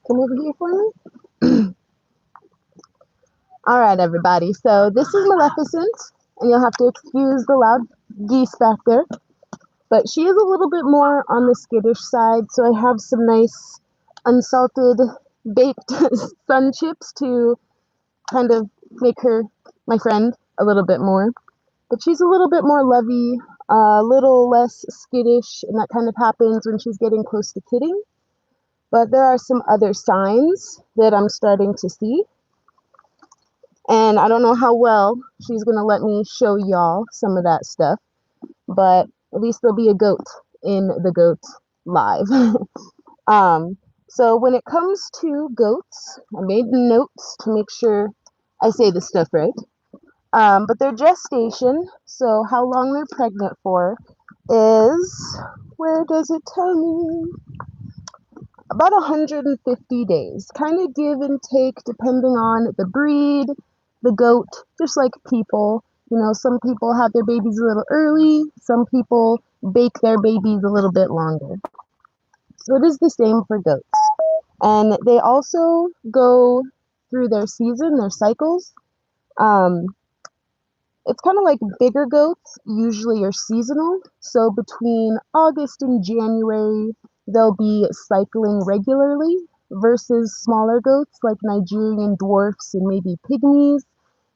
Come over here for me. All right, everybody. So this is Maleficent, and you'll have to excuse the loud geese back there. But she is a little bit more on the skittish side, so I have some nice unsalted baked sun chips to kind of make her my friend a little bit more. But she's a little bit more lovey, a little less skittish, and that kind of happens when she's getting close to kidding. But there are some other signs that I'm starting to see. And I don't know how well she's going to let me show y'all some of that stuff, but at least there'll be a goat in the goat live. um, so when it comes to goats, I made notes to make sure I say this stuff right. But their gestation, so how long they're pregnant for, is, where does it tell me? About 150 days. Kind of give and take depending on the breed, the goat, just like people. You know, some people have their babies a little early, some people bake their babies a little bit longer. So it is the same for goats. And they also go through their season, their cycles. Um, it's kind of like bigger goats usually are seasonal. So between August and January, they'll be cycling regularly versus smaller goats like Nigerian dwarfs and maybe pygmies.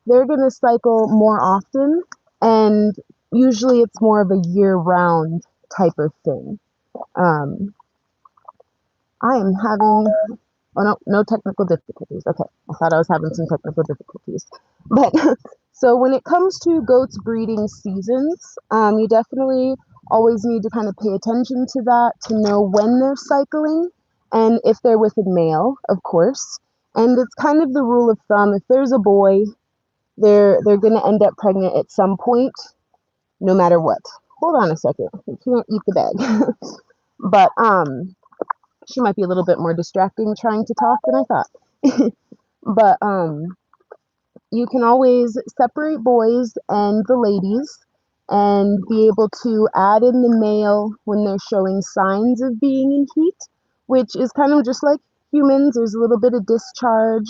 They're going to cycle more often, and usually it's more of a year-round type of thing. Um, I am having, oh no, no technical difficulties. Okay, I thought I was having some technical difficulties. But so when it comes to goats breeding seasons, you definitely always need to kind of pay attention to that to know when they're cycling and if they're with a male, of course. And it's kind of the rule of thumb, if there's a boy, they're going to end up pregnant at some point, no matter what. Hold on a second. You can't eat the bag. But she might be a little bit more distracting trying to talk than I thought. But you can always separate boys and the ladies and be able to add in the male when they're showing signs of being in heat, which is kind of just like humans. There's a little bit of discharge,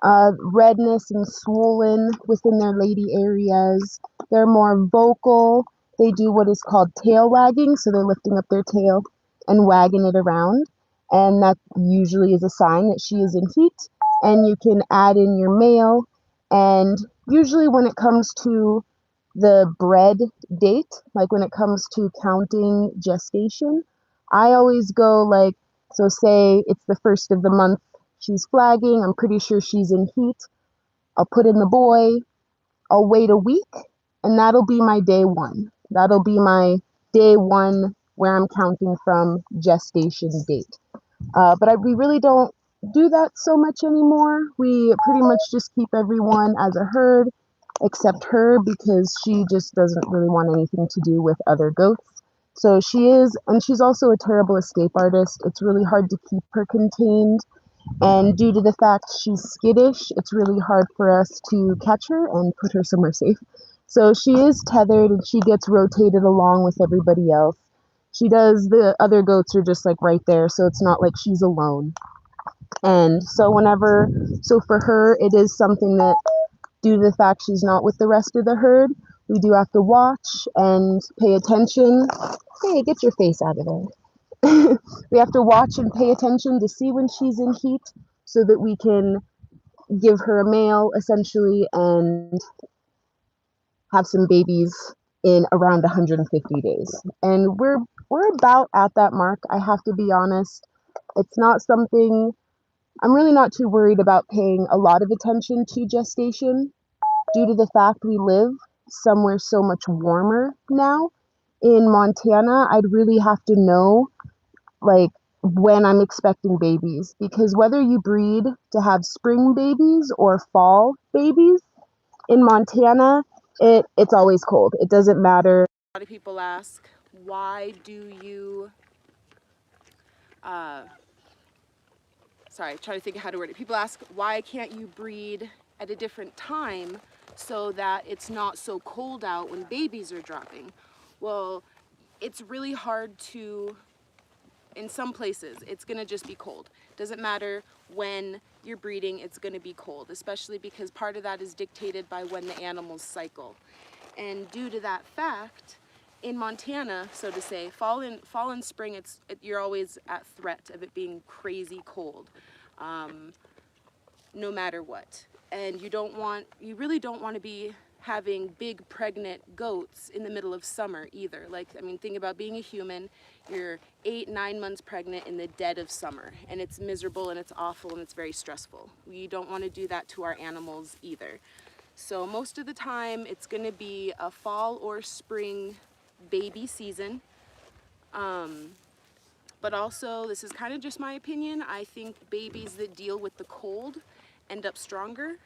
redness and swollen within their lady areas. They're more vocal. They do what is called tail wagging, so they're lifting up their tail and wagging it around. And that usually is a sign that she is in heat. And you can add in your male, and usually when it comes to the bred date, like when it comes to counting gestation, I always go like, so say it's the first of the month, she's flagging, I'm pretty sure she's in heat. I'll put in the boy, I'll wait a week, and that'll be my day one. That'll be my day one where I'm counting from gestation date. But we really don't do that so much anymore. We pretty much just keep everyone as a herd except her because she just doesn't really want anything to do with other goats. So she is, and she's also a terrible escape artist. It's really hard to keep her contained. And due to the fact she's skittish, it's really hard for us to catch her and put her somewhere safe. So she is tethered and she gets rotated along with everybody else. She does, the other goats are just like right there, so it's not like she's alone. And so so for her, it is something that, due to the fact she's not with the rest of the herd, we do have to watch and pay attention. Hey, get your face out of there. We have to watch and pay attention to see when she's in heat so that we can give her a male essentially and have some babies in around 150 days. And we're about at that mark. I have to be honest. It's not something I'm really not too worried about paying a lot of attention to gestation due to the fact we live somewhere so much warmer now. In Montana, I'd really have to know like when I'm expecting babies because whether you breed to have spring babies or fall babies in Montana, it's always cold. It doesn't matter. A lot of people ask, why do you, sorry, trying to think of how to word it. People ask, why can't you breed at a different time so that it's not so cold out when babies are dropping? Well, it's really hard to in some places, it's gonna just be cold. Doesn't matter when you're breeding, it's gonna be cold, especially because part of that is dictated by when the animals cycle. And due to that fact, in Montana, so to say, fall and spring, you're always at threat of it being crazy cold, no matter what. And you really don't want to be having big pregnant goats in the middle of summer either. Like, I mean, think about being a human. You're 8-9 months pregnant in the dead of summer, and it's miserable and it's awful and it's very stressful. We don't want to do that to our animals either. So most of the time it's going to be a fall or spring baby season. But also, this is kind of just my opinion, I think babies that deal with the cold end up stronger.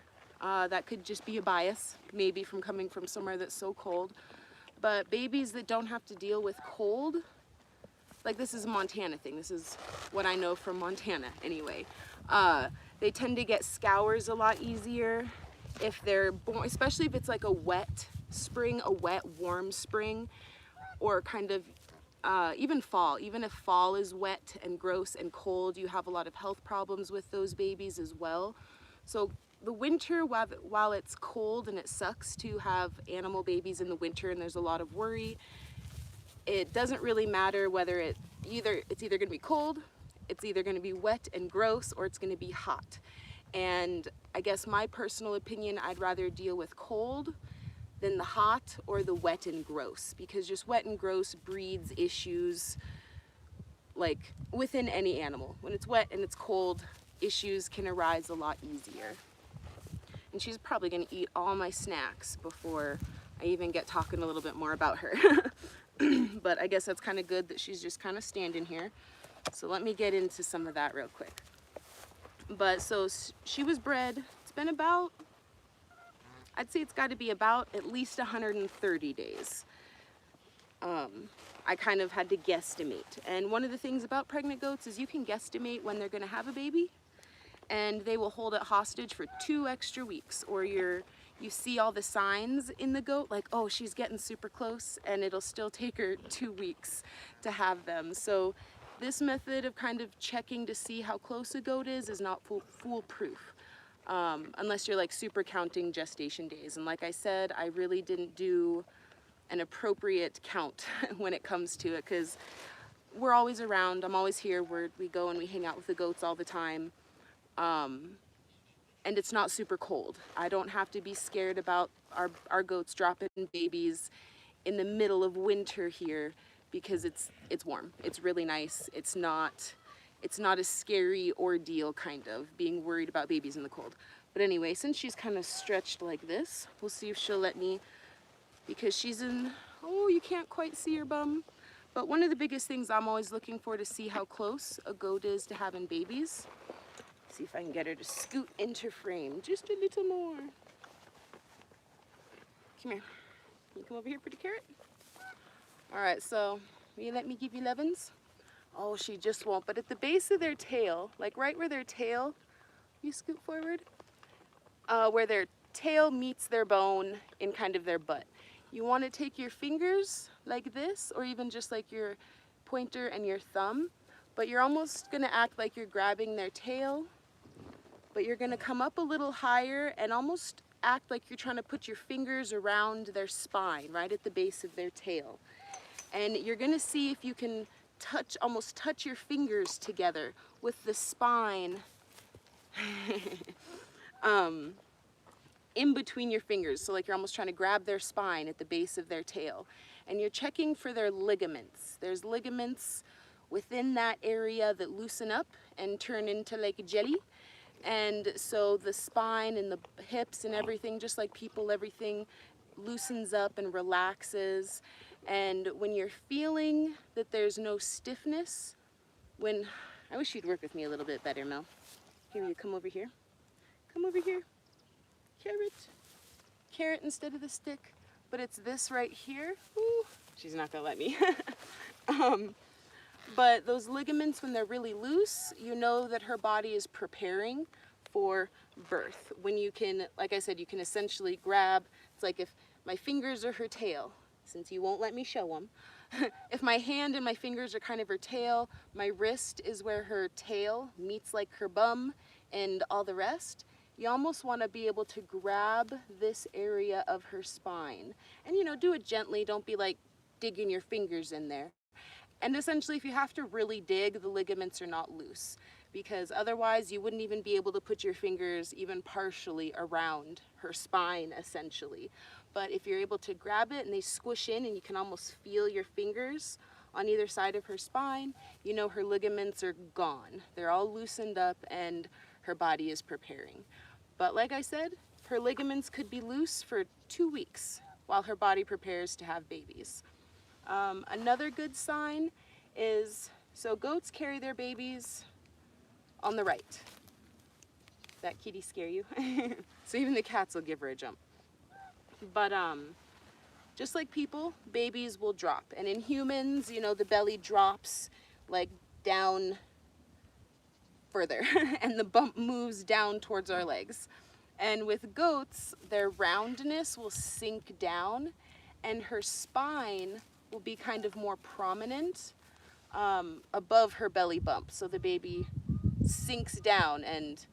That could just be a bias, maybe from coming from somewhere that's so cold. But babies that don't have to deal with cold, like this is a Montana thing, this is what I know from Montana anyway. They tend to get scours a lot easier if they're born, especially if it's like a wet spring, a wet, warm spring, or kind of even fall. Even if fall is wet and gross and cold, you have a lot of health problems with those babies as well. So the winter, while it's cold and it sucks to have animal babies in the winter and there's a lot of worry, it doesn't really matter whether it's either going to be cold, it's either going to be wet and gross, or it's going to be hot. And I guess my personal opinion, I'd rather deal with cold than the hot or the wet and gross, because just wet and gross breeds issues like within any animal. When it's wet and it's cold, issues can arise a lot easier. And she's probably going to eat all my snacks before I even get talking a little bit more about her. But I guess that's kind of good that she's just kind of standing here. So let me get into some of that real quick. But so she was bred, it's been about, I'd say it's got to be about at least 130 days. I kind of had to guesstimate. And one of the things about pregnant goats is you can guesstimate when they're going to have a baby, and they will hold it hostage for 2 extra weeks, or you see all the signs in the goat, like, oh, she's getting super close, and it'll still take her 2 weeks to have them. So this method of kind of checking to see how close a goat is not foolproof, unless you're like super counting gestation days. And like I said, I really didn't do an appropriate count when it comes to it, because we're always around, I'm always here, we go and we hang out with the goats all the time. And it's not super cold. I don't have to be scared about our goats dropping babies in the middle of winter here, because it's warm. It's really nice. It's not a scary ordeal, kind of, being worried about babies in the cold. But anyway, since she's kind of stretched like this, we'll see if she'll let me, because she's in, oh, you can't quite see her bum. But one of the biggest things I'm always looking for to see how close a goat is to having babies. See if I can get her to scoot into frame just a little more. Come here. Can you come over here, pretty carrot? All right, so will you let me give you Levins? Oh, she just won't. But at the base of their tail, like right where their tail, you scoot forward, where their tail meets their bone in kind of their butt. You want to take your fingers like this, or even just like your pointer and your thumb, but you're almost going to act like you're grabbing their tail, but you're going to come up a little higher and almost act like you're trying to put your fingers around their spine, right at the base of their tail. And you're going to see if you can almost touch your fingers together with the spine in between your fingers. So like you're almost trying to grab their spine at the base of their tail. And you're checking for their ligaments. There's ligaments within that area that loosen up and turn into like jelly. And so the spine and the hips and everything, just like people, everything loosens up and relaxes. And when you're feeling that there's no stiffness, I wish you'd work with me a little bit better, Mel. Here, you come over here. Come over here. Carrot. Carrot instead of the stick. But it's this right here. Ooh, she's not gonna let me. But those ligaments, when they're really loose, you know that her body is preparing for birth. When you can, like I said, you can essentially grab, it's like if my fingers are her tail, since you won't let me show them, if my hand and my fingers are kind of her tail, my wrist is where her tail meets like her bum and all the rest. You almost want to be able to grab this area of her spine and, you know, do it gently. Don't be like digging your fingers in there. And essentially, if you have to really dig, the ligaments are not loose, because otherwise you wouldn't even be able to put your fingers even partially around her spine, essentially. But if you're able to grab it and they squish in and you can almost feel your fingers on either side of her spine, you know her ligaments are gone. They're all loosened up and her body is preparing. But like I said, her ligaments could be loose for 2 weeks while her body prepares to have babies. Another good sign is, so goats carry their babies on the right. That kitty scare you? So even the cats will give her a jump. But just like people, babies will drop. And in humans, you know, the belly drops like down further and the bump moves down towards our legs. And with goats, their roundness will sink down and her spine will be kind of more prominent above her belly bump. So the baby sinks down and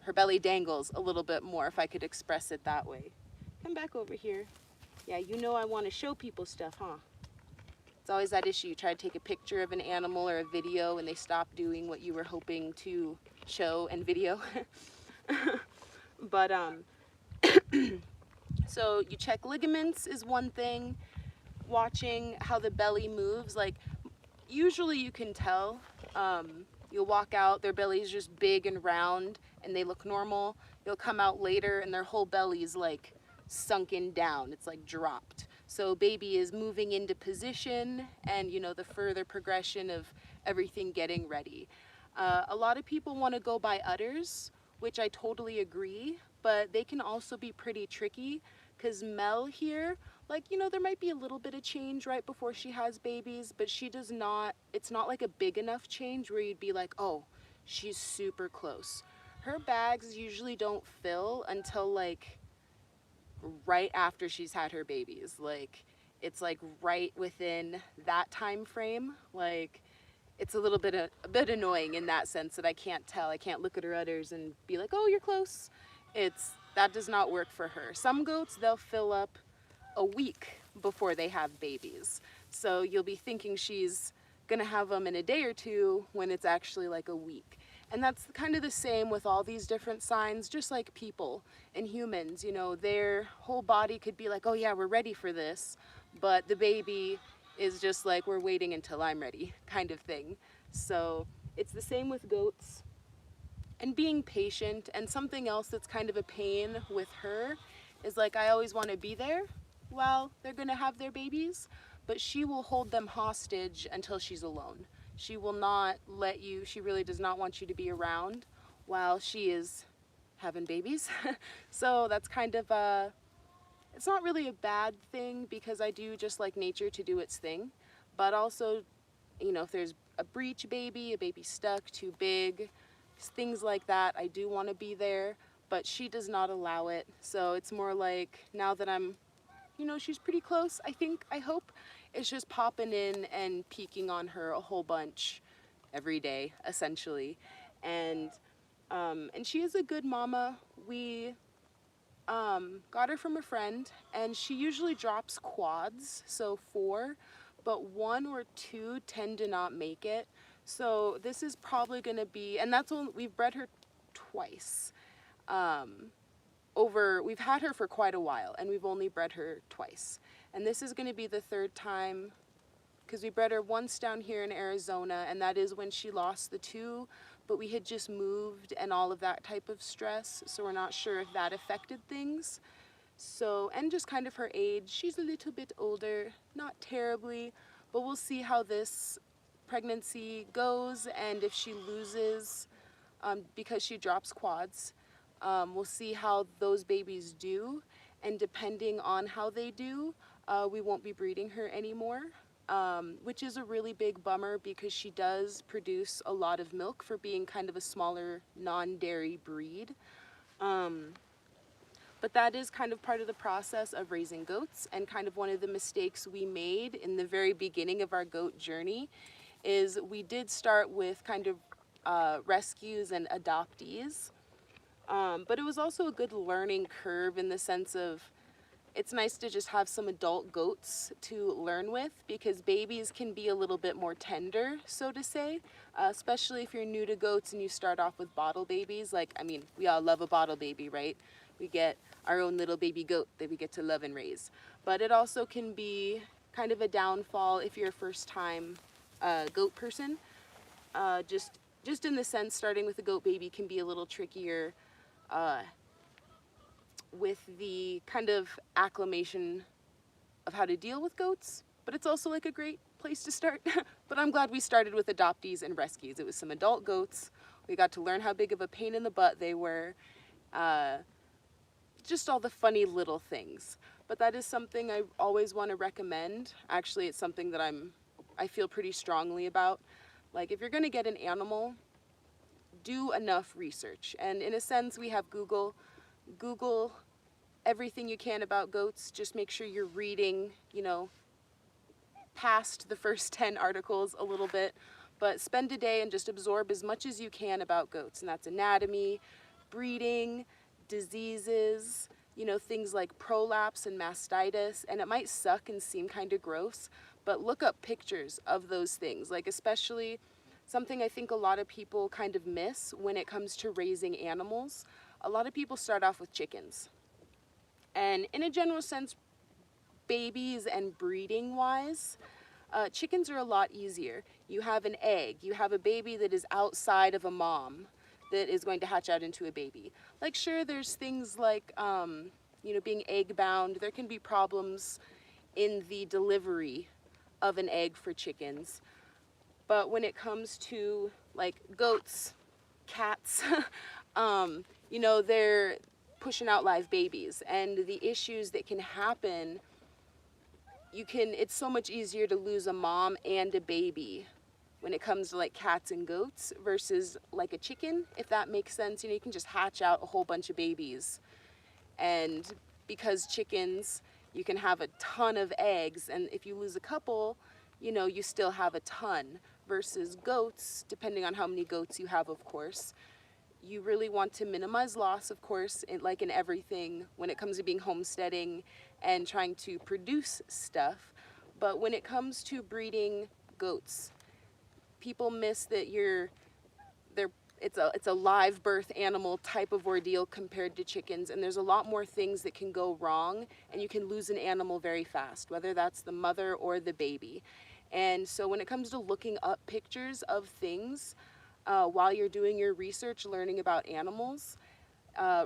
her belly dangles a little bit more, if I could express it that way. Come back over here. Yeah, you know I want to show people stuff, huh? It's always that issue. You try to take a picture of an animal or a video and they stop doing what you were hoping to show and video. But so you check ligaments is one thing. Watching how the belly moves, like usually you can tell. You'll walk out, their belly's just big and round and they look normal. You'll come out later and their whole belly's like sunken down. It's like dropped. So baby is moving into position and, you know, the further progression of everything getting ready. A lot of people want to go by udders, which I totally agree, but they can also be pretty tricky because Mel here, like, you know, there might be a little bit of change right before she has babies, but she does not, it's not like a big enough change where you'd be like, oh, she's super close. Her bags usually don't fill until like right after she's had her babies. Like, it's like right within that time frame. Like, it's a bit annoying in that sense that I can't tell. I can't look at her udders and be like, oh, you're close. That does not work for her. Some goats, they'll fill up a week before they have babies. So you'll be thinking she's gonna have them in a day or two when it's actually like a week. And that's kind of the same with all these different signs, just like people and humans, you know, their whole body could be like, oh yeah, we're ready for this, but the baby is just like, we're waiting until I'm ready kind of thing. So it's the same with goats. And being patient, and something else that's kind of a pain with her is like, I always want to be there while they're going to have their babies, but she will hold them hostage until she's alone. She will not let you, she really does not want you to be around while she is having babies. So that's kind of it's not really a bad thing because I do just like nature to do its thing, but also, you know, if there's a breech baby, a baby stuck, too big, things like that, I do want to be there, but she does not allow it. So it's more like, now that I'm, you know, she's pretty close, I hope, it's just popping in and peeking on her a whole bunch every day, essentially. And she is a good mama. We got her from a friend, and she usually drops quads, so 4, but 1 or 2 tend to not make it. So this is probably going to be, and that's when we've bred her twice. We've had her for quite a while, and we've only bred her twice. And this is going to be the 3rd time, because we bred her once down here in Arizona, and that is when she lost the 2, but we had just moved and all of that type of stress, so we're not sure if that affected things. So, and just kind of her age, she's a little bit older, not terribly, but we'll see how this pregnancy goes, and if she loses because she drops quads, we'll see how those babies do, and depending on how they do, we won't be breeding her anymore. Which is a really big bummer because she does produce a lot of milk for being kind of a smaller non-dairy breed. But But that is kind of part of the process of raising goats, and kind of one of the mistakes we made in the very beginning of our goat journey is we did start with kind of rescues and adoptees. But it was also a good learning curve in the sense of it's nice to just have some adult goats to learn with, because babies can be a little bit more tender, so to say, especially if you're new to goats and you start off with bottle babies. Like, I mean, we all love a bottle baby, right? We get our own little baby goat that we get to love and raise. But it also can be kind of a downfall if you're a first time goat person. Just in the sense, starting with a goat baby can be a little trickier with the kind of acclimation of how to deal with goats, but it's also like a great place to start. But I'm glad we started with adoptees and rescues. It was some adult goats. We got to learn how big of a pain in the butt they were. Just all the funny little things. But that is something I always want to recommend. Actually, it's something that I feel pretty strongly about. Like, if you're going to get an animal, do enough research. And in a sense, we have Google. Google everything you can about goats. Just make sure you're reading, past the first 10 articles a little bit, but spend a day and just absorb as much as you can about goats. And that's anatomy, breeding, diseases, things like prolapse and mastitis. And it might suck and seem kind of gross, but look up pictures of those things. Like, especially something I think a lot of people kind of miss when it comes to raising animals. A lot of people start off with chickens. And in a general sense, babies and breeding wise, chickens are a lot easier. You have an egg, you have a baby that is outside of a mom that is going to hatch out into a baby. Like, sure, there's things like, being egg bound. There can be problems in the delivery of an egg for chickens. But when it comes to like goats, cats, they're pushing out live babies, and the issues that can happen, it's so much easier to lose a mom and a baby when it comes to like cats and goats versus like a chicken, if that makes sense. You can just hatch out a whole bunch of babies, and because chickens, you can have a ton of eggs, and if you lose a couple, you still have a ton, versus goats, depending on how many goats you have, of course. You really want to minimize loss, of course, like in everything when it comes to being homesteading and trying to produce stuff. But when it comes to breeding goats, people miss that it's a live birth animal type of ordeal compared to chickens, and there's a lot more things that can go wrong, and you can lose an animal very fast, whether that's the mother or the baby. And so when it comes to looking up pictures of things, while you're doing your research, learning about animals,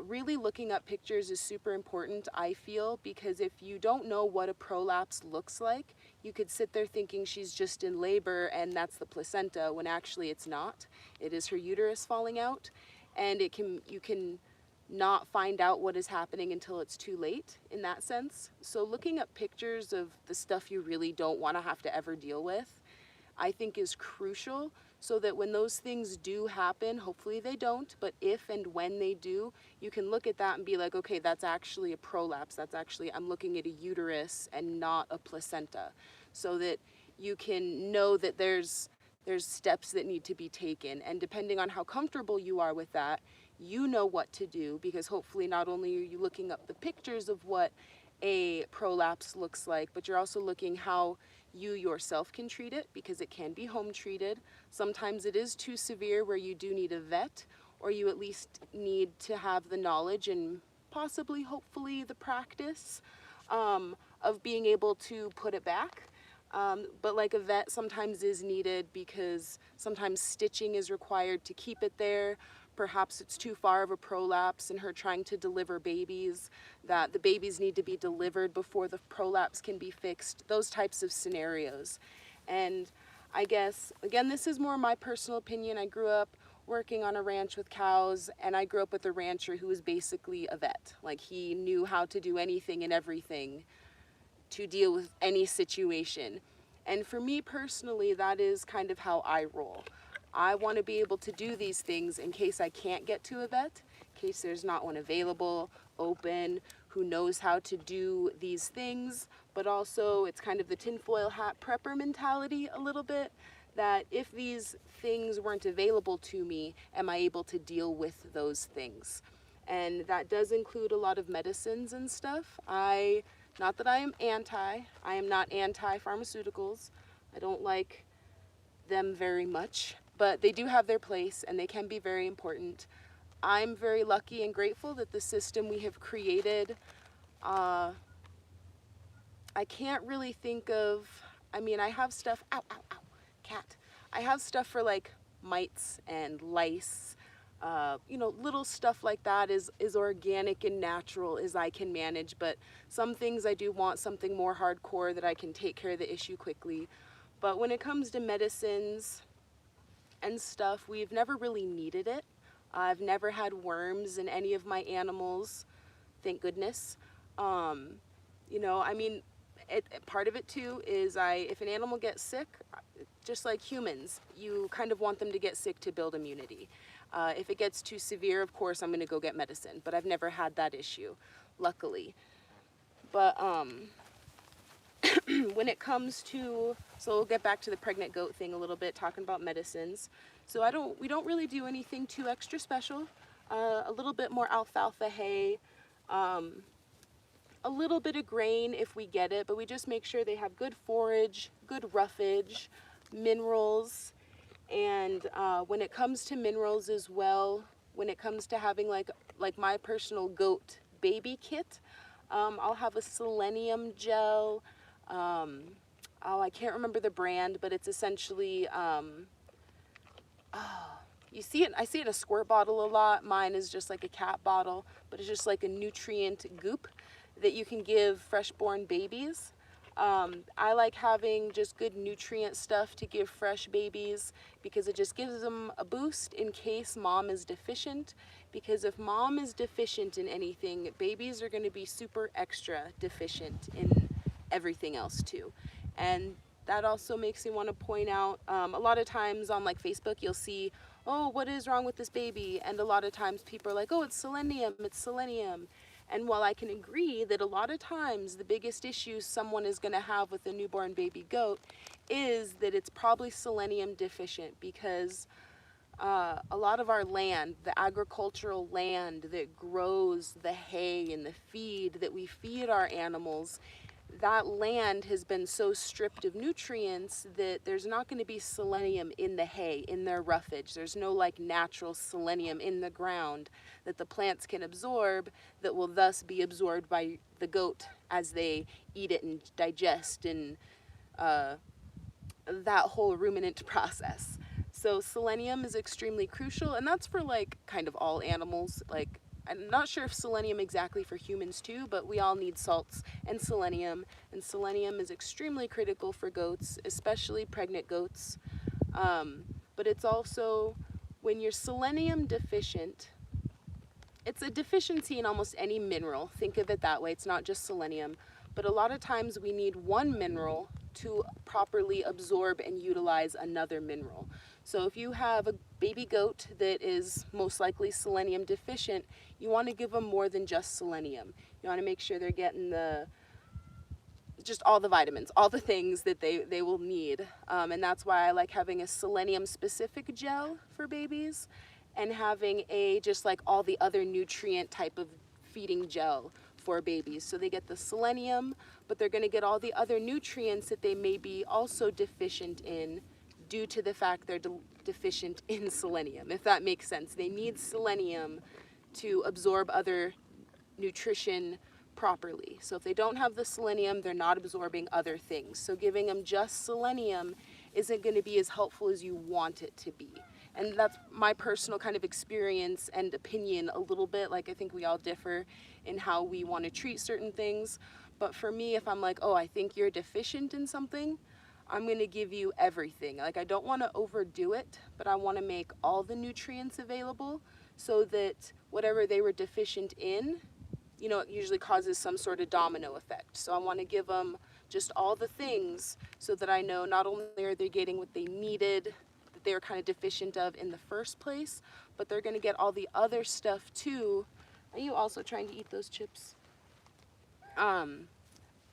really looking up pictures is super important, I feel, because if you don't know what a prolapse looks like, you could sit there thinking she's just in labor and that's the placenta, when actually it's not. It is her uterus falling out, and you can not find out what is happening until it's too late in that sense. So looking up pictures of the stuff you really don't want to have to ever deal with, I think, is crucial, so that when those things do happen, hopefully they don't, but if and when they do, you can look at that and be like, okay, that's actually a prolapse. That's actually, I'm looking at a uterus and not a placenta, so that you can know that there's steps that need to be taken. And depending on how comfortable you are with that, you know what to do, because hopefully not only are you looking up the pictures of what a prolapse looks like, but you're also looking how you yourself can treat it, because it can be home treated. Sometimes it is too severe where you do need a vet, or you at least need to have the knowledge and possibly, hopefully, the practice of being able to put it back. But like a vet sometimes is needed, because sometimes stitching is required to keep it there. Perhaps it's too far of a prolapse and her trying to deliver babies, that the babies need to be delivered before the prolapse can be fixed, those types of scenarios. And I guess, again, this is more my personal opinion. I grew up working on a ranch with cows, and I grew up with a rancher who was basically a vet. Like, he knew how to do anything and everything to deal with any situation. And for me personally, that is kind of how I roll. I want to be able to do these things in case I can't get to a vet, in case there's not one available, open, who knows how to do these things, but also it's kind of the tinfoil hat prepper mentality a little bit, that if these things weren't available to me, am I able to deal with those things? And that does include a lot of medicines and stuff. Not that I am not anti-pharmaceuticals. I don't like them very much, but they do have their place and they can be very important. I'm very lucky and grateful that the system we have created, I can't really think of, I mean, I have stuff, ow, ow, ow, cat. I have stuff for like mites and lice, you know, little stuff like that is organic and natural as I can manage, but some things I do want something more hardcore that I can take care of the issue quickly. But when it comes to medicines and stuff, we've never really needed it. I've never had worms in any of my animals, thank goodness. You know, I mean, part of it too is if an animal gets sick, just like humans, you kind of want them to get sick to build immunity. If it gets too severe, of course, I'm going to go get medicine, but I've never had that issue, luckily. But when it comes to, so we'll get back to the pregnant goat thing a little bit, talking about medicines. So we don't really do anything too extra special. A little bit more alfalfa hay, a little bit of grain if we get it, but we just make sure they have good forage, good roughage, minerals. And when it comes to minerals as well, when it comes to having like my personal goat baby kit, I'll have a selenium gel. I can't remember the brand, but it's essentially, you see it, I see it in a squirt bottle a lot. Mine is just like a cat bottle, but it's just like a nutrient goop that you can give fresh-born babies. I like having just good nutrient stuff to give fresh babies because it just gives them a boost in case mom is deficient. Because if mom is deficient in anything, babies are going to be super extra deficient in everything else too. And that also makes me want to point out, a lot of times on like Facebook, you'll see, oh, what is wrong with this baby? And a lot of times people are like, oh, it's selenium, it's selenium. And while I can agree that a lot of times the biggest issue someone is going to have with a newborn baby goat is that it's probably selenium deficient, because a lot of our land, the agricultural land that grows the hay and the feed that we feed our animals, that land has been so stripped of nutrients that there's not going to be selenium in the hay, in their roughage. There's no like natural selenium in the ground that the plants can absorb, that will thus be absorbed by the goat as they eat it and digest and that whole ruminant process. So selenium is extremely crucial, and that's for like kind of all animals. Like, I'm not sure if selenium exactly for humans too, but we all need salts and selenium is extremely critical for goats, especially pregnant goats. But it's also, when you're selenium deficient, it's a deficiency in almost any mineral. Think of it that way. It's not just selenium, but a lot of times we need one mineral to properly absorb and utilize another mineral. So if you have a baby goat that is most likely selenium deficient, you want to give them more than just selenium. You want to make sure they're getting just all the vitamins, all the things that they will need. And that's why I like having a selenium specific gel for babies and having just like all the other nutrient type of feeding gel for babies. So they get the selenium, but they're going to get all the other nutrients that they may be also deficient in due to the fact they're deficient in selenium, if that makes sense. They need selenium to absorb other nutrition properly. So if they don't have the selenium, they're not absorbing other things. So giving them just selenium isn't going to be as helpful as you want it to be. And that's my personal kind of experience and opinion a little bit. Like, I think we all differ in how we want to treat certain things. But for me, if I'm like, oh, I think you're deficient in something, I'm going to give you everything. Like, I don't want to overdo it, but I want to make all the nutrients available so that whatever they were deficient in, you know, it usually causes some sort of domino effect. So I want to give them just all the things so that I know not only are they getting what they needed, that they were kind of deficient of in the first place, but they're going to get all the other stuff too. Are you also trying to eat those chips?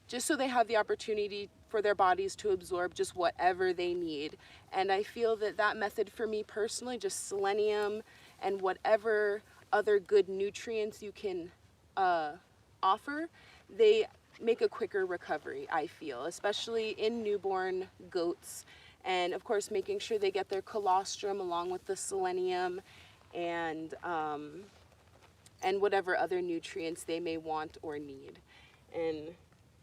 Just so they have the opportunity for their bodies to absorb just whatever they need. And I feel that that method for me personally, just selenium and whatever other good nutrients you can offer, they make a quicker recovery, I feel, especially in newborn goats. And of course, making sure they get their colostrum along with the selenium and whatever other nutrients they may want or need. And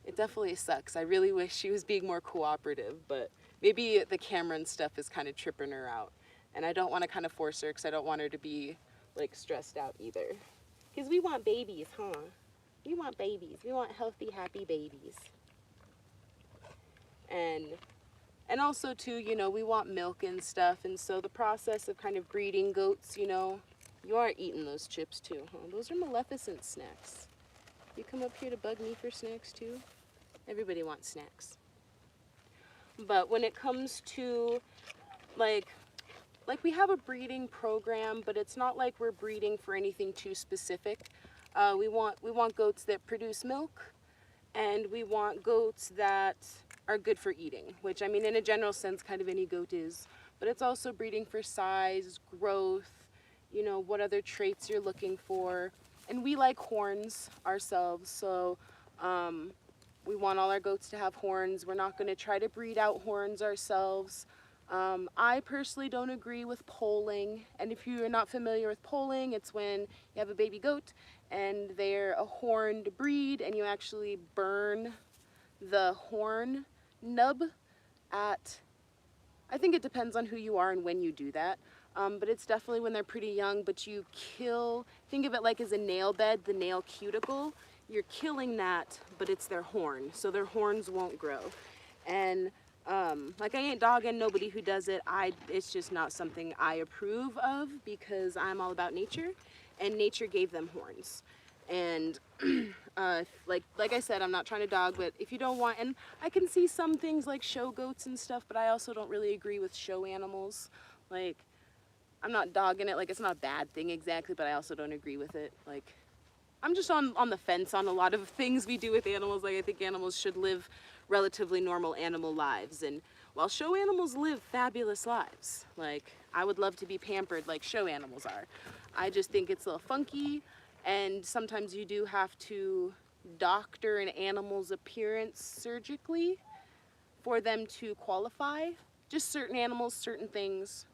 it definitely sucks. I really wish she was being more cooperative, but maybe the camera and stuff is kind of tripping her out. And I don't want to kind of force her because I don't want her to be like stressed out either. Because we want babies, huh? We want babies. We want healthy, happy babies. And also too, you know, we want milk and stuff. And so the process of kind of breeding goats, you know, you are eating those chips too, huh? Those are Maleficent snacks. You come up here to bug me for snacks too? Everybody wants snacks. But when it comes to like we have a breeding program, but it's not like we're breeding for anything too specific. We want goats that produce milk, and we want goats that are good for eating, which I mean in a general sense kind of any goat is, but it's also breeding for size, growth, you know, what other traits you're looking for. And we like horns ourselves, so we want all our goats to have horns. We're not going to try to breed out horns ourselves. I personally don't agree with poling, and if you're not familiar with poling, it's when you have a baby goat and they're a horned breed and you actually burn the horn nub at, I think it depends on who you are and when you do that. But it's definitely when they're pretty young, but you kill, think of it like as a nail bed, the nail cuticle. You're killing that, but it's their horn, so their horns won't grow. And like I ain't dogging nobody who does it. It's just not something I approve of because I'm all about nature, and nature gave them horns. And like I said, I'm not trying to dog, but if you don't want, and I can see some things like show goats and stuff, but I also don't really agree with show animals. Like, I'm not dogging it, like it's not a bad thing exactly, but I also don't agree with it. Like, I'm just on the fence on a lot of things we do with animals. Like, I think animals should live relatively normal animal lives, and while show animals live fabulous lives, like I would love to be pampered like show animals are. I just think it's a little funky, and sometimes you do have to doctor an animal's appearance surgically for them to qualify. Just certain animals, certain things.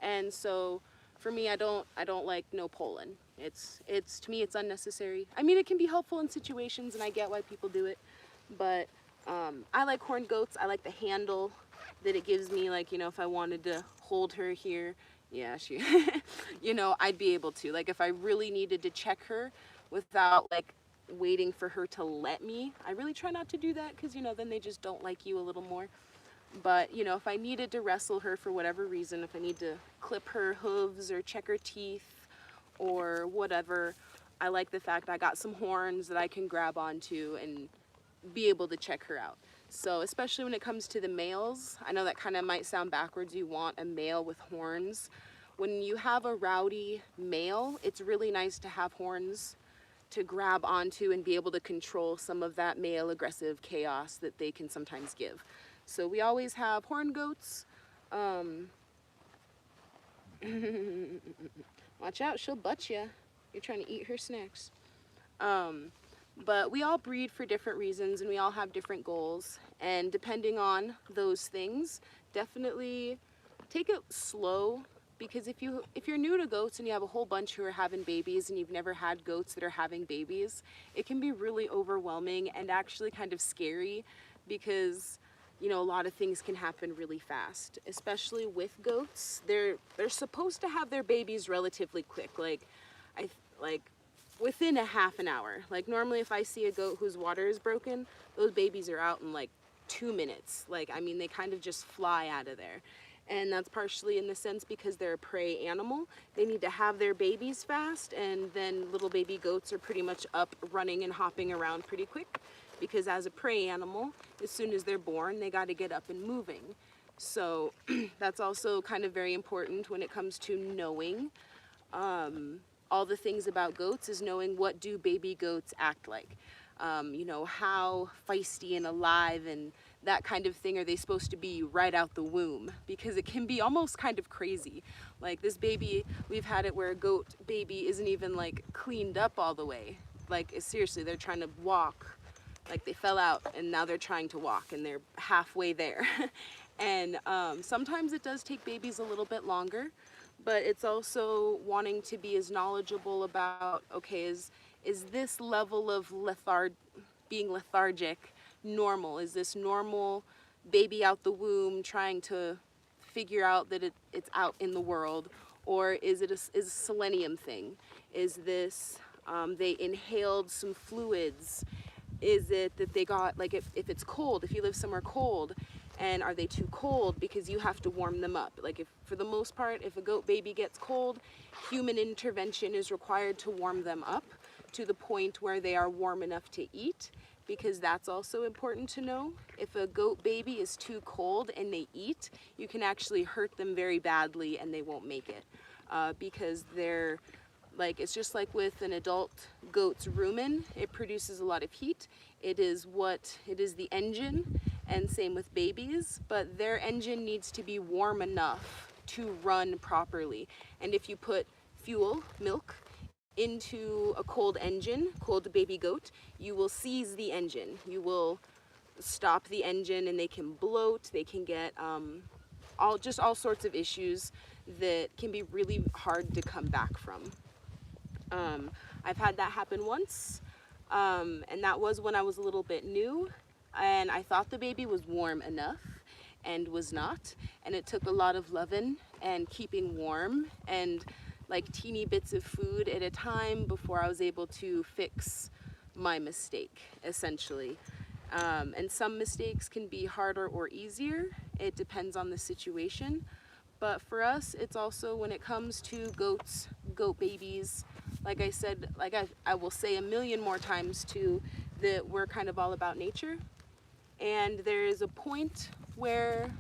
And so for me, I don't like no pollen. It's to me it's unnecessary. I mean, it can be helpful in situations and I get why people do it, but I like horned goats. I like the handle that it gives me, like, you know, if I wanted to hold her here, yeah, she you know, I'd be able to. Like if I really needed to check her without like waiting for her to let me. I really try not to do that because, you know, then they just don't like you a little more. But, you know, if I needed to wrestle her for whatever reason, if I need to clip her hooves or check her teeth or whatever, I like the fact I got some horns that I can grab onto and be able to check her out. So especially when it comes to the males, I know that kind of might sound backwards, you want a male with horns. When you have a rowdy male, it's really nice to have horns to grab onto and be able to control some of that male aggressive chaos that they can sometimes give. So we always have horn goats. Watch out, she'll butt you. You're trying to eat her snacks. But we all breed for different reasons and we all have different goals. And depending on those things, definitely take it slow. Because if you're new to goats and you have a whole bunch who are having babies and you've never had goats that are having babies, it can be really overwhelming and actually kind of scary because, you know, a lot of things can happen really fast, especially with goats. They're supposed to have their babies relatively quick, like within a half an hour. Like normally if I see a goat whose water is broken, those babies are out in like 2 minutes. Like, I mean, they kind of just fly out of there. And that's partially in the sense because they're a prey animal. They need to have their babies fast, and then little baby goats are pretty much up running and hopping around pretty quick because as a prey animal, as soon as they're born, they got to get up and moving. So that's also kind of very important when it comes to knowing all the things about goats, is knowing what do baby goats act like. You know, how feisty and alive and that kind of thing are they supposed to be right out the womb, because it can be almost kind of crazy. Like this baby, we've had it where a goat baby isn't even like cleaned up all the way. Like seriously, they're trying to walk, like they fell out and now they're trying to walk and they're halfway there. And sometimes it does take babies a little bit longer, but it's also wanting to be as knowledgeable about, okay, is this level of being lethargic normal? Is this normal baby out the womb trying to figure out that it's out in the world? Or is it is a selenium thing? Is this they inhaled some fluids? Is it that they got, like, if it's cold, if you live somewhere cold, and are they too cold because you have to warm them up? Like, if for the most part, if a goat baby gets cold, human intervention is required to warm them up to the point where they are warm enough to eat, because that's also important to know. If a goat baby is too cold and they eat, you can actually hurt them very badly and they won't make it, because they're, like, it's just like with an adult goat's rumen, it produces a lot of heat. It is the engine, and same with babies, but their engine needs to be warm enough to run properly. And if you put fuel, milk, into a cold engine, cold baby goat, you will seize the engine. You will stop the engine and they can bloat, they can get all sorts of issues that can be really hard to come back from. I've had that happen once, and that was when I was a little bit new, and I thought the baby was warm enough and was not, and it took a lot of loving and keeping warm and like teeny bits of food at a time before I was able to fix my mistake, essentially. And some mistakes can be harder or easier. It depends on the situation. But for us, it's also when it comes to goats, goat babies, like I said, like I will say a million more times too, that we're kind of all about nature. And there is a point where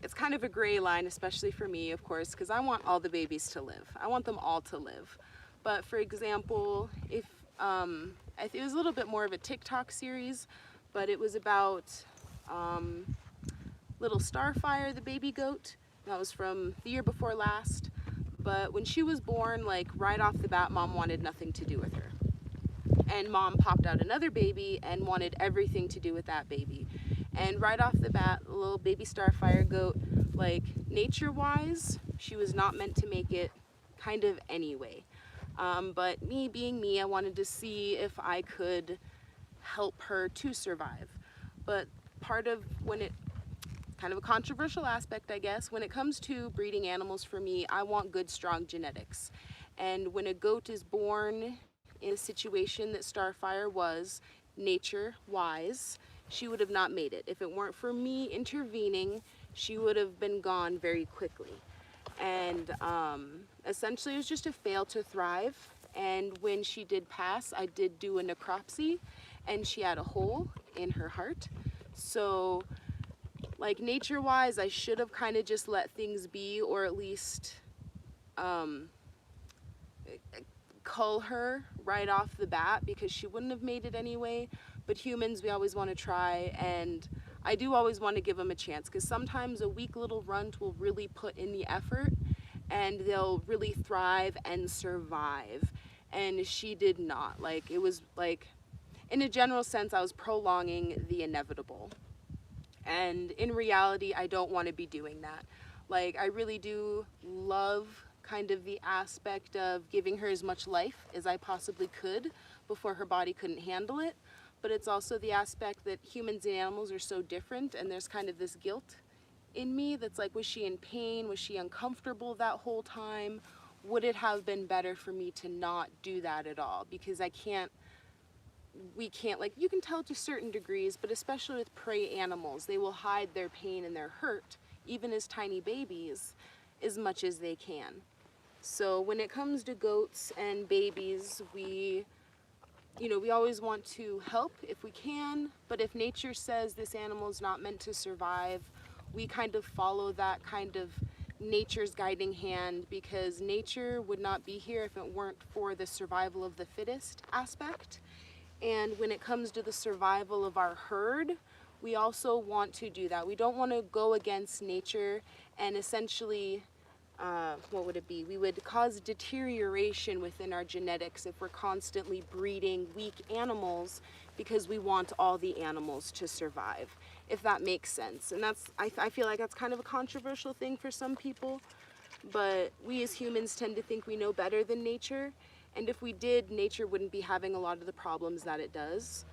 it's kind of a gray line, especially for me, of course, because I want all the babies to live. I want them all to live. But for example, if it was a little bit more of a TikTok series, but it was about little Starfire, the baby goat. That was from the year before last. But when she was born, like right off the bat, mom wanted nothing to do with her. And mom popped out another baby and wanted everything to do with that baby. And right off the bat, little baby Starfire goat, like nature-wise, she was not meant to make it kind of anyway. But me being me, I wanted to see if I could help her to survive. But part of kind of a controversial aspect, I guess, when it comes to breeding animals for me, I want good, strong genetics. And when a goat is born in a situation that Starfire was, nature-wise, she would have not made it. If it weren't for me intervening, she would have been gone very quickly. And essentially it was just a fail to thrive. And when she did pass, I did do a necropsy, and she had a hole in her heart. So, like, nature-wise, I should have kind of just let things be, or at least cull her right off the bat, because she wouldn't have made it anyway. But humans, we always want to try, and I do always want to give them a chance, because sometimes a weak little runt will really put in the effort and they'll really thrive and survive. And she did not. Like, it was like, in a general sense, I was prolonging the inevitable. And in reality, I don't want to be doing that. Like, I really do love kind of the aspect of giving her as much life as I possibly could before her body couldn't handle it. But it's also the aspect that humans and animals are so different, and there's kind of this guilt in me that's like, was she in pain? Was she uncomfortable that whole time? Would it have been better for me to not do that at all? Because we can't, like, you can tell to certain degrees, but especially with prey animals, they will hide their pain and their hurt, even as tiny babies, as much as they can. So when it comes to goats and babies, we always want to help if we can, but if nature says this animal is not meant to survive, we kind of follow that kind of nature's guiding hand, because nature would not be here if it weren't for the survival of the fittest aspect. And when it comes to the survival of our herd, we also want to do that. We don't want to go against nature and essentially, what would it be? We would cause deterioration within our genetics if we're constantly breeding weak animals because we want all the animals to survive, if that makes sense. And that's, I feel like that's kind of a controversial thing for some people, but we as humans tend to think we know better than nature. And if we did, nature wouldn't be having a lot of the problems that it does,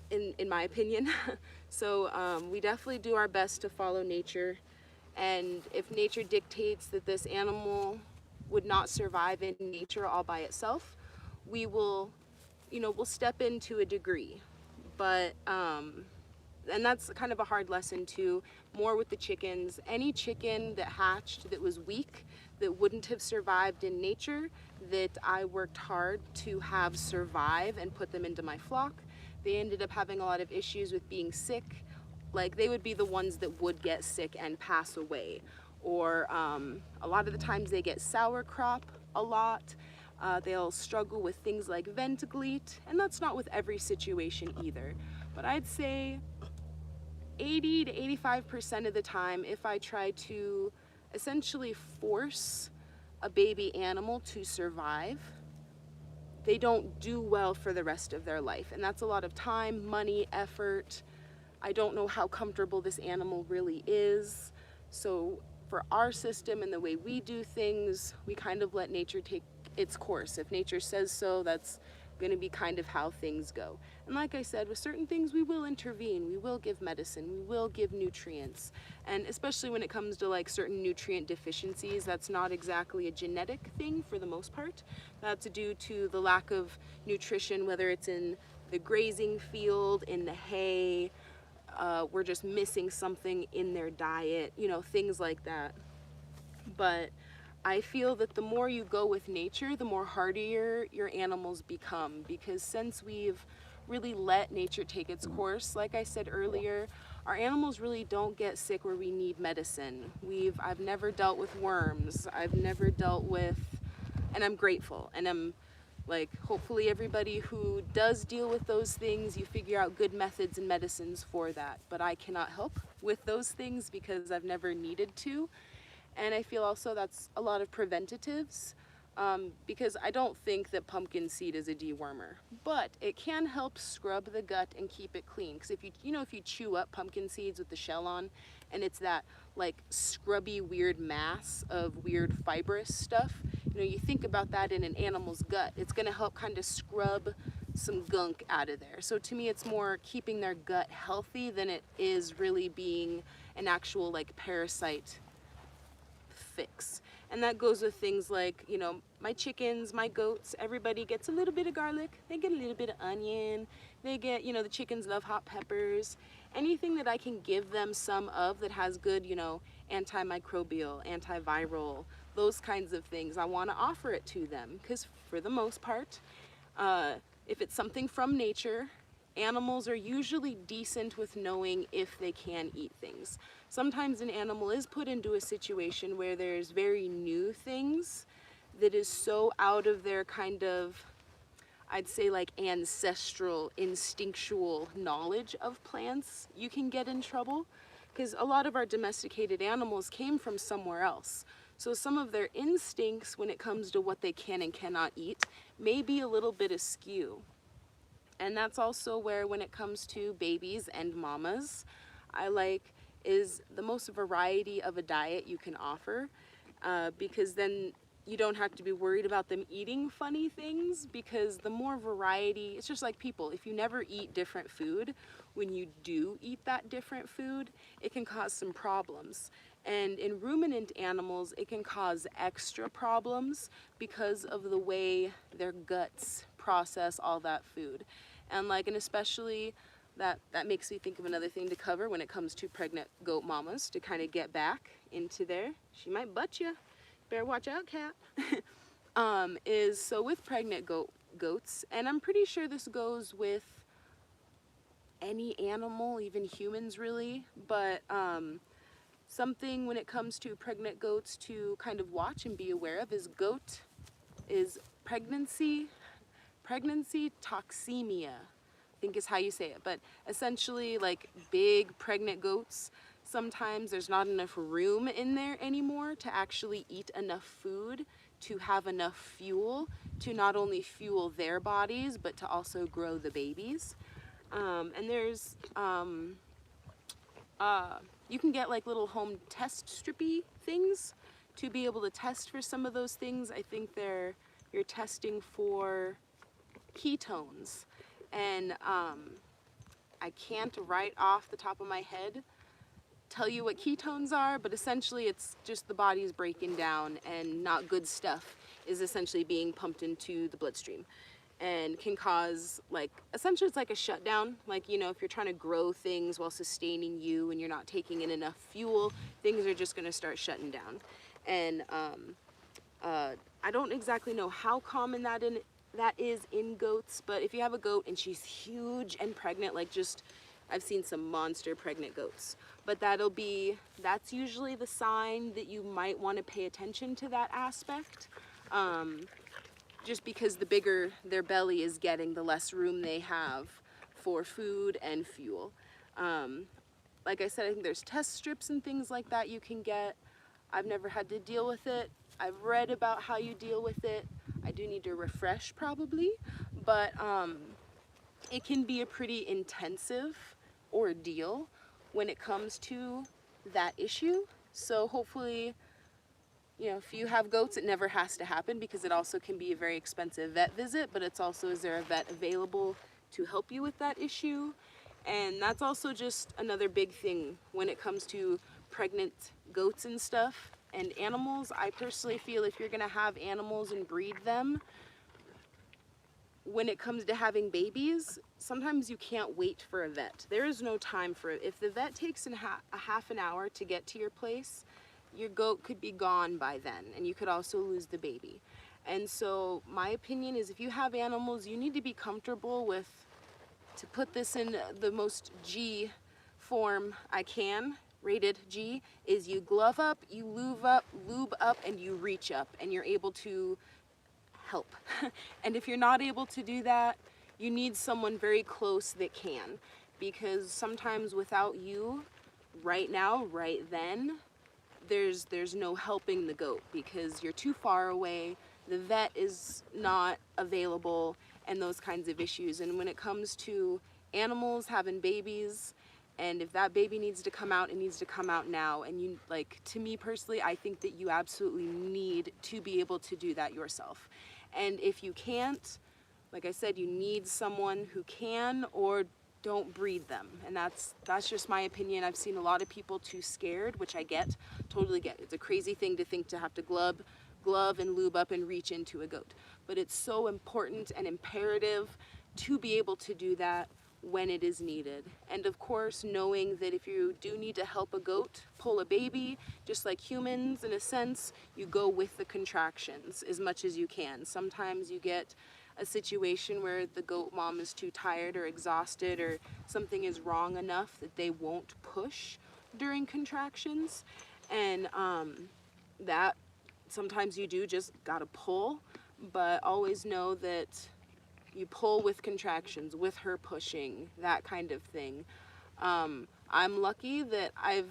in my opinion. So we definitely do our best to follow nature. And if nature dictates that this animal would not survive in nature all by itself, we will, we'll step in to a degree. But, and that's kind of a hard lesson too, more with the chickens. Any chicken that hatched that was weak, that wouldn't have survived in nature, that I worked hard to have survive and put them into my flock, they ended up having a lot of issues with being sick. Like, they would be the ones that would get sick and pass away. Or a lot of the times they get sour crop a lot. They'll struggle with things like ventigleet, and that's not with every situation either. But I'd say 80 to 85% of the time, if I try to essentially force a baby animal to survive, they don't do well for the rest of their life. And that's a lot of time, money, effort. I don't know how comfortable this animal really is. So for our system and the way we do things, we kind of let nature take its course. If nature says so, that's going to be kind of how things go. And like I said, with certain things, we will intervene. We will give medicine. We will give nutrients. And especially when it comes to like certain nutrient deficiencies, that's not exactly a genetic thing for the most part. That's due to the lack of nutrition, whether it's in the grazing field, in the hay, we're just missing something in their diet, things like that. But I feel that the more you go with nature, the more hardier your animals become, because since we've really let nature take its course, like I said earlier, our animals really don't get sick where we need medicine. I've never dealt with worms. I've never dealt with, and I'm grateful, and I'm like, hopefully everybody who does deal with those things, you figure out good methods and medicines for that. But I cannot help with those things because I've never needed to. And I feel also that's a lot of preventatives, because I don't think that pumpkin seed is a dewormer, but it can help scrub the gut and keep it clean. Because if you chew up pumpkin seeds with the shell on, and it's that like scrubby weird mass of weird fibrous stuff, you think about that in an animal's gut, it's going to help kind of scrub some gunk out of there. So to me, it's more keeping their gut healthy than it is really being an actual like parasite fix. And that goes with things like, my chickens, my goats, everybody gets a little bit of garlic, they get a little bit of onion, they get, the chickens love hot peppers. Anything that I can give them some of that has good, antimicrobial, antiviral, those kinds of things, I want to offer it to them, because for the most part, if it's something from nature, animals are usually decent with knowing if they can eat things. Sometimes an animal is put into a situation where there's very new things that is so out of their kind of, I'd say like ancestral, instinctual knowledge of plants, you can get in trouble, because a lot of our domesticated animals came from somewhere else. So some of their instincts when it comes to what they can and cannot eat may be a little bit askew. And that's also where, when it comes to babies and mamas, I like is the most variety of a diet you can offer, because then you don't have to be worried about them eating funny things, because the more variety, it's just like people. If you never eat different food, when you do eat that different food, it can cause some problems. And in ruminant animals, it can cause extra problems because of the way their guts process all that food. And especially that makes me think of another thing to cover when it comes to pregnant goat mamas, to kind of get back into there. She might butt you. Better watch out, cat. Is so with pregnant goats, and I'm pretty sure this goes with any animal, even humans really, but something when it comes to pregnant goats to kind of watch and be aware of is pregnancy toxemia, I think is how you say it. But essentially, like big pregnant goats, sometimes there's not enough room in there anymore to actually eat enough food to have enough fuel to not only fuel their bodies but to also grow the babies. And there's you can get like little home test strippy things to be able to test for some of those things. I think you're testing for ketones, and I can't right off the top of my head tell you what ketones are, but essentially it's just the body's breaking down and not good stuff is essentially being pumped into the bloodstream and can cause, like, essentially it's like a shutdown. Like, you know, if you're trying to grow things while sustaining you and you're not taking in enough fuel, things are just going to start shutting down. And I don't exactly know how common that is in goats, but if you have a goat and she's huge and pregnant, like just, I've seen some monster pregnant goats, but that's usually the sign that you might want to pay attention to that aspect. Just because the bigger their belly is getting, the less room they have for food and fuel. Like I said, I think there's test strips and things like that you can get. I've never had to deal with it. I've read about how you deal with it. I do need to refresh probably, but it can be a pretty intensive ordeal when it comes to that issue. So hopefully, you know, if you have goats, it never has to happen, because it also can be a very expensive vet visit, but it's also, is there a vet available to help you with that issue? And that's also just another big thing when it comes to pregnant goats and stuff and animals. I personally feel if you're gonna have animals and breed them, when it comes to having babies, sometimes you can't wait for a vet. There is no time for it. If the vet takes a half an hour to get to your place, your goat could be gone by then, and you could also lose the baby. And so my opinion is, if you have animals, you need to be comfortable with, to put this in the most G form I can, rated G, is you glove up, you lube up, and you reach up, and you're able to help. And if you're not able to do that, you need someone very close that can, because sometimes without you, right now, right then, there's no helping the goat, because you're too far away, the vet is not available, and those kinds of issues. And when it comes to animals having babies, and if that baby needs to come out, it needs to come out now. And you, like, to me personally, I think that you absolutely need to be able to do that yourself. And if you can't, like I said, you need someone who can, or don't breed them. And that's just my opinion. I've seen a lot of people too scared, which I get, totally get. It's a crazy thing to think to have to glove and lube up and reach into a goat. But it's so important and imperative to be able to do that when it is needed. And of course, knowing that if you do need to help a goat pull a baby, just like humans in a sense, you go with the contractions as much as you can. Sometimes you get a situation where the goat mom is too tired or exhausted, or something is wrong enough that they won't push during contractions. And that sometimes you do just gotta pull, but always know that you pull with contractions, with her pushing, that kind of thing. I'm lucky that I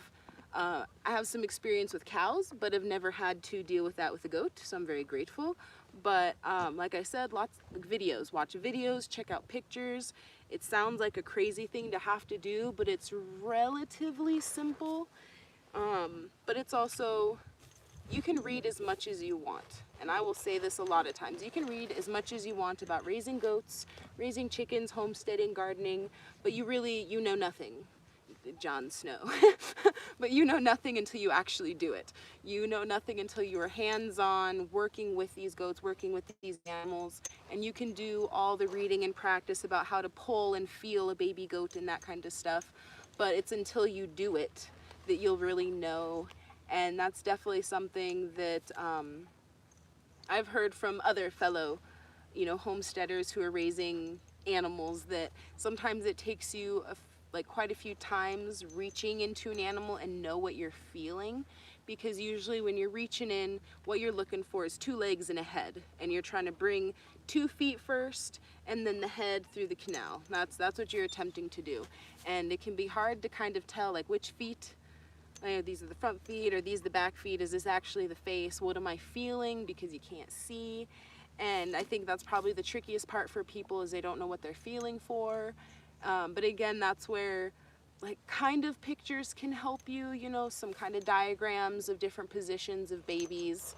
have some experience with cows, but have never had to deal with that with a goat, so I'm very grateful. But like I said, lots of videos, watch videos, check out pictures. It sounds like a crazy thing to have to do, but it's relatively simple. But it's also, you can read as much as you want. And I will say this a lot of times. You can read as much as you want about raising goats, raising chickens, homesteading, gardening, but you know nothing. Jon Snow. But you know nothing until you actually do it. You know nothing until you are hands-on, working with these goats, working with these animals, and you can do all the reading and practice about how to pull and feel a baby goat and that kind of stuff. But it's until you do it that you'll really know. And that's definitely something that I've heard from other fellow, homesteaders who are raising animals that sometimes it takes you like quite a few times reaching into an animal and know what you're feeling, because usually when you're reaching in, what you're looking for is 2 legs and a head, and you're trying to bring 2 feet first and then the head through the canal. That's what you're attempting to do, and it can be hard to kind of tell like which feet, these are the front feet or these the back feet, is this actually the face, what am I feeling, because you can't see. And I think that's probably the trickiest part for people, is they don't know what they're feeling for. But again, that's where like kind of pictures can help you, you know, some kind of diagrams of different positions of babies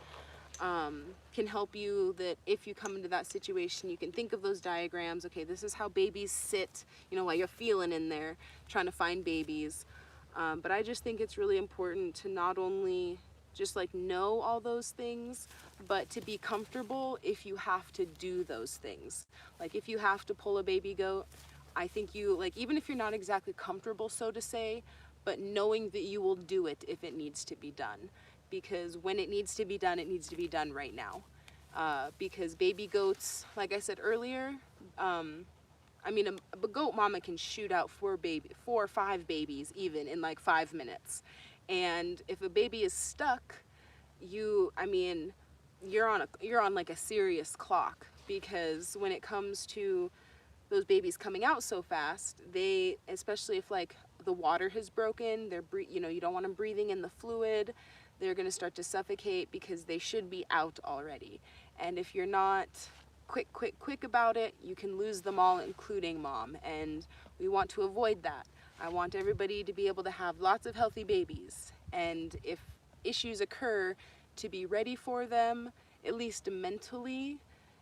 can help you, that if you come into that situation, you can think of those diagrams. Okay, this is how babies sit, you know, while you're feeling in there, trying to find babies. But I just think it's really important to not only just like know all those things, but to be comfortable if you have to do those things. Like if you have to pull a baby goat, I think you, like, even if you're not exactly comfortable, so to say, but knowing that you will do it if it needs to be done. Because when it needs to be done, it needs to be done right now. Because baby goats, like I said earlier, I mean, a goat mama can shoot out 4 or 5 babies even in like 5 minutes. And if a baby is stuck, I mean, you're on like a serious clock, because when it comes to those babies coming out so fast, they, especially if like the water has broken, you know, you don't want them breathing in the fluid. They're going to start to suffocate because they should be out already. And if you're not quick about it, you can lose them all, including mom. And we want to avoid that. I want everybody to be able to have lots of healthy babies. And if issues occur, to be ready for them, at least mentally,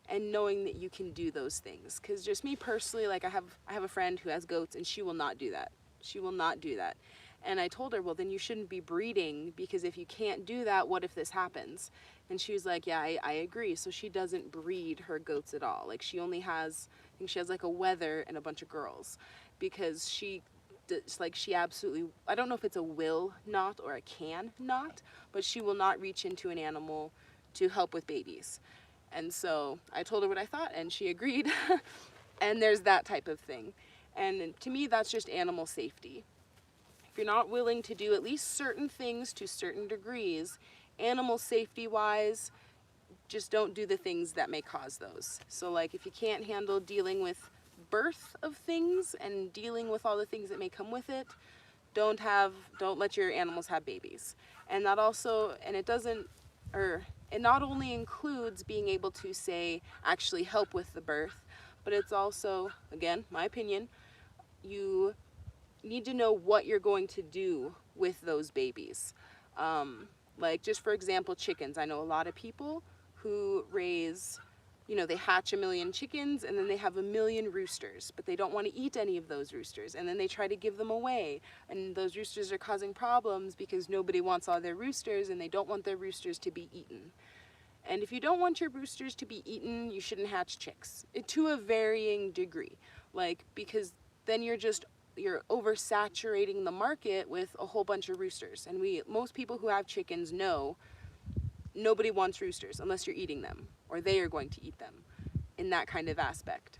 and knowing that you can do those things. Because just me personally, like I have a friend who has goats, and she will not do that. She will not do that. And I told her, well, then you shouldn't be breeding, because if you can't do that, what if this happens? And she was like, yeah, I agree. So she doesn't breed her goats at all. Like she only has, I think she has like a wether and a bunch of girls, because she absolutely, I don't know if it's a will not or a can not, but she will not reach into an animal to help with babies. And so I told her what I thought, and she agreed. And there's that type of thing. And to me, that's just animal safety. If you're not willing to do at least certain things to certain degrees, animal safety wise, just don't do the things that may cause those. So like if you can't handle dealing with birth of things and dealing with all the things that may come with it, don't let your animals have babies. And that also, and it doesn't, or it not only includes being able to say actually help with the birth, but it's also, again, my opinion, you need to know what you're going to do with those babies. Like just for example, chickens. I know a lot of people who raise, you know, they hatch 1,000,000 chickens and then they have 1,000,000 roosters, but they don't want to eat any of those roosters. And then they try to give them away. And those roosters are causing problems because nobody wants all their roosters, and they don't want their roosters to be eaten. And if you don't want your roosters to be eaten, you shouldn't hatch chicks, to a varying degree. Like, because then you're oversaturating the market with a whole bunch of roosters. And most people who have chickens know nobody wants roosters unless you're eating them, or they are going to eat them in that kind of aspect.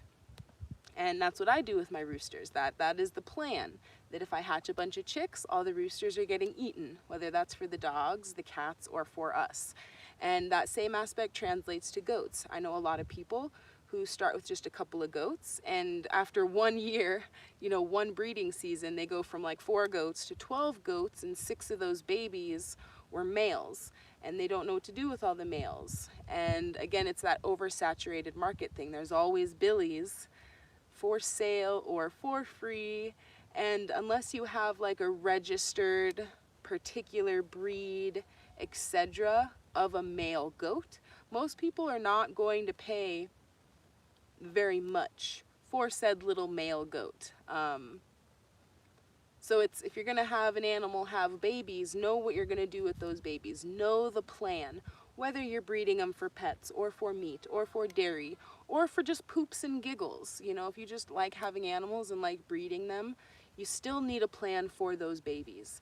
And that's what I do with my roosters. That is the plan. That if I hatch a bunch of chicks, all the roosters are getting eaten, whether that's for the dogs, the cats, or for us. And that same aspect translates to goats. I know a lot of people who start with just a couple of goats, and after 1 year, you know, one breeding season, they go from like 4 goats to 12 goats, and 6 of those babies were males, and they don't know what to do with all the males. And again, it's that oversaturated market thing. There's always billies for sale or for free, and unless you have like a registered particular breed, etc., of a male goat, most people are not going to pay very much for said little male goat. So if you're gonna have an animal have babies, know what you're gonna do with those babies. Know the plan. Whether you're breeding them for pets or for meat or for dairy or for just poops and giggles. You know, if you just like having animals and like breeding them, you still need a plan for those babies,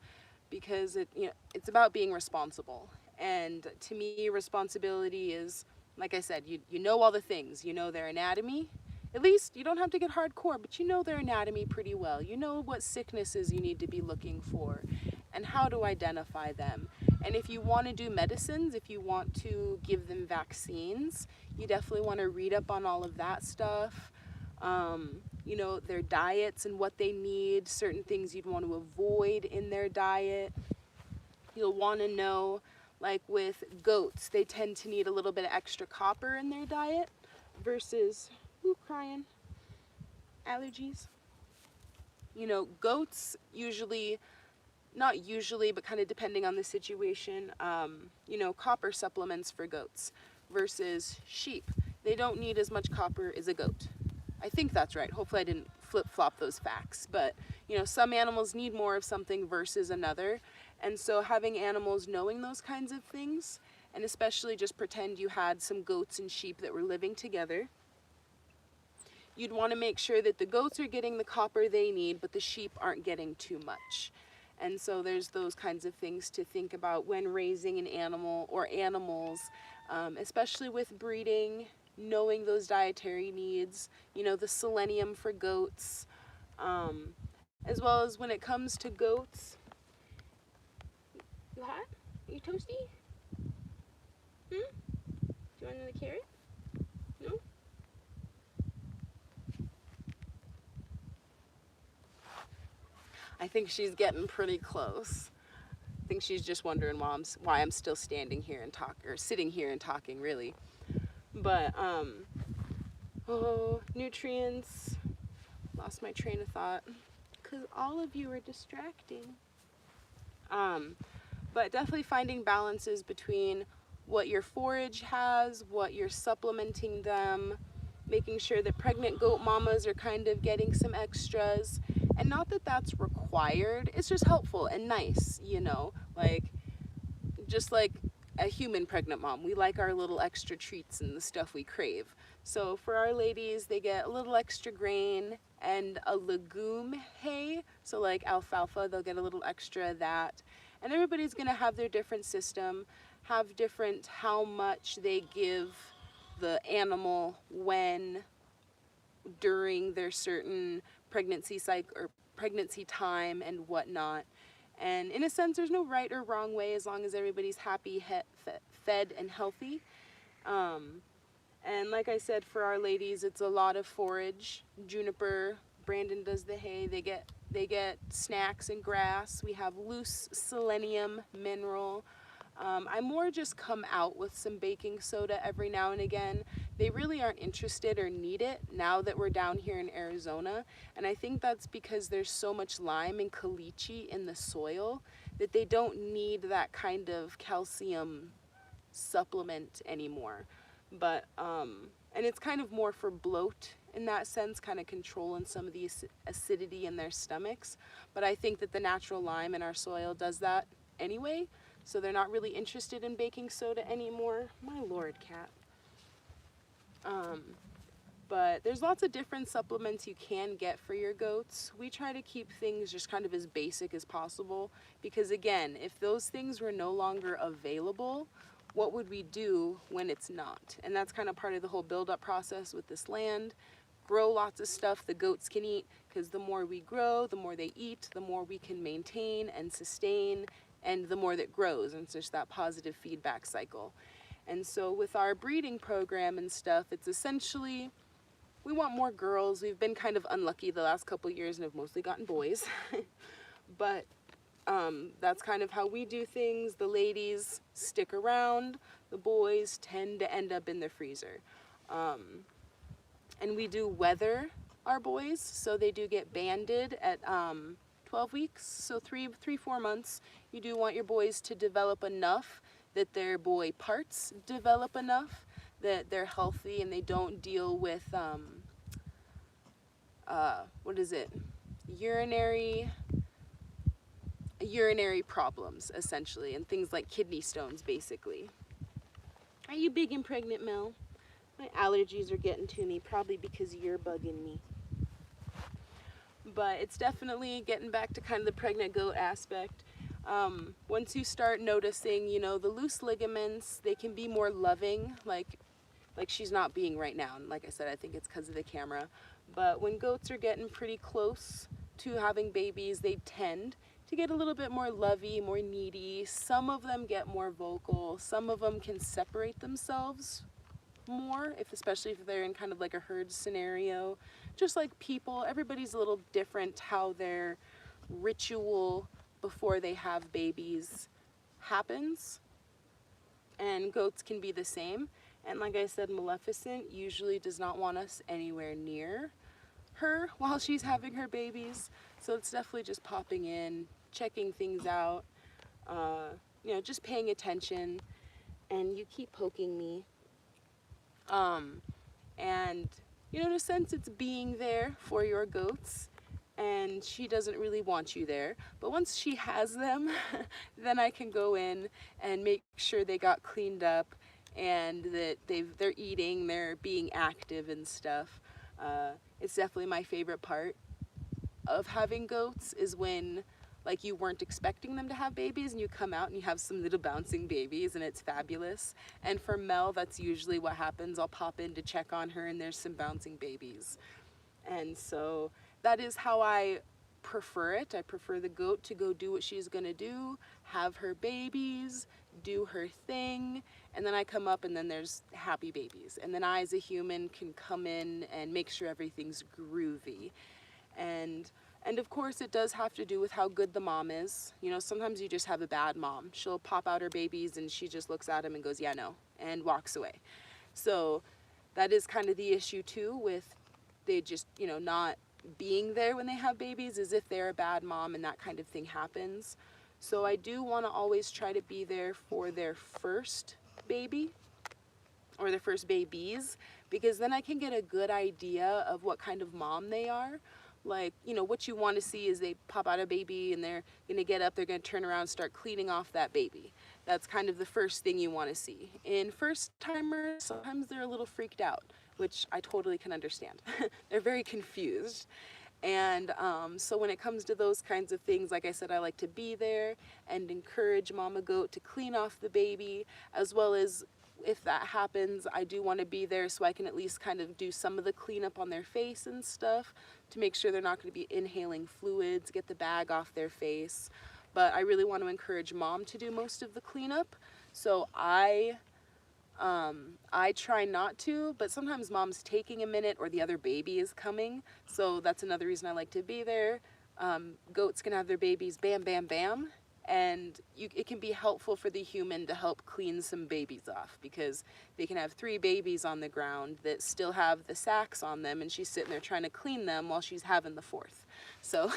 because it's about being responsible. And to me, responsibility is, like I said, you know all the things. You know their anatomy, at least you don't have to get hardcore, but you know their anatomy pretty well. You know what sicknesses you need to be looking for and how to identify them. And if you want to do medicines, if you want to give them vaccines, you definitely want to read up on all of that stuff. You know, their diets and what they need, certain things you'd want to avoid in their diet. You'll want to know, like with goats, they tend to need a little bit of extra copper in their diet versus, ooh, crying, allergies. You know, goats usually, not usually, but kind of depending on the situation, you know, copper supplements for goats versus sheep. They don't need as much copper as a goat. I think that's right. Hopefully I didn't flip-flop those facts. But, you know, some animals need more of something versus another. And so having animals knowing those kinds of things, and especially just pretend you had some goats and sheep that were living together, you'd want to make sure that the goats are getting the copper they need, but the sheep aren't getting too much. And so there's those kinds of things to think about when raising an animal or animals, especially with breeding, knowing those dietary needs, you know, the selenium for goats, as well as when it comes to goats. You hot? Are you toasty? Do you want another carrot? No? I think she's getting pretty close. I think she's just wondering why I'm still standing here and sitting here and talking, really. But oh, nutrients. Lost my train of thought because all of you are distracting. But definitely finding balances between what your forage has, what you're supplementing them, making sure that pregnant goat mamas are kind of getting some extras. And not that that's required, it's just helpful and nice, you know, like just like a human pregnant mom, we like our little extra treats and the stuff we crave. So for our ladies, they get a little extra grain and a legume hay. So like alfalfa, they'll get a little extra of that. And everybody's gonna have their different system, have different how much they give the animal when, during their certain pregnancy cycle or pregnancy time and whatnot. And in a sense, there's no right or wrong way as long as everybody's happy, fed, and healthy. And like I said, for our ladies, it's a lot of forage. Juniper, Brandon does the hay. They get snacks and grass. We have loose selenium mineral. I more just come out with some baking soda every now and again. They really aren't interested or need it now that we're down here in Arizona. And I think that's because there's so much lime and caliche in the soil that they don't need that kind of calcium supplement anymore. But, and it's kind of more for bloat in that sense, kind of controlling some of the acidity in their stomachs. But I think that the natural lime in our soil does that anyway. So they're not really interested in baking soda anymore. My Lord, cat. But there's lots of different supplements you can get for your goats. We try to keep things just kind of as basic as possible because again, if those things were no longer available, what would we do when it's not? And that's kind of part of the whole build-up process with this land. Grow lots of stuff the goats can eat because the more we grow, the more they eat, the more we can maintain and sustain, and the more that grows. And it's just that positive feedback cycle. And so with our breeding program and stuff, it's essentially, we want more girls. We've been kind of unlucky the last couple of years and have mostly gotten boys. But that's kind of how we do things. The ladies stick around. The boys tend to end up in the freezer. And we do weather our boys, so they do get banded at 12 weeks, so 4 months. You do want your boys to develop enough that their boy parts develop enough that they're healthy and they don't deal with, urinary problems, essentially, and things like kidney stones, basically. Are you big and pregnant, Mel? My allergies are getting to me, probably because you're bugging me. But it's definitely getting back to kind of the pregnant goat aspect. Once you start noticing, you know, the loose ligaments, they can be more loving. Like like she's not being right now. And like I said, I think it's because of the camera. But when goats are getting pretty close to having babies, they tend to get a little bit more lovey, more needy. Some of them get more vocal. Some of them can separate themselves more, especially if they're in kind of like a herd scenario. Just like people, everybody's a little different how their ritual before they have babies happens. And goats can be the same. And like I said, Maleficent usually does not want us anywhere near her while she's having her babies. So it's definitely just popping in, checking things out, just paying attention. And you keep poking me. And, in a sense, it's being there for your goats. And she doesn't really want you there. But once she has them, then I can go in and make sure they got cleaned up and that they're eating, they're being active and stuff. It's definitely my favorite part of having goats is when like you weren't expecting them to have babies and you come out and you have some little bouncing babies and it's fabulous. And for Mel, that's usually what happens. I'll pop in to check on her and there's some bouncing babies. And so that is how I prefer it. I prefer the goat to go do what she's gonna do, have her babies, do her thing, and then I come up and then there's happy babies. And then I as a human can come in and make sure everything's groovy. And of course it does have to do with how good the mom is. Sometimes you just have a bad mom. She'll pop out her babies and she just looks at them and goes, yeah, no, and walks away. So that is kind of the issue too with they just, not being there when they have babies, as if they're a bad mom and that kind of thing happens. So I do want to always try to be there for their first baby or their first babies, because then I can get a good idea of what kind of mom they are. Like, what you want to see is they pop out a baby and they're going to get up, they're going to turn around and start cleaning off that baby. That's kind of the first thing you want to see. In first timers, sometimes they're a little freaked out, which I totally can understand. They're very confused. And so when it comes to those kinds of things, like I said, I like to be there and encourage mama goat to clean off the baby, as well as if that happens, I do want to be there so I can at least kind of do some of the cleanup on their face and stuff to make sure they're not going to be inhaling fluids, get the bag off their face. But I really want to encourage mom to do most of the cleanup. So I try not to, but sometimes mom's taking a minute or the other baby is coming. So that's another reason I like to be there. Goats can have their babies bam, bam, bam. And it can be helpful for the human to help clean some babies off, because they can have 3 babies on the ground that still have the sacks on them and she's sitting there trying to clean them while she's having the 4th. So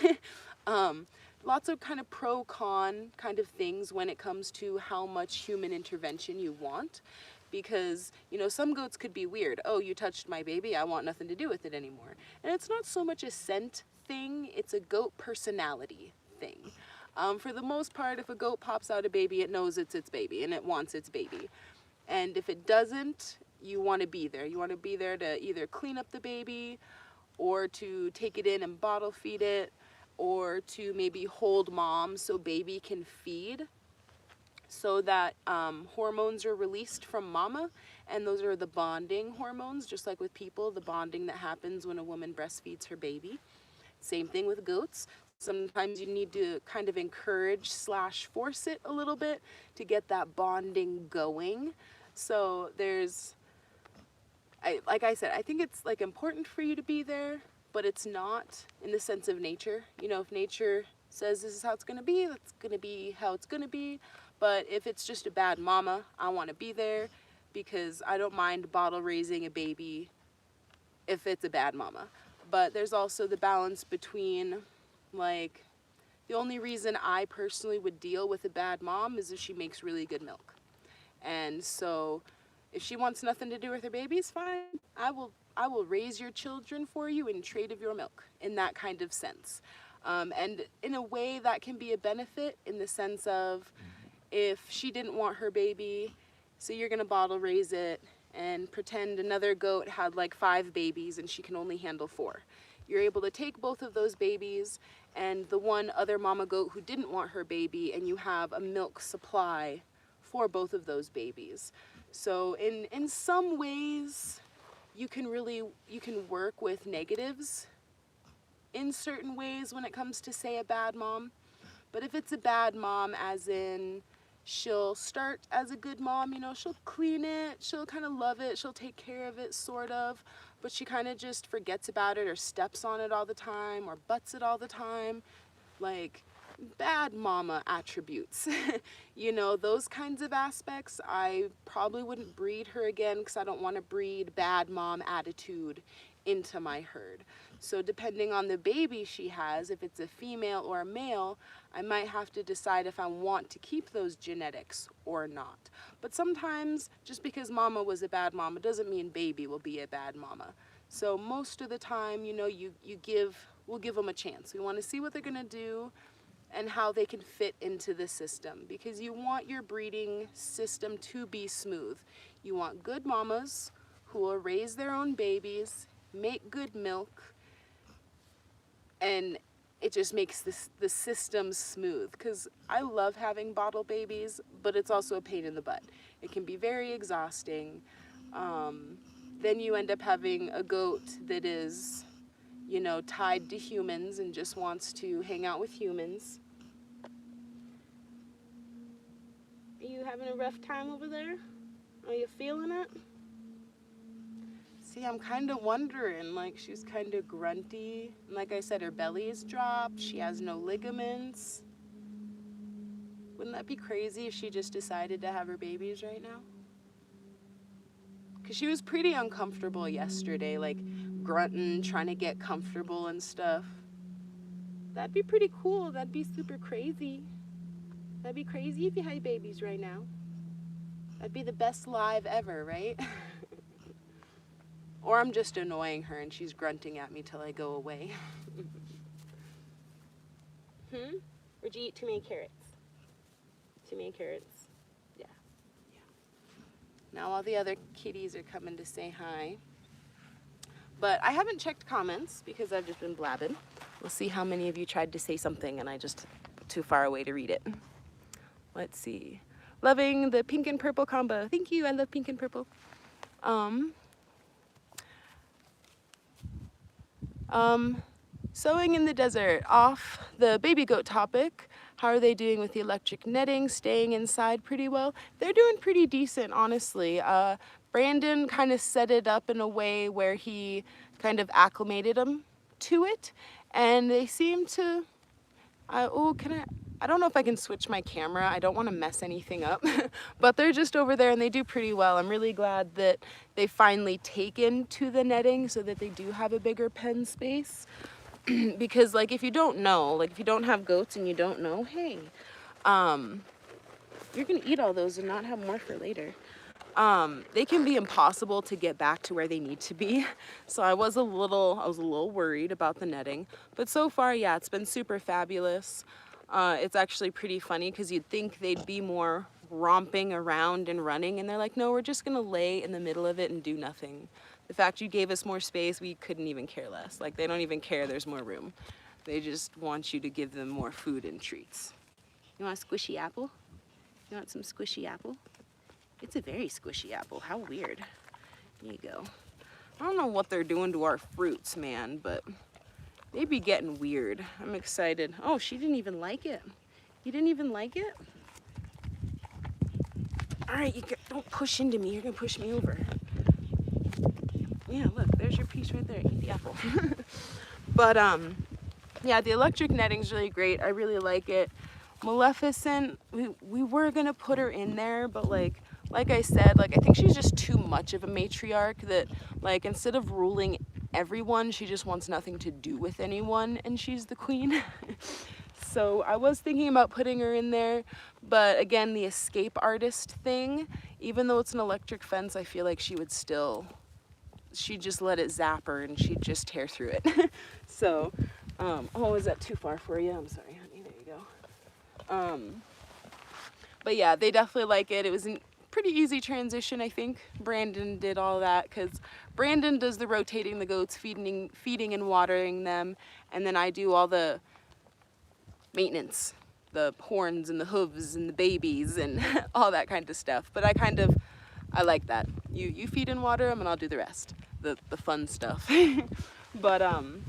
lots of kind of pro-con kind of things when it comes to how much human intervention you want. Because, some goats could be weird. Oh, you touched my baby, I want nothing to do with it anymore. And it's not so much a scent thing, it's a goat personality thing. For the most part, if a goat pops out a baby, it knows it's its baby and it wants its baby. And if it doesn't, you want to be there. You want to be there to either clean up the baby or to take it in and bottle feed it, or to maybe hold mom so baby can feed, so that hormones are released from mama, and those are the bonding hormones, just like with people, the bonding that happens when a woman breastfeeds her baby. Same thing with goats. Sometimes you need to kind of encourage / force it a little bit to get that bonding going. So like I said, I think it's like important for you to be there, but it's not in the sense of nature. If nature says this is how it's going to be, that's going to be how it's going to be. But if it's just a bad mama, I want to be there, because I don't mind bottle raising a baby if it's a bad mama. But there's also the balance between, like, the only reason I personally would deal with a bad mom is if she makes really good milk. And so if she wants nothing to do with her babies, fine. I will raise your children for you in trade of your milk, in that kind of sense. And in a way that can be a benefit, in the sense of, if she didn't want her baby, so you're gonna bottle raise it and pretend another goat had like 5 babies and she can only handle 4. You're able to take both of those babies and the one other mama goat who didn't want her baby, and you have a milk supply for both of those babies. So in some ways, you can work with negatives in certain ways when it comes to, say, a bad mom. But if it's a bad mom, as in she'll start as a good mom, you know, she'll clean it, she'll kind of love it, she'll take care of it, sort of, but she kind of just forgets about it or steps on it all the time or butts it all the time, like bad mama attributes. You know, those kinds of aspects, I probably wouldn't breed her again because I don't want to breed bad mom attitude into my herd. So depending on the baby she has, if it's a female or a male, I might have to decide if I want to keep those genetics or not. But sometimes just because mama was a bad mama doesn't mean baby will be a bad mama. So most of the time, you know, we'll give them a chance. We want to see what they're going to do and how they can fit into the system, because you want your breeding system to be smooth. You want good mamas who will raise their own babies, make good milk, and it just makes the system smooth. Because I love having bottle babies, but it's also a pain in the butt. It can be very exhausting. Then you end up having a goat that is, you know, tied to humans and just wants to hang out with humans. Are you having a rough time over there? Are you feeling it? See, I'm kind of wondering, like, she's kind of grunty. And like I said, her belly is dropped. She has no ligaments. Wouldn't that be crazy if she just decided to have her babies right now? Because she was pretty uncomfortable yesterday, like grunting, trying to get comfortable and stuff. That'd be pretty cool. That'd be super crazy. That'd be crazy if you had babies right now. That'd be the best live ever, right? Or I'm just annoying her and she's grunting at me till I go away. Or did you eat too many carrots? Too many carrots? Yeah. Now all the other kitties are coming to say hi. But I haven't checked comments because I've just been blabbing. We'll see how many of you tried to say something and I just too far away to read it. Let's see. Loving the pink and purple combo. Thank you. I love pink and purple. Sewing in the desert. Off the baby goat topic. How are they doing with the electric netting? Staying inside pretty well? They're doing pretty decent, honestly. Brandon kind of set it up in a way where he kind of acclimated them to it. And they seem to... I don't know if I can switch my camera. I don't want to mess anything up. But they're just over there and they do pretty well. I'm really glad that they finally taken to the netting so that they do have a bigger pen space. Because, like, if you don't know, like, if you don't have goats and you don't know, hey, you're going to eat all those and not have more for later. They can be impossible to get back to where they need to be. So I was a little worried about the netting. But so far, yeah, it's been super fabulous. It's actually pretty funny because you'd think they'd be more romping around and running, and they're like, no, we're just gonna lay in the middle of it and do nothing. The fact you gave us more space, we couldn't even care less. Like, they don't even care there's more room. They just want you to give them more food and treats. You want a squishy apple? You want some squishy apple? It's a very squishy apple. How weird. Here you go. I don't know what they're doing to our fruits, man, but they be getting weird. I'm excited. Oh, she didn't even like it. You didn't even like it? All right, don't push into me. You're gonna push me over. Yeah, look, there's your piece right there. Eat the apple. But yeah, the electric netting's really great. I really like it. Maleficent, we were gonna put her in there, but like I said, like, I think she's just too much of a matriarch that, like, instead of ruling everyone, she just wants nothing to do with anyone, and she's the queen. So I was thinking about putting her in there, but again, the escape artist thing, even though it's an electric fence, I feel like she'd just let it zap her and she'd just tear through it. So, oh, is that too far for you? I'm sorry, honey, there you go. But yeah, they definitely like it. It was a pretty easy transition, I think. Brandon did all that because Brandon does the rotating the goats, feeding and watering them, and then I do all the maintenance the horns and the hooves and the babies and all that kind of stuff. But I like that. You feed and water them and I'll do the rest, the fun stuff. But I'm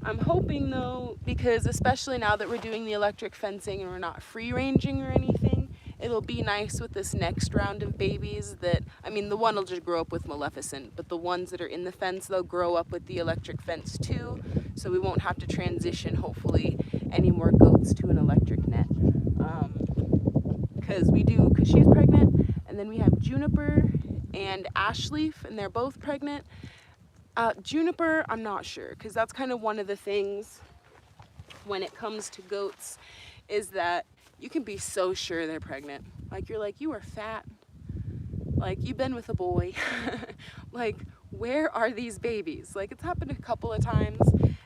hoping though, because especially now that we're doing the electric fencing and we're not free ranging or anything, it'll be nice with this next round of babies that, I mean, the one will just grow up with Maleficent, but the ones that are in the fence, they'll grow up with the electric fence too, so we won't have to transition, hopefully, any more goats to an electric net. Because she's pregnant, and then we have Juniper and Ashleaf, and they're both pregnant. Juniper, I'm not sure, because that's kind of one of the things when it comes to goats, is that you can be so sure they're pregnant. Like, you're like, you are fat. Like, you've been with a boy. Like, where are these babies? Like, it's happened a couple of times,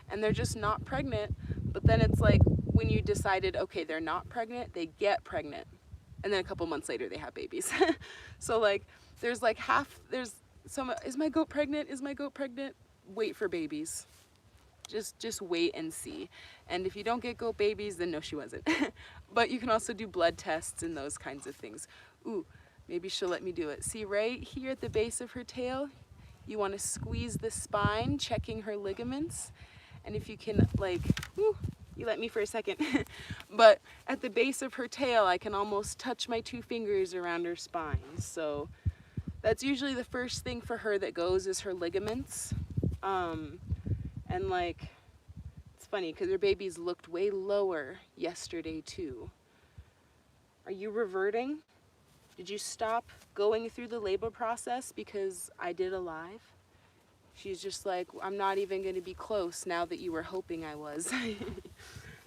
and they're just not pregnant. But then it's like, when you decided, okay, they're not pregnant, they get pregnant. And then a couple months later, they have babies. So, like, there's like is my goat pregnant? Is my goat pregnant? Wait for babies. Just wait and see. And if you don't get goat babies, then no, she wasn't. But you can also do blood tests and those kinds of things. Ooh, maybe she'll let me do it. See right here at the base of her tail, you want to squeeze the spine, checking her ligaments. And if you can, like, ooh, you let me for a second. But at the base of her tail, I can almost touch my 2 fingers around her spine. So that's usually the first thing for her that goes, is her ligaments. And like, it's funny because her babies looked way lower yesterday too. Are you reverting? Did you stop going through the labor process because I did a live? She's just like, I'm not even going to be close now that you were hoping I was.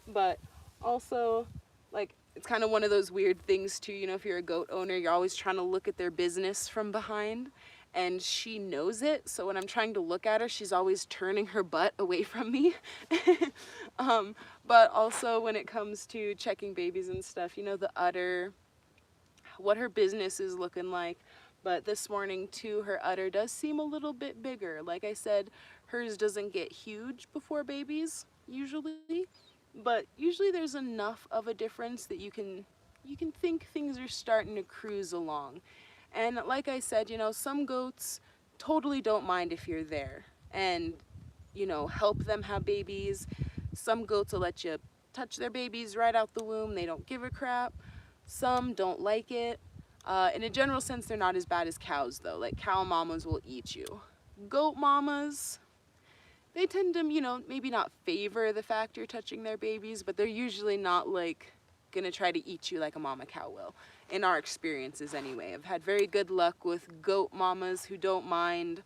But also, like, it's kind of one of those weird things too, you know, if you're a goat owner, you're always trying to look at their business from behind, and she knows it. So when I'm trying to look at her, she's always turning her butt away from me. But also when it comes to checking babies and stuff, you know, the udder, what her business is looking like. But this morning too, her udder does seem a little bit bigger. Like I said, hers doesn't get huge before babies usually, but usually there's enough of a difference that you can think things are starting to cruise along. And like I said, you know, some goats totally don't mind if you're there and, you know, help them have babies. Some goats will let you touch their babies right out the womb. They don't give a crap. Some don't like it. In a general sense, they're not as bad as cows though. Like, cow mamas will eat you. Goat mamas, they tend to, you know, maybe not favor the fact you're touching their babies, but they're usually not like gonna try to eat you like a mama cow will, in our experiences anyway. I've had very good luck with goat mamas who don't mind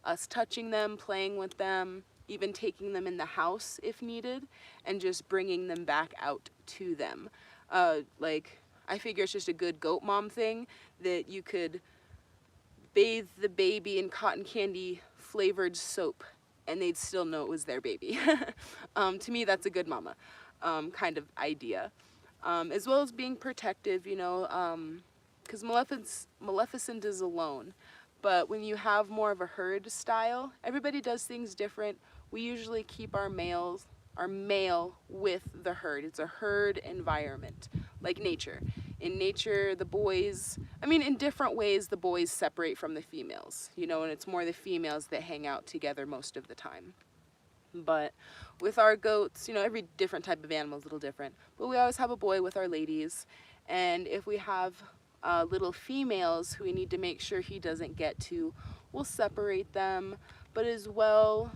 us touching them, playing with them, even taking them in the house if needed, and just bringing them back out to them. Like, I figure it's just a good goat mom thing that you could bathe the baby in cotton candy flavored soap and they'd still know it was their baby. To me, that's a good mama kind of idea. As well as being protective, you know, because Maleficent is alone. But when you have more of a herd style, everybody does things different. We usually keep our male with the herd. It's a herd environment, like nature. In nature, the boys, I mean, in different ways, the boys separate from the females, you know, and it's more the females that hang out together most of the time. But with our goats, you know, every different type of animal is a little different, but we always have a boy with our ladies. And if we have little females who we need to make sure he doesn't get to, we'll separate them. But as well,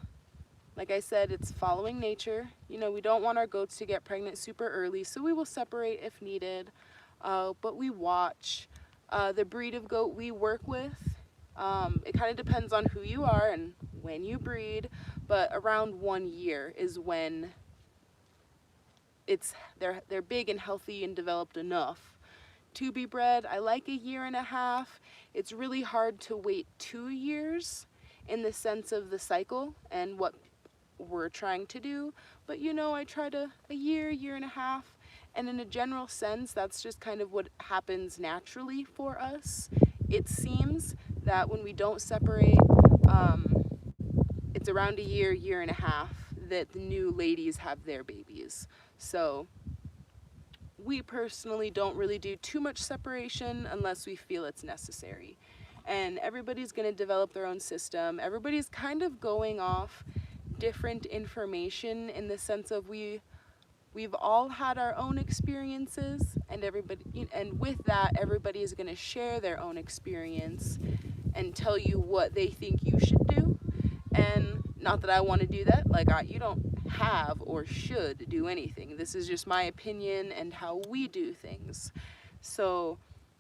like I said, it's following nature. You know, we don't want our goats to get pregnant super early, so we will separate if needed. But we watch the breed of goat we work with. It kind of depends on who you are and when you breed, but around 1 year is when they're big and healthy and developed enough to be bred. I like 1.5 years. It's really hard to wait 2 years in the sense of the cycle and what we're trying to do, but you know, I try to 1 year, 1.5 years, and in a general sense, that's just kind of what happens naturally for us. It seems that when we don't separate, it's around 1 year, 1.5 years that the new ladies have their babies. So we personally don't really do too much separation unless we feel it's necessary. And everybody's going to develop their own system. Everybody's kind of going off different information in the sense of we've all had our own experiences, and with that everybody is going to share their own experience and tell you what they think you should do. And not that I want to do that, like you don't have or should do anything. This is just my opinion and how we do things. So,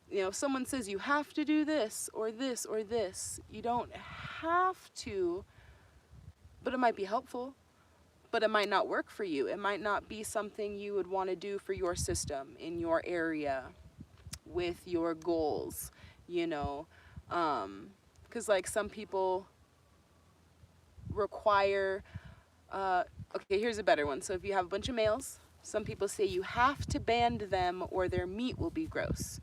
if someone says you have to do this or this or this, you don't have to, but it might be helpful. But it might not work for you. It might not be something you would want to do for your system, in your area, with your goals, because like some people require, okay, here's a better one. So if you have a bunch of males, some people say you have to band them or their meat will be gross.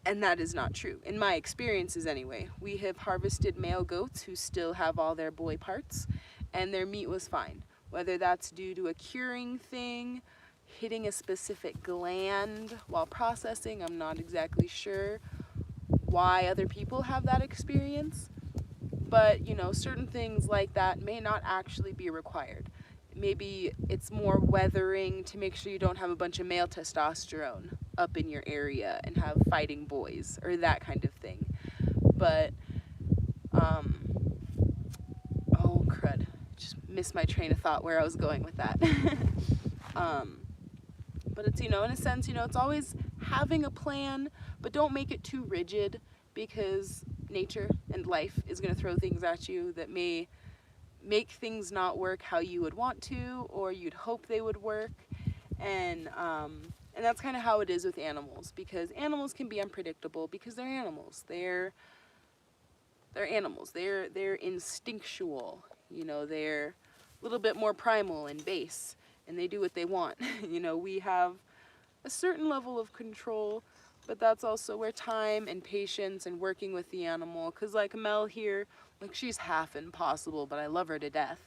And that is not true. In my experiences anyway, we have harvested male goats who still have all their boy parts and their meat was fine. Whether that's due to a curing thing, hitting a specific gland while processing, I'm not exactly sure why other people have that experience. But, certain things like that may not actually be required. Maybe it's more weathering to make sure you don't have a bunch of male testosterone up in your area and have fighting boys or that kind of thing. But, oh crud, just missed my train of thought where I was going with that. But it's, in a sense, it's always having a plan, but don't make it too rigid, because nature and life is going to throw things at you that may make things not work how you would want to or you'd hope they would work. And that's kind of how it is with animals, because animals can be unpredictable because they're animals. They're animals. They're instinctual. They're a little bit more primal and base, and they do what they want. We have a certain level of control, but that's also where time and patience and working with the animal, because like Mel here, like she's half impossible, but I love her to death,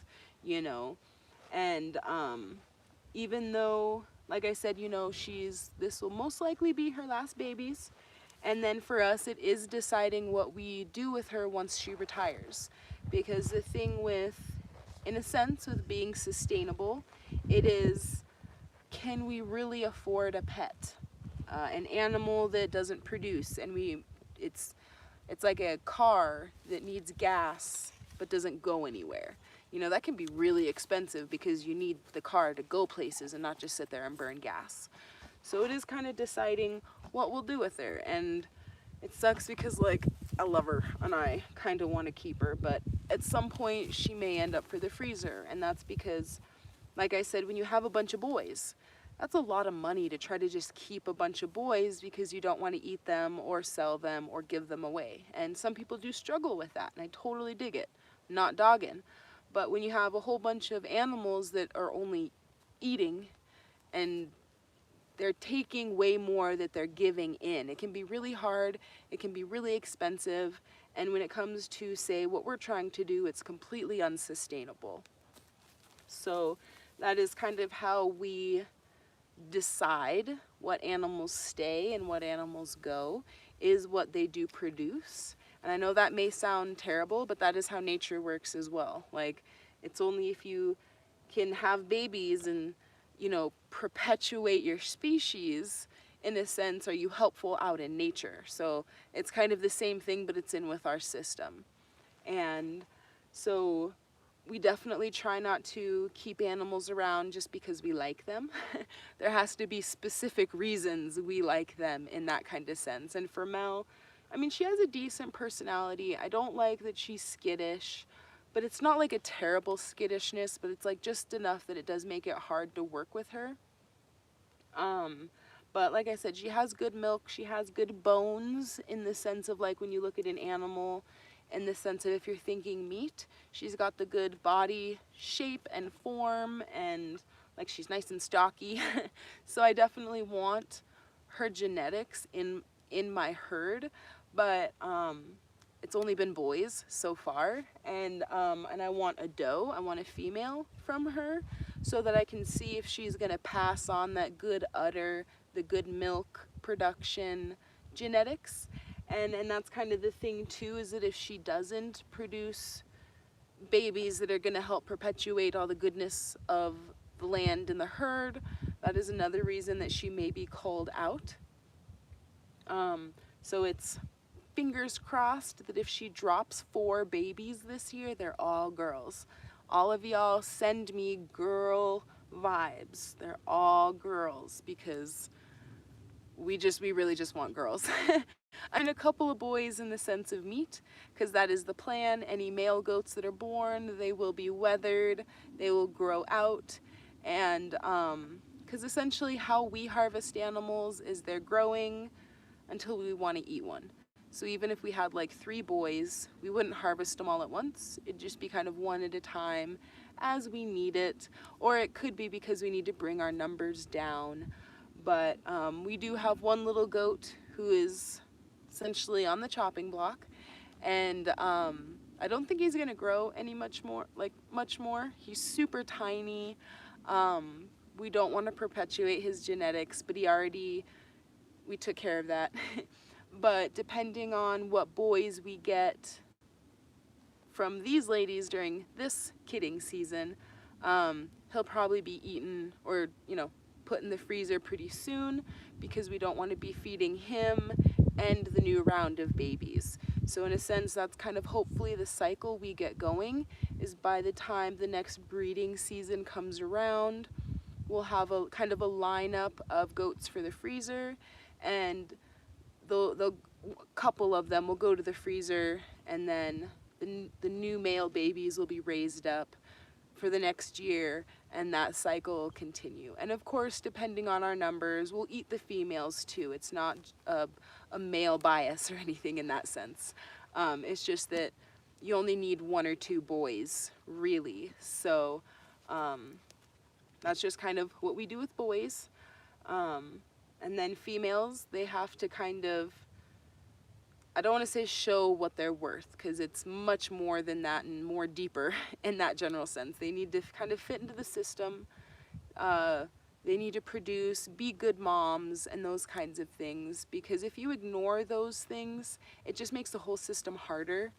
and even though, like I said, this will most likely be her last babies, and then for us it is deciding what we do with her once she retires, because the thing with, in a sense, with being sustainable, it is, can we really afford a pet? An animal that doesn't produce, and it's like a car that needs gas but doesn't go anywhere. That can be really expensive because you need the car to go places and not just sit there and burn gas. So it is kind of deciding what we'll do with her, and it sucks because like I love her and I kind of want to keep her, but at some point she may end up for the freezer, and that's because, like I said, when you have a bunch of boys, that's a lot of money to try to just keep a bunch of boys because you don't want to eat them or sell them or give them away. And some people do struggle with that, and I totally dig it. Not dogging. But when you have a whole bunch of animals that are only eating and they're taking way more that they're giving in, it can be really hard, it can be really expensive, and when it comes to, say, what we're trying to do, it's completely unsustainable. So that is kind of how we decide what animals stay and what animals go, is what they do produce. And I know that may sound terrible, but that is how nature works as well. Like, it's only if you can have babies and, perpetuate your species, in a sense, are you helpful out in nature. So it's kind of the same thing, but it's in with our system. And so we definitely try not to keep animals around just because we like them. There has to be specific reasons we like them in that kind of sense. And for Mel, I mean, she has a decent personality. I don't like that she's skittish, but it's not like a terrible skittishness, but it's like just enough that it does make it hard to work with her. But like I said, she has good milk, she has good bones, in the sense of like when you look at an animal, in the sense of if you're thinking meat, she's got the good body shape and form, and like she's nice and stocky. So I definitely want her genetics in my herd, but it's only been boys so far, and I want a doe, I want a female from her, so that I can see if she's gonna pass on that good udder, the good milk production genetics. And that's kind of the thing too, is that if she doesn't produce babies that are going to help perpetuate all the goodness of the land and the herd, that is another reason that she may be called out. So it's fingers crossed that if she drops 4 babies this year, they're all girls. All of y'all send me girl vibes. They're all girls, because we really just want girls. And a couple of boys in the sense of meat, because that is the plan. Any male goats that are born, they will be weathered, they will grow out, and because essentially how we harvest animals is they're growing until we want to eat one. So even if we had like 3 boys, we wouldn't harvest them all at once. It'd just be kind of one at a time as we need it, or it could be because we need to bring our numbers down. But we do have one little goat who is essentially on the chopping block, and I don't think he's gonna grow much more. He's super tiny. We don't want to perpetuate his genetics, but we took care of that. But depending on what boys we get from these ladies during this kidding season, he'll probably be eaten or, put in the freezer pretty soon, because we don't want to be feeding him and the new round of babies. So in a sense, that's kind of hopefully the cycle we get going, is by the time the next breeding season comes around, we'll have a kind of a lineup of goats for the freezer, and a couple of them will go to the freezer, and then the new male babies will be raised up for the next year, and that cycle will continue. And of course, depending on our numbers, we'll eat the females too. It's not a male bias or anything in that sense. It's just that you only need 1 or 2 boys, really. So that's just kind of what we do with boys. And then females, they have to kind of, I don't want to say show what they're worth, because it's much more than that and more deeper in that general sense. They need to kind of fit into the system. They need to produce, be good moms, and those kinds of things, because if you ignore those things, it just makes the whole system harder.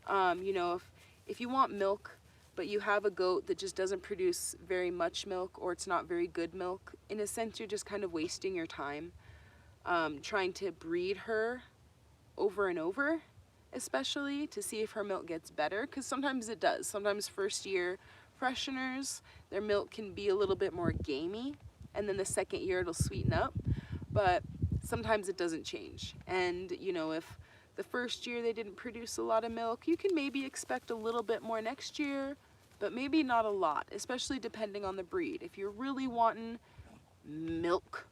If you want milk, but you have a goat that just doesn't produce very much milk, or it's not very good milk, in a sense, you're just kind of wasting your time trying to breed her over and over, especially to see if her milk gets better, because sometimes it does. Sometimes first year fresheners, their milk can be a little bit more gamey, and then the second year it'll sweeten up, but sometimes it doesn't change. And if the first year they didn't produce a lot of milk, you can maybe expect a little bit more next year, but maybe not a lot, especially depending on the breed. If you're really wanting milk,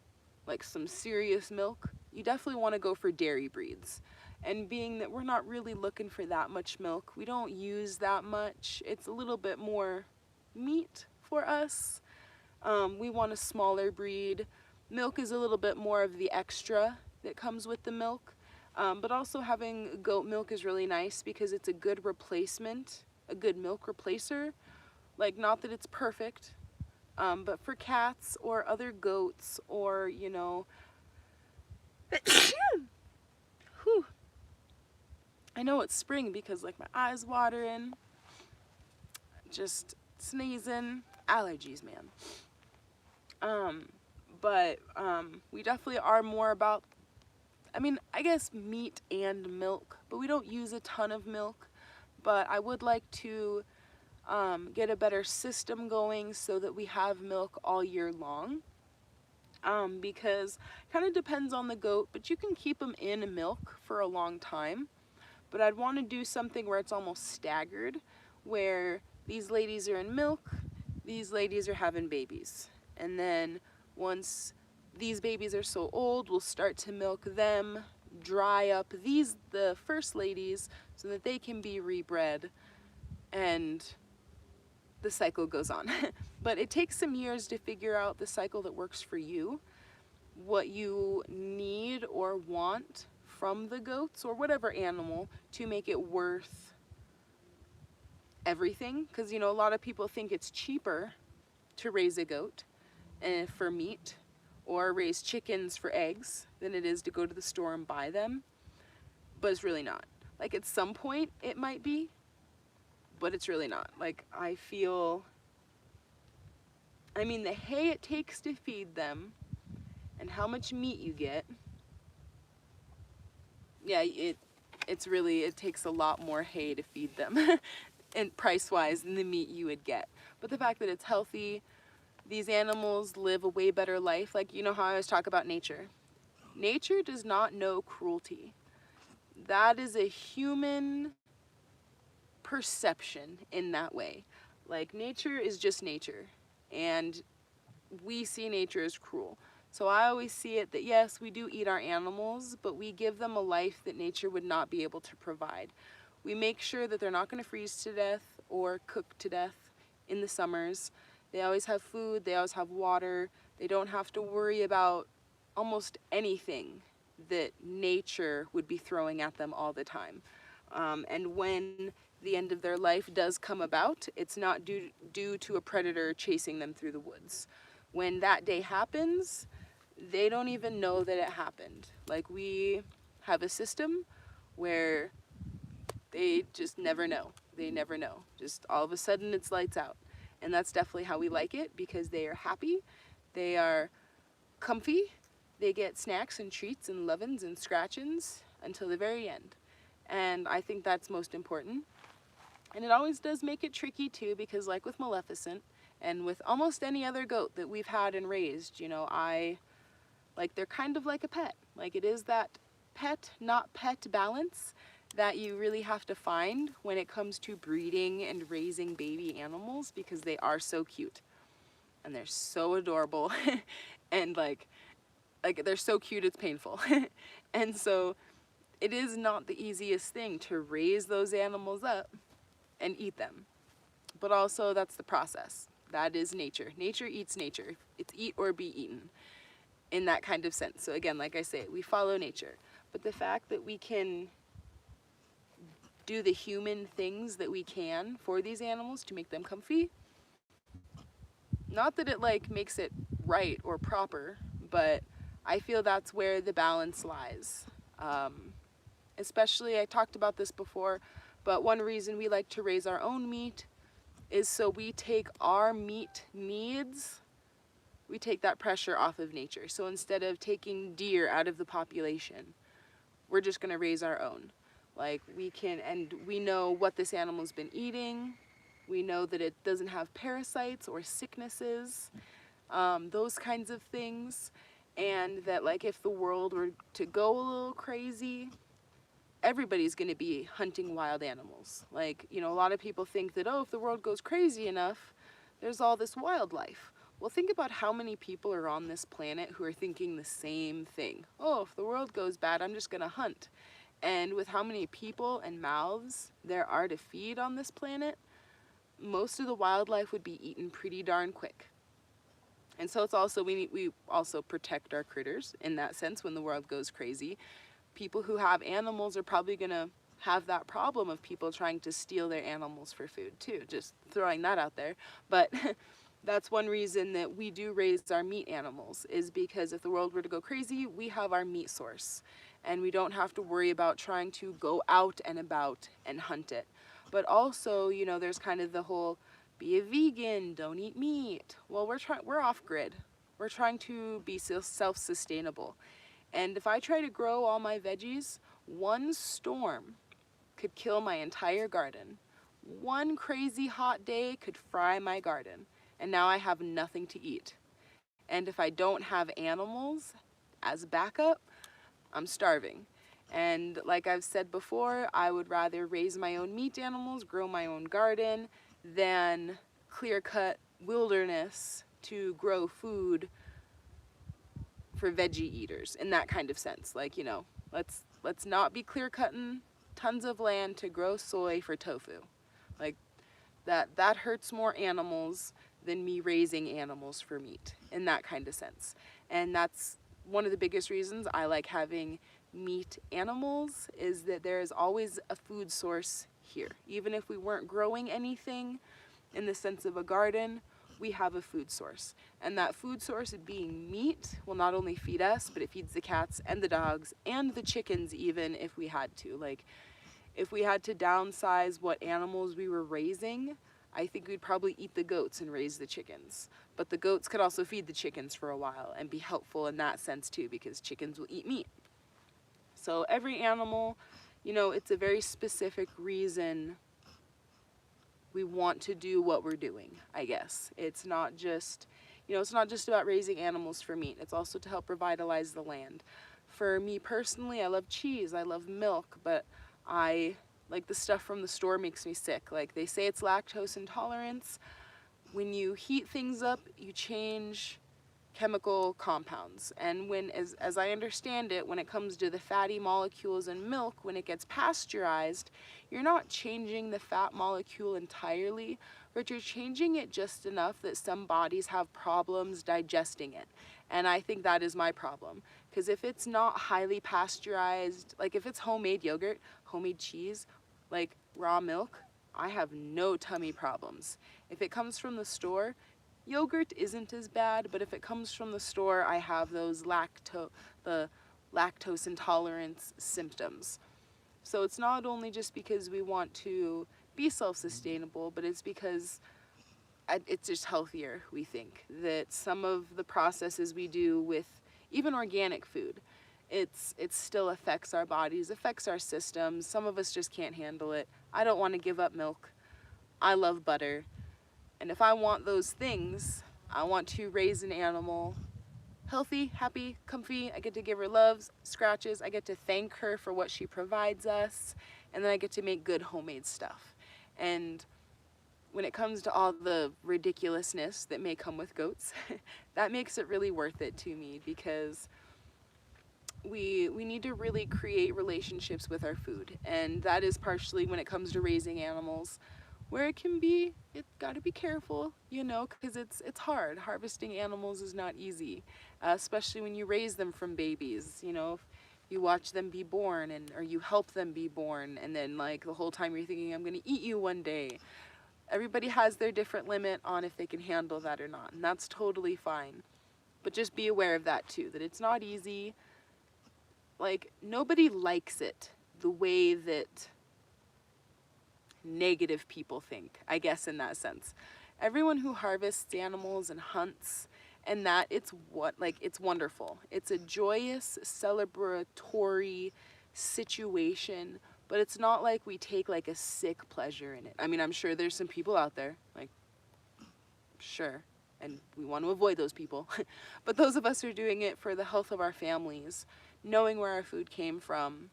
like some serious milk, you definitely want to go for dairy breeds. And being that we're not really looking for that much milk, we don't use that much, it's a little bit more meat for us. We want a smaller breed. Milk is a little bit more of the extra that comes with the milk. But also having goat milk is really nice, because it's a good replacement, a good milk replacer. Like, not that it's perfect, but for cats or other goats, or, Whew. I know it's spring because, like, my eyes watering, just sneezing, allergies, man. But we definitely are more about, I guess meat and milk, but we don't use a ton of milk. But I would like to get a better system going so that we have milk all year long. Because it kind of depends on the goat, but you can keep them in milk for a long time. But I'd want to do something where it's almost staggered, where these ladies are in milk, these ladies are having babies. And then once these babies are so old, we'll start to milk them, dry up the first ladies, so that they can be rebred, and the cycle goes on. But it takes some years to figure out the cycle that works for you, what you need or want from the goats or whatever animal to make it worth everything. Because a lot of people think it's cheaper to raise a goat for meat, or raise chickens for eggs than it is to go to the store and buy them. But it's really not. Like at some point it might be, but it's really not. Like I mean, the hay it takes to feed them and how much meat you get, yeah, it takes a lot more hay to feed them and price-wise than the meat you would get. But the fact that it's healthy, these animals live a way better life. Like, you know how I always talk about nature. Nature does not know cruelty. That is a human perception in that way. Like, nature is just nature, and we see nature as cruel. So I always see it that yes, we do eat our animals, but we give them a life that nature would not be able to provide. We make sure that they're not going to freeze to death or cook to death in the summers. They always have food, they always have water. They don't have to worry about almost anything that nature would be throwing at them all the time. And when the end of their life does come about, it's not due to a predator chasing them through the woods. When that day happens, they don't even know that it happened. Like, we have a system where they just never know. They never know. Just all of a sudden it's lights out. And that's definitely how we like it, because they are happy, they are comfy, they get snacks and treats and lovin's and scratchins until the very end. And I think that's most important. And it always does make it tricky too, because like with Maleficent and with almost any other goat that we've had and raised, you know, they're kind of like a pet. Like, it is that pet, not pet balance that you really have to find when it comes to breeding and raising baby animals, because they are so cute and they're so adorable and like they're so cute it's painful. And so it is not the easiest thing to raise those animals up and eat them. But also, that's the process. That is nature. Nature eats nature. It's eat or be eaten in that kind of sense. So again, like I say, we follow nature. But the fact that we can do the human things that we can for these animals to make them comfy, not that it like makes it right or proper, but I feel that's where the balance lies. Especially, I talked about this before, but one reason we like to raise our own meat is so we take our meat needs, we take that pressure off of nature. So instead of taking deer out of the population, we're just going to raise our own. Like, we can, and we know what this animal's been eating. We know that it doesn't have parasites or sicknesses, those kinds of things. And that, like, if the world were to go a little crazy, everybody's going to be hunting wild animals. Like, you know, a lot of people think that, oh, if the world goes crazy enough, there's all this wildlife. Well, think about how many people are on this planet who are thinking the same thing. Oh, if the world goes bad, I'm just going to hunt. And with how many people and mouths there are to feed on this planet, most of the wildlife would be eaten pretty darn quick. And so it's also, we also protect our critters in that sense when the world goes crazy. People who have animals are probably going to have that problem of people trying to steal their animals for food too, just throwing that out there. But that's one reason that we do raise our meat animals, is because if the world were to go crazy, we have our meat source and we don't have to worry about trying to go out and about and hunt it. But also, you know, there's kind of the whole be a vegan, don't eat meat. Well, we're off grid. We're trying to be self-sustainable. And if I try to grow all my veggies, one storm could kill my entire garden. One crazy hot day could fry my garden, and now I have nothing to eat. And if I don't have animals as backup, I'm starving. And like I've said before, I would rather raise my own meat animals, grow my own garden, than clear-cut wilderness to grow food for veggie eaters in that kind of sense. Like, you know, let's not be clear-cutting tons of land to grow soy for tofu. Like, that hurts more animals than me raising animals for meat in that kind of sense. And that's one of the biggest reasons I like having meat animals, is that there is always a food source here. Even if we weren't growing anything in the sense of a garden, we have a food source. And that food source being meat will not only feed us, but it feeds the cats and the dogs and the chickens, even if we had to. Like, if we had to downsize what animals we were raising, I think we'd probably eat the goats and raise the chickens. But the goats could also feed the chickens for a while and be helpful in that sense too, because chickens will eat meat. So every animal, it's a very specific reason we want to do what we're doing, I guess. It's not just, it's not just about raising animals for meat. It's also to help revitalize the land. For me personally, I love cheese, I love milk, but like the stuff from the store makes me sick. Like they say it's lactose intolerance. When you heat things up, you change chemical compounds. And as I understand it, when it comes to the fatty molecules in milk, when it gets pasteurized, you're not changing the fat molecule entirely, but you're changing it just enough that some bodies have problems digesting it. And I think that is my problem. Because if it's not highly pasteurized, like if it's homemade yogurt, homemade cheese, like raw milk, I have no tummy problems. If it comes from the store, yogurt isn't as bad, but if it comes from the store, I have those the lactose intolerance symptoms. So it's not only just because we want to be self-sustainable, but it's because it's just healthier, we think. That some of the processes we do with even organic food, it still affects our bodies, affects our systems. Some of us just can't handle it. I don't want to give up milk. I love butter. And if I want those things, I want to raise an animal healthy, happy, comfy. I get to give her loves, scratches. I get to thank her for what she provides us. And then I get to make good homemade stuff. And when it comes to all the ridiculousness that may come with goats, that makes it really worth it to me, because we need to really create relationships with our food. And that is partially when it comes to raising animals, where it got to be careful, because it's hard. Harvesting animals is not easy, especially when you raise them from babies. If you watch them be born or you help them be born, and then like the whole time you're thinking, I'm going to eat you one day. Everybody has their different limit on if they can handle that or not, and that's totally fine. But just be aware of that too, that it's not easy. Like, nobody likes it the way that negative people think, I guess, in that sense. Everyone who harvests animals and hunts and that, it's wonderful. It's a joyous, celebratory situation, but it's not like we take like a sick pleasure in it. I mean, I'm sure there's some people out there, like, sure, and we want to avoid those people. But those of us who are doing it for the health of our families, knowing where our food came from,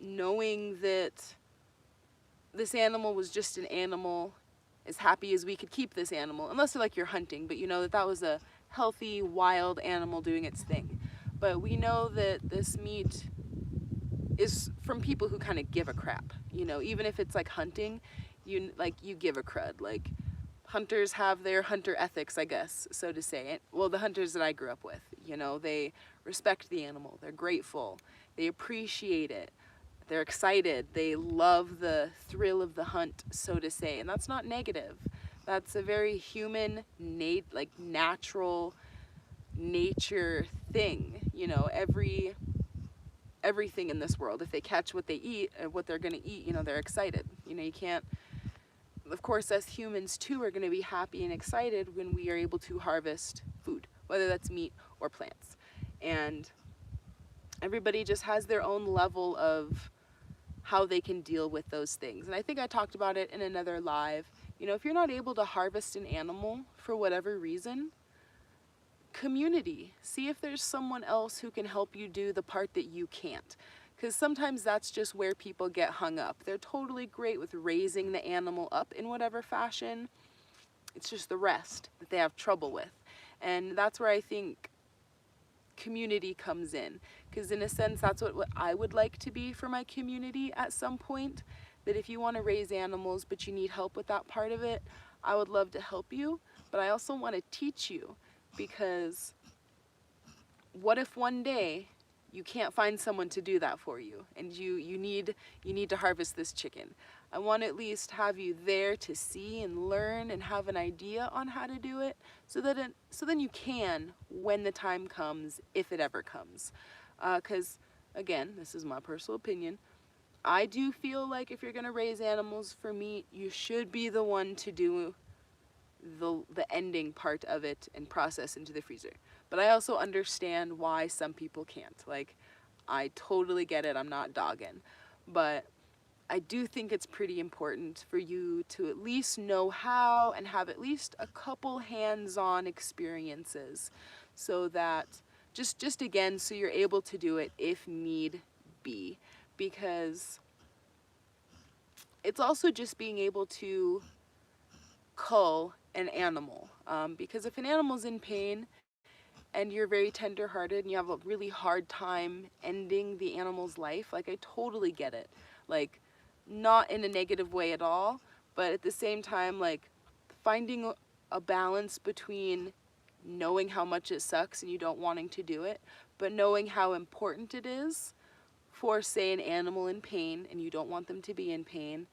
knowing that this animal was just an animal, as happy as we could keep this animal, unless like you're hunting, but that was a healthy, wild animal doing its thing. But we know that this meat is from people who kind of give a crap, even if it's like hunting, you give a crud. Like, hunters have their hunter ethics, I guess, so to say. Well, the hunters that I grew up with, they respect the animal, they're grateful, they appreciate it, they're excited, they love the thrill of the hunt, so to say. And that's not negative. That's a very human, natural nature thing. Everything in this world, if they catch what they eat, what they're going to eat, they're excited. You can't, of course, us humans too are going to be happy and excited when we are able to harvest food, whether that's meat or plants. And everybody just has their own level of how they can deal with those things. And I think I talked about it in another live. If you're not able to harvest an animal for whatever reason, community. See if there's someone else who can help you do the part that you can't. Because sometimes that's just where people get hung up. They're totally great with raising the animal up in whatever fashion. It's just the rest that they have trouble with. And that's where I think community comes in. Because in a sense, that's what I would like to be for my community at some point. That if you want to raise animals, but you need help with that part of it, I would love to help you. But I also want to teach you. Because what if one day you can't find someone to do that for you, and you need to harvest this chicken. I want to at least have you there to see and learn and have an idea on how to do it, so then you can when the time comes, if it ever comes. Because again, this is my personal opinion, I do feel like if you're going to raise animals for meat, you should be the one to do the ending part of it and process into the freezer. But I also understand why some people can't. Like, I totally get it. I'm not dogging. But I do think it's pretty important for you to at least know how and have at least a couple hands-on experiences, so that just again, so you're able to do it if need be. Because it's also just being able to cull an animal. Because if an animal's in pain and you're very tender-hearted and you have a really hard time ending the animal's life, like, I totally get it. Like, not in a negative way at all, but at the same time, like, finding a balance between knowing how much it sucks and you don't wanting to do it, but knowing how important it is for, say, an animal in pain and you don't want them to be in pain,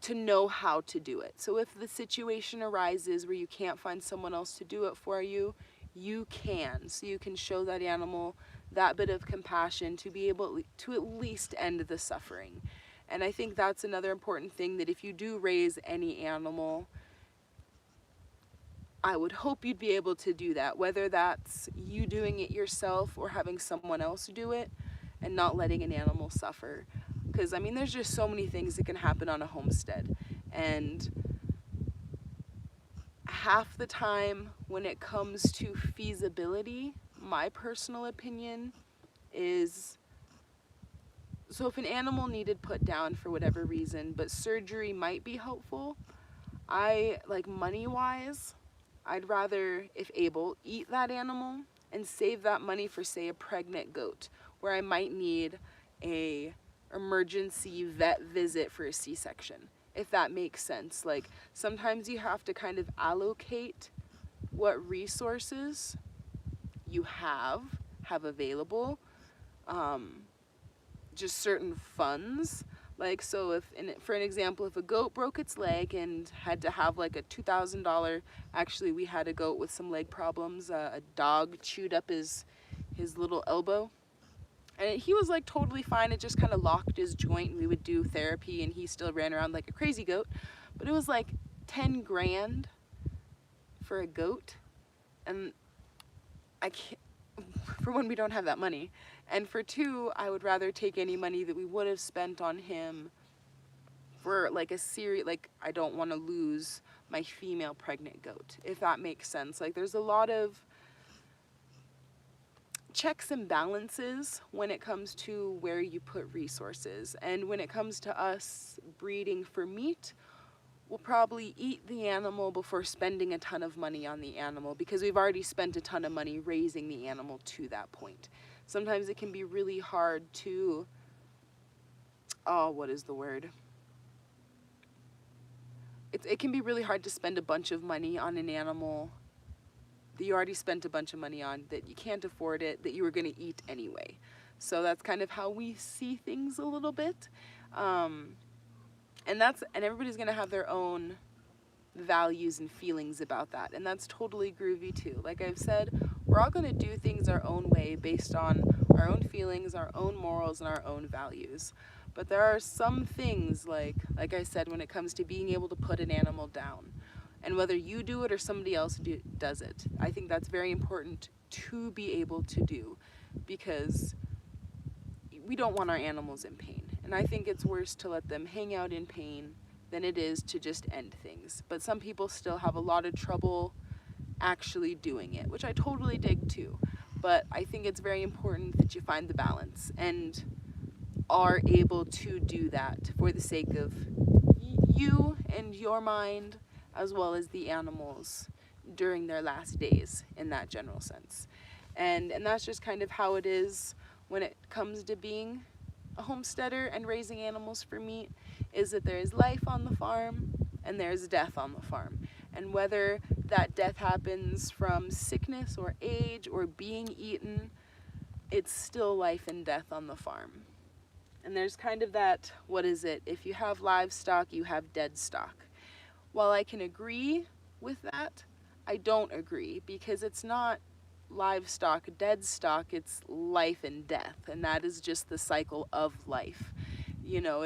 to know how to do it. So if the situation arises where you can't find someone else to do it for you, you can. So you can show that animal that bit of compassion to be able to at least end the suffering. And I think that's another important thing, that if you do raise any animal, I would hope you'd be able to do that, whether that's you doing it yourself or having someone else do it, and not letting an animal suffer. Because, I mean, there's just so many things that can happen on a homestead. And half the time when it comes to feasibility, my personal opinion is, so if an animal needed put down for whatever reason, but surgery might be helpful, money-wise, I'd rather, if able, eat that animal and save that money for, say, a pregnant goat, where I might need a emergency vet visit for a C-section, if that makes sense. Like, sometimes you have to kind of allocate what resources you have available, just certain funds. Like, so if, for an example, if a goat broke its leg and had to have like a $2,000, actually we had a goat with some leg problems, a dog chewed up his little elbow, and he was like totally fine. It just kind of locked his joint, and we would do therapy and he still ran around like a crazy goat. But it was like 10 grand for a goat, and I can't, for one, we don't have that money, and for two, I would rather take any money that we would have spent on him for like a series, like, I don't want to lose my female pregnant goat, if that makes sense. Like, there's a lot of checks and balances when it comes to where you put resources. And when it comes to us breeding for meat, we'll probably eat the animal before spending a ton of money on the animal, because we've already spent a ton of money raising the animal to that point. Sometimes it can be really hard to, what is the word? It can be really hard to spend a bunch of money on an animal that you already spent a bunch of money on, that you can't afford it, that you were going to eat anyway. So that's kind of how we see things a little bit. And everybody's going to have their own values and feelings about that, and that's totally groovy too. Like I've said, we're all going to do things our own way based on our own feelings, our own morals, and our own values. But there are some things, like I said, when it comes to being able to put an animal down, and whether you do it or somebody else does it, I think that's very important to be able to do, because we don't want our animals in pain. And I think it's worse to let them hang out in pain than it is to just end things. But some people still have a lot of trouble actually doing it, which I totally dig too. But I think it's very important that you find the balance and are able to do that for the sake of you and your mind, as well as the animals during their last days, in that general sense. And that's just kind of how it is when it comes to being a homesteader and raising animals for meat, is that there is life on the farm and there's death on the farm. And whether that death happens from sickness or age or being eaten, it's still life and death on the farm. And there's kind of that, what is it? If you have livestock, you have dead stock. While I can agree with that, I don't agree, because it's not livestock, dead stock, it's life and death. And that is just the cycle of life. You know,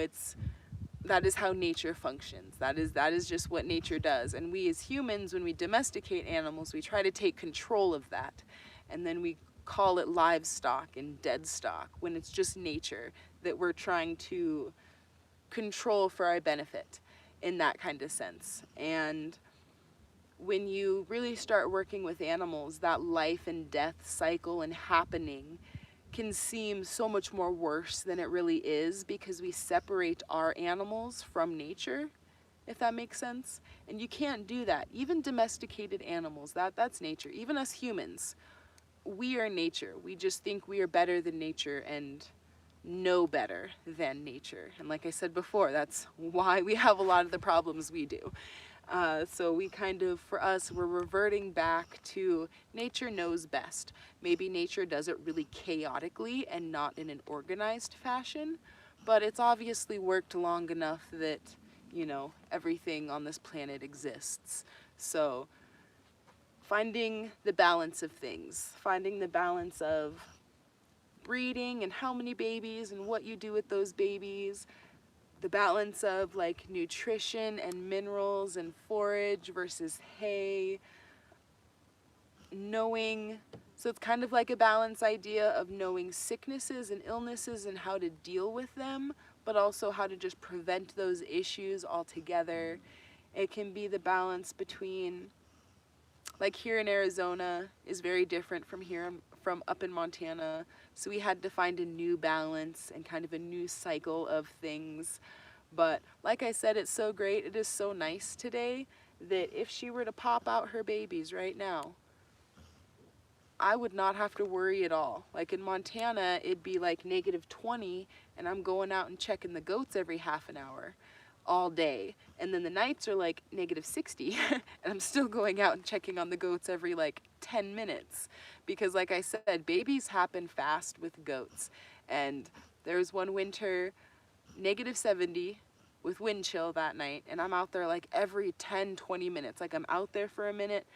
that is how nature functions. That is just what nature does. And we as humans, when we domesticate animals, we try to take control of that. And then we call it livestock and dead stock, when it's just nature that we're trying to control for our benefit in that kind of sense. And when you really start working with animals, that life and death cycle and happening can seem so much more worse than it really is, because we separate our animals from nature, if that makes sense. And you can't do that. Even domesticated animals, that's nature. Even us humans, we are nature. We just think we are better than nature and know better than nature. And like I said before, that's why we have a lot of the problems we do. So we kind of, for us, we're reverting back to nature knows best. Maybe nature does it really chaotically and not in an organized fashion, but it's obviously worked long enough that, you know, everything on this planet exists. So finding the balance of things, finding the balance of breeding and how many babies and what you do with those babies, the balance of like nutrition and minerals and forage versus hay, knowing, so it's kind of like a balance idea of knowing sicknesses and illnesses and how to deal with them, but also how to just prevent those issues altogether. It can be the balance between, like here in Arizona is very different from here, from up in Montana. So we had to find a new balance and kind of a new cycle of things. But like I said, it's so great. It is so nice today that if she were to pop out her babies right now, I would not have to worry at all. Like in Montana, it'd be like -20 and I'm going out and checking the goats every half an hour all day. And then the nights are like -60 and I'm still going out and checking on the goats every like 10 minutes. Because like I said, babies happen fast with goats. And there was one winter, -70 with wind chill that night, and I'm out there like every 10-20 minutes. Like I'm out there for a minute,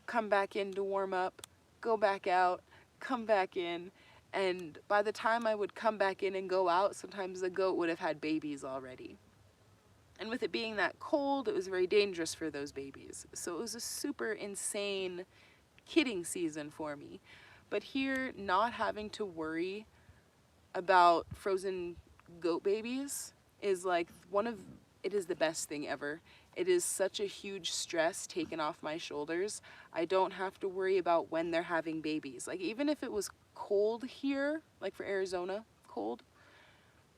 come back in to warm up, go back out, come back in, and by the time I would come back in and go out, sometimes the goat would have had babies already. And with it being that cold, it was very dangerous for those babies. So it was a super insane kidding season for me. But here, not having to worry about frozen goat babies is like it is the best thing ever. It is such a huge stress taken off my shoulders. I don't have to worry about when they're having babies. Like even if it was cold here, like for Arizona, cold,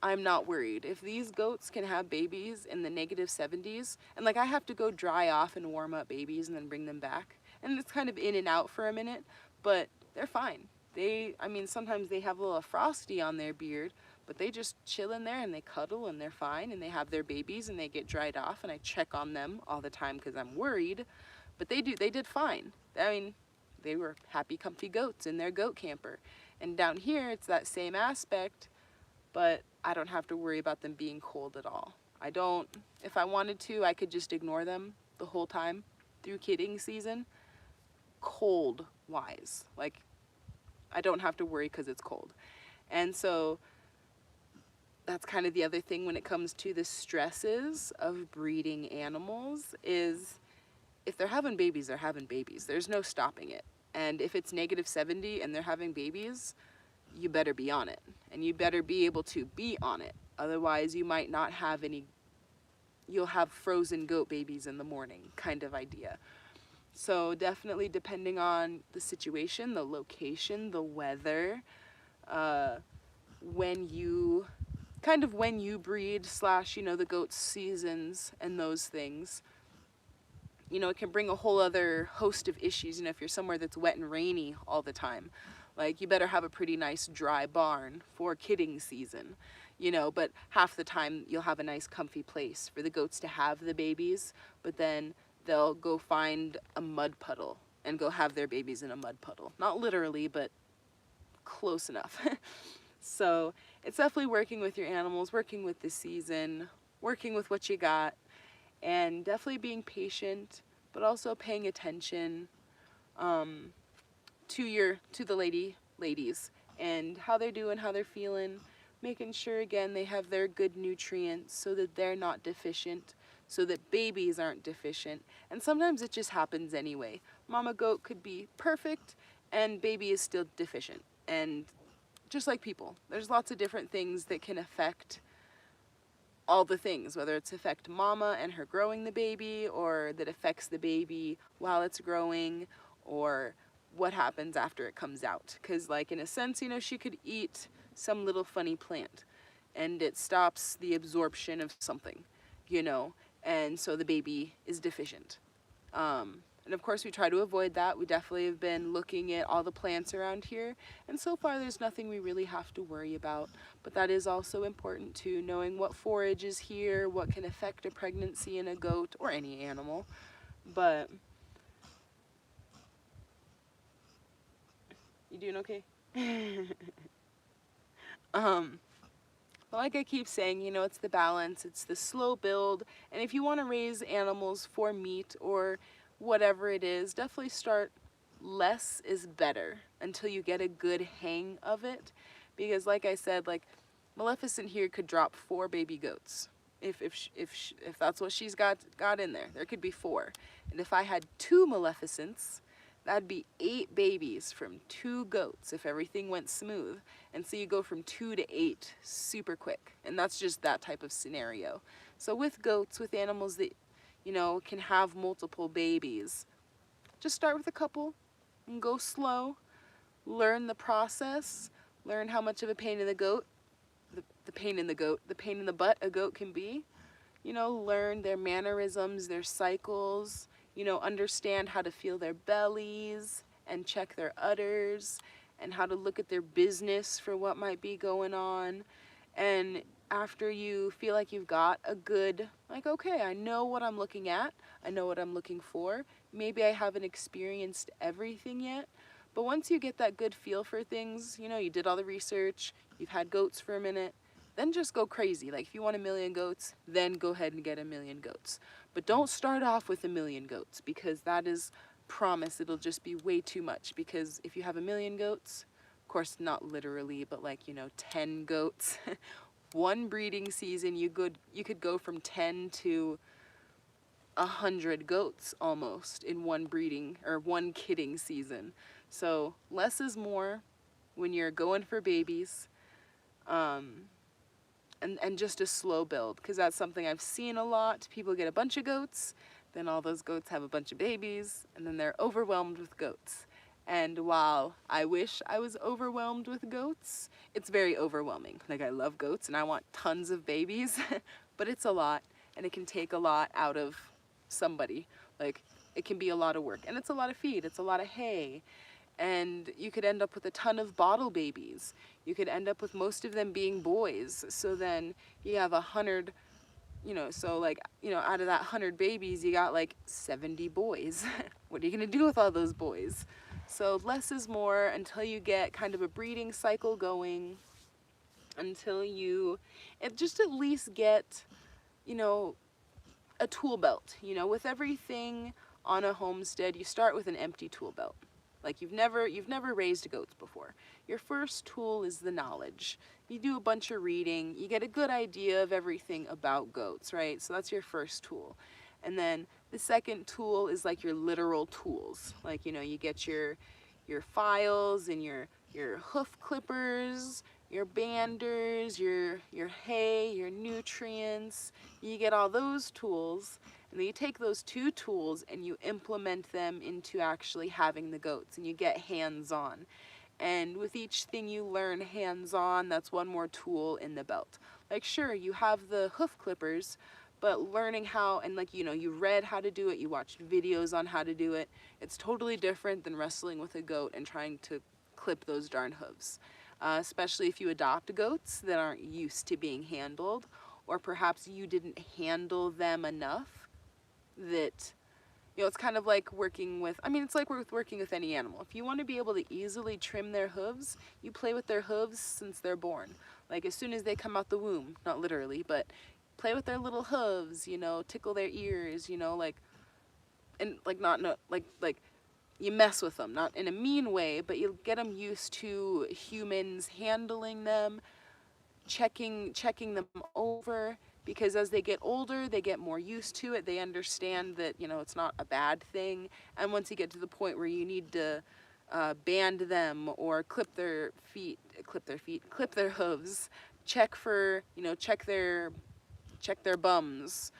I'm not worried. If these goats can have babies in the -70s, and like I have to go dry off and warm up babies and then bring them back, and it's kind of in and out for a minute, but they're fine. I mean, sometimes they have a little frosty on their beard, but they just chill in there and they cuddle and they're fine and they have their babies and they get dried off, and I check on them all the time because I'm worried, but they did fine. I mean, they were happy, comfy goats in their goat camper. And down here, it's that same aspect, but I don't have to worry about them being cold at all. I don't, if I wanted to, I could just ignore them the whole time through kidding season, cold wise. Like, I don't have to worry because it's cold. And so that's kind of the other thing when it comes to the stresses of breeding animals is if they're having babies, they're having babies. There's no stopping it. And if it's -70 and they're having babies, you better be on it. And you better be able to be on it. Otherwise, you might not have any, you'll have frozen goat babies in the morning kind of idea. So definitely depending on the situation, the location, the weather, when you, kind of when you breed / you know, the goat seasons and those things, you know, it can bring a whole other host of issues. You know, if you're somewhere that's wet and rainy all the time, like you better have a pretty nice dry barn for kidding season, you know, but half the time you'll have a nice comfy place for the goats to have the babies, but then they'll go find a mud puddle and go have their babies in a mud puddle. Not literally, but close enough. So it's definitely working with your animals, working with the season, working with what you got, and definitely being patient, but also paying attention to the ladies and how they're doing, how they're feeling, making sure again they have their good nutrients so that they're not deficient, so that babies aren't deficient. And sometimes it just happens anyway. Mama goat could be perfect and baby is still deficient. And just like people, there's lots of different things that can affect all the things, whether it's affect mama and her growing the baby, or that affects the baby while it's growing, or what happens after it comes out. Because like in a sense, you know, she could eat some little funny plant and it stops the absorption of something, you know, and so the baby is deficient. And of course we try to avoid that. We definitely have been looking at all the plants around here, and so far there's nothing we really have to worry about. But that is also important too, knowing what forage is here, what can affect a pregnancy in a goat or any animal. But you doing okay? But like I keep saying, you know, it's the balance, it's the slow build, and if you want to raise animals for meat or whatever it is, definitely start less is better until you get a good hang of it. Because like I said, like Maleficent here could drop 4 baby goats. If that's what she's got in there, there could be 4. And if I had 2 Maleficents, that'd be 8 babies from 2 goats if everything went smooth. And so you go from 2 to 8 super quick. And that's just that type of scenario. So with goats, with animals that, you know, can have multiple babies, just start with a couple and go slow. Learn the process. Learn how much of a pain in the goat, the pain in the butt a goat can be. You know, learn their mannerisms, their cycles, you know, understand how to feel their bellies and check their udders and how to look at their business for what might be going on. And after you feel like you've got a good, like, okay, I know what I'm looking at, I know what I'm looking for, maybe I haven't experienced everything yet, but once you get that good feel for things, you know, you did all the research, you've had goats for a minute, then just go crazy. Like if you want 1,000,000 goats, then go ahead and get 1,000,000 goats. But don't start off with 1,000,000 goats, because that is promise it'll just be way too much. Because if you have 1,000,000 goats, of course not literally, but like, you know, 10 goats, one breeding season you could go from 10 to 100 goats almost in one breeding or one kidding season. So less is more when you're going for babies. And just a slow build, because that's something I've seen a lot. People get a bunch of goats, then all those goats have a bunch of babies, and then they're overwhelmed with goats. And while I wish I was overwhelmed with goats, it's very overwhelming. Like I love goats and I want tons of babies, but it's a lot, and it can take a lot out of somebody. Like it can be a lot of work, and it's a lot of feed, it's a lot of hay. And you could end up with a ton of bottle babies. You could end up with most of them being boys. So then you have 100, you know, so like, you know, out of that 100 babies, you got like 70 boys. What are you gonna do with all those boys? So less is more until you get kind of a breeding cycle going, until you just at least get, you know, a tool belt. You know, with everything on a homestead, you start with an empty tool belt. Like you've never raised goats before. Your first tool is the knowledge. You do a bunch of reading, you get a good idea of everything about goats, right? So that's your first tool. And then the second tool is like your literal tools. Like, you know, you get your files and your hoof clippers, your banders, your hay, your nutrients. You get all those tools, and then you take those 2 tools and you implement them into actually having the goats, and you get hands-on. And with each thing you learn hands-on, that's one more tool in the belt. Like sure, you have the hoof clippers, but learning how, and like, you know, you read how to do it, you watched videos on how to do it, it's totally different than wrestling with a goat and trying to clip those darn hooves. Especially if you adopt goats that aren't used to being handled, or perhaps you didn't handle them enough that You know, it's kind of like working with, I mean, it's like working with any animal. If you want to be able to easily trim their hooves, you play with their hooves since they're born. Like as soon as they come out the womb, not literally, but play with their little hooves, you know, tickle their ears, you know, like, and like not, no, like you mess with them, not in a mean way, but you get them used to humans handling them, checking them over, because as they get older they get more used to it. They understand that, you know, it's not a bad thing, and once you get to the point where you need to band them or clip their hooves, check for, you know, check their bums,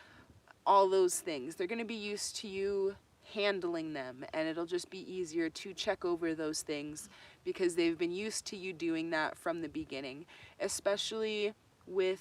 all those things, they're going to be used to you handling them, and it'll just be easier to check over those things because they've been used to you doing that from the beginning. Especially with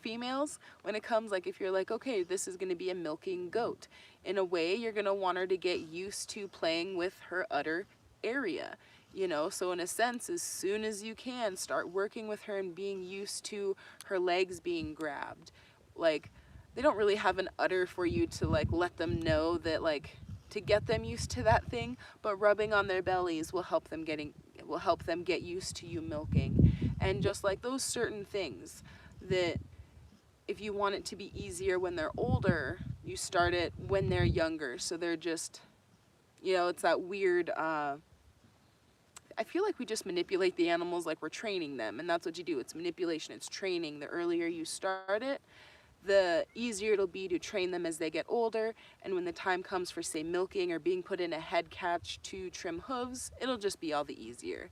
females, when it comes, like if you're like, okay, this is going to be a milking goat, in a way you're going to want her to get used to playing with her udder area, you know. So in a sense, as soon as you can, start working with her and being used to her legs being grabbed. Like, they don't really have an udder for you to like let them know that, like, to get them used to that thing, but rubbing on their bellies will help them get used to you milking. And just like those certain things that, if you want it to be easier when they're older, you start it when they're younger, so they're just, you know, it's that weird I feel like we just manipulate the animals like we're training them, and that's what you do. It's manipulation, it's training. The earlier you start it, the easier it'll be to train them as they get older, and when the time comes for, say, milking or being put in a head catch to trim hooves, it'll just be all the easier.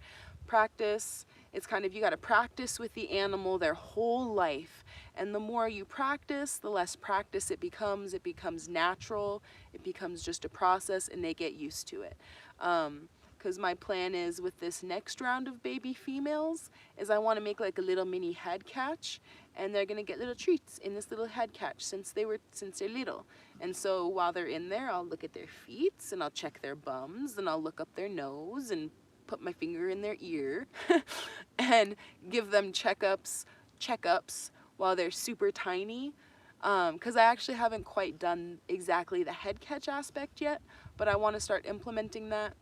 Practice, it's kind of, you got to practice with the animal their whole life, and the more you practice, the less practice it becomes natural, it becomes just a process, and they get used to it. Because my plan is, with this next round of baby females, is I want to make like a little mini head catch, and they're gonna get little treats in this little head catch since they're little. And so while they're in there, I'll look at their feet, and I'll check their bums, and I'll look up their nose and put my finger in their ear and give them checkups while they're super tiny. Because I actually haven't quite done exactly the head catch aspect yet, but I want to start implementing that,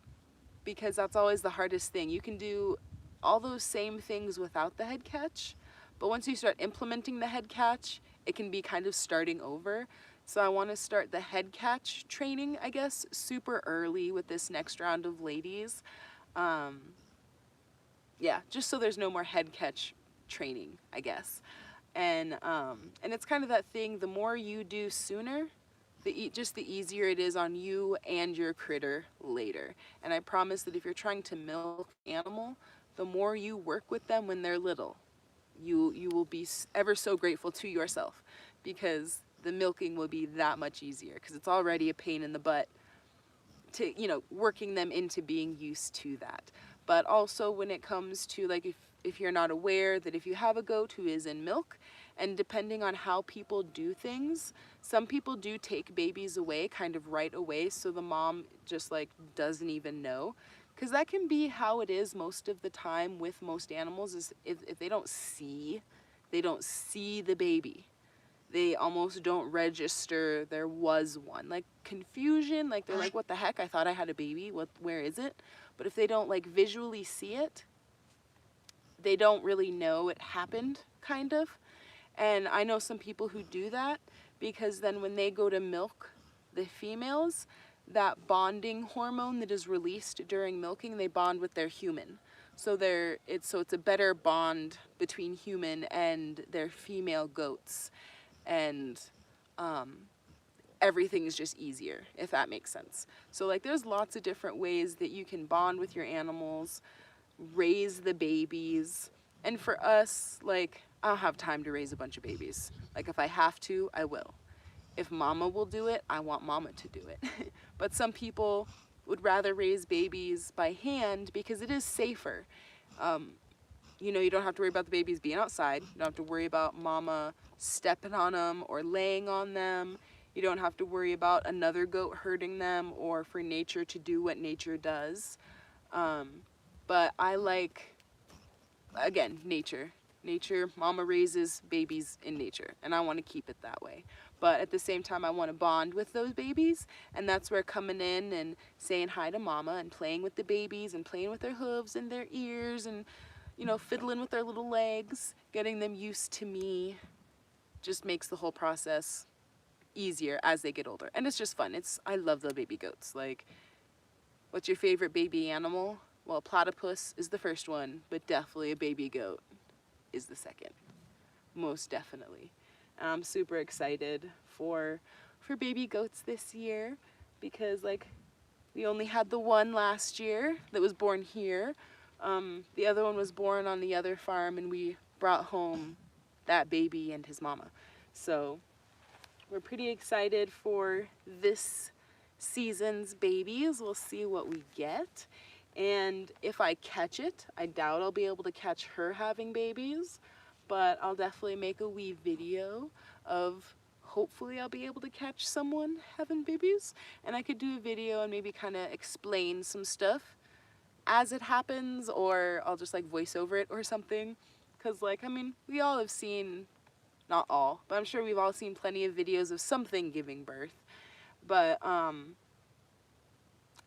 because that's always the hardest thing. You can do all those same things without the head catch, but once you start implementing the head catch, it can be kind of starting over. So I want to start the head catch training, I guess, super early with this next round of ladies. Yeah, just so there's no more head catch training, I guess. And it's kind of that thing, the more you do sooner, just the easier it is on you and your critter later. And I promise that if you're trying to milk an animal, the more you work with them when they're little, you will be ever so grateful to yourself, because the milking will be that much easier, because it's already a pain in the butt to, you know, working them into being used to that. But also when it comes to, like, if you're not aware that if you have a goat who is in milk, and depending on how people do things, some people do take babies away kind of right away, so the mom just like doesn't even know. Because that can be how it is most of the time with most animals, is if they don't see the baby, they almost don't register there was one. Like confusion, like they're like, what the heck, I thought I had a baby, where is it? But if they don't like visually see it, they don't really know it happened, kind of. And I know some people who do that, because then when they go to milk the females, that bonding hormone that is released during milking, they bond with their human. So it's a better bond between human and their female goats. And everything is just easier, if that makes sense. So like there's lots of different ways that you can bond with your animals, raise the babies. And for us, like, I don't have time to raise a bunch of babies. Like if I have to, I will. If mama will do it, I want mama to do it. But some people would rather raise babies by hand because it is safer. You know, you don't have to worry about the babies being outside. You don't have to worry about mama stepping on them or laying on them. You don't have to worry about another goat hurting them, or for nature to do what nature does. But I like, again, nature. Nature, mama raises babies in nature, and I want to keep it that way. But at the same time, I want to bond with those babies, and that's where coming in and saying hi to mama and playing with the babies and playing with their hooves and their ears and, you know, fiddling with their little legs, getting them used to me, just makes the whole process easier as they get older. And it's just fun. I love the baby goats. Like, what's your favorite baby animal? Well, platypus is the first one, but definitely a baby goat is the second. Most definitely. I'm super excited for baby goats this year because, like, we only had the one last year that was born here. The other one was born on the other farm, and we brought home that baby and his mama. So we're pretty excited for this season's babies. We'll see what we get. And if I catch it, I doubt I'll be able to catch her having babies, but I'll definitely make a wee video of hopefully I'll be able to catch someone having babies. And I could do a video and maybe kind of explain some stuff as it happens, or I'll just like voice over it or something. Cause like, I mean, we all have seen, not all, but I'm sure we've all seen plenty of videos of something giving birth. But,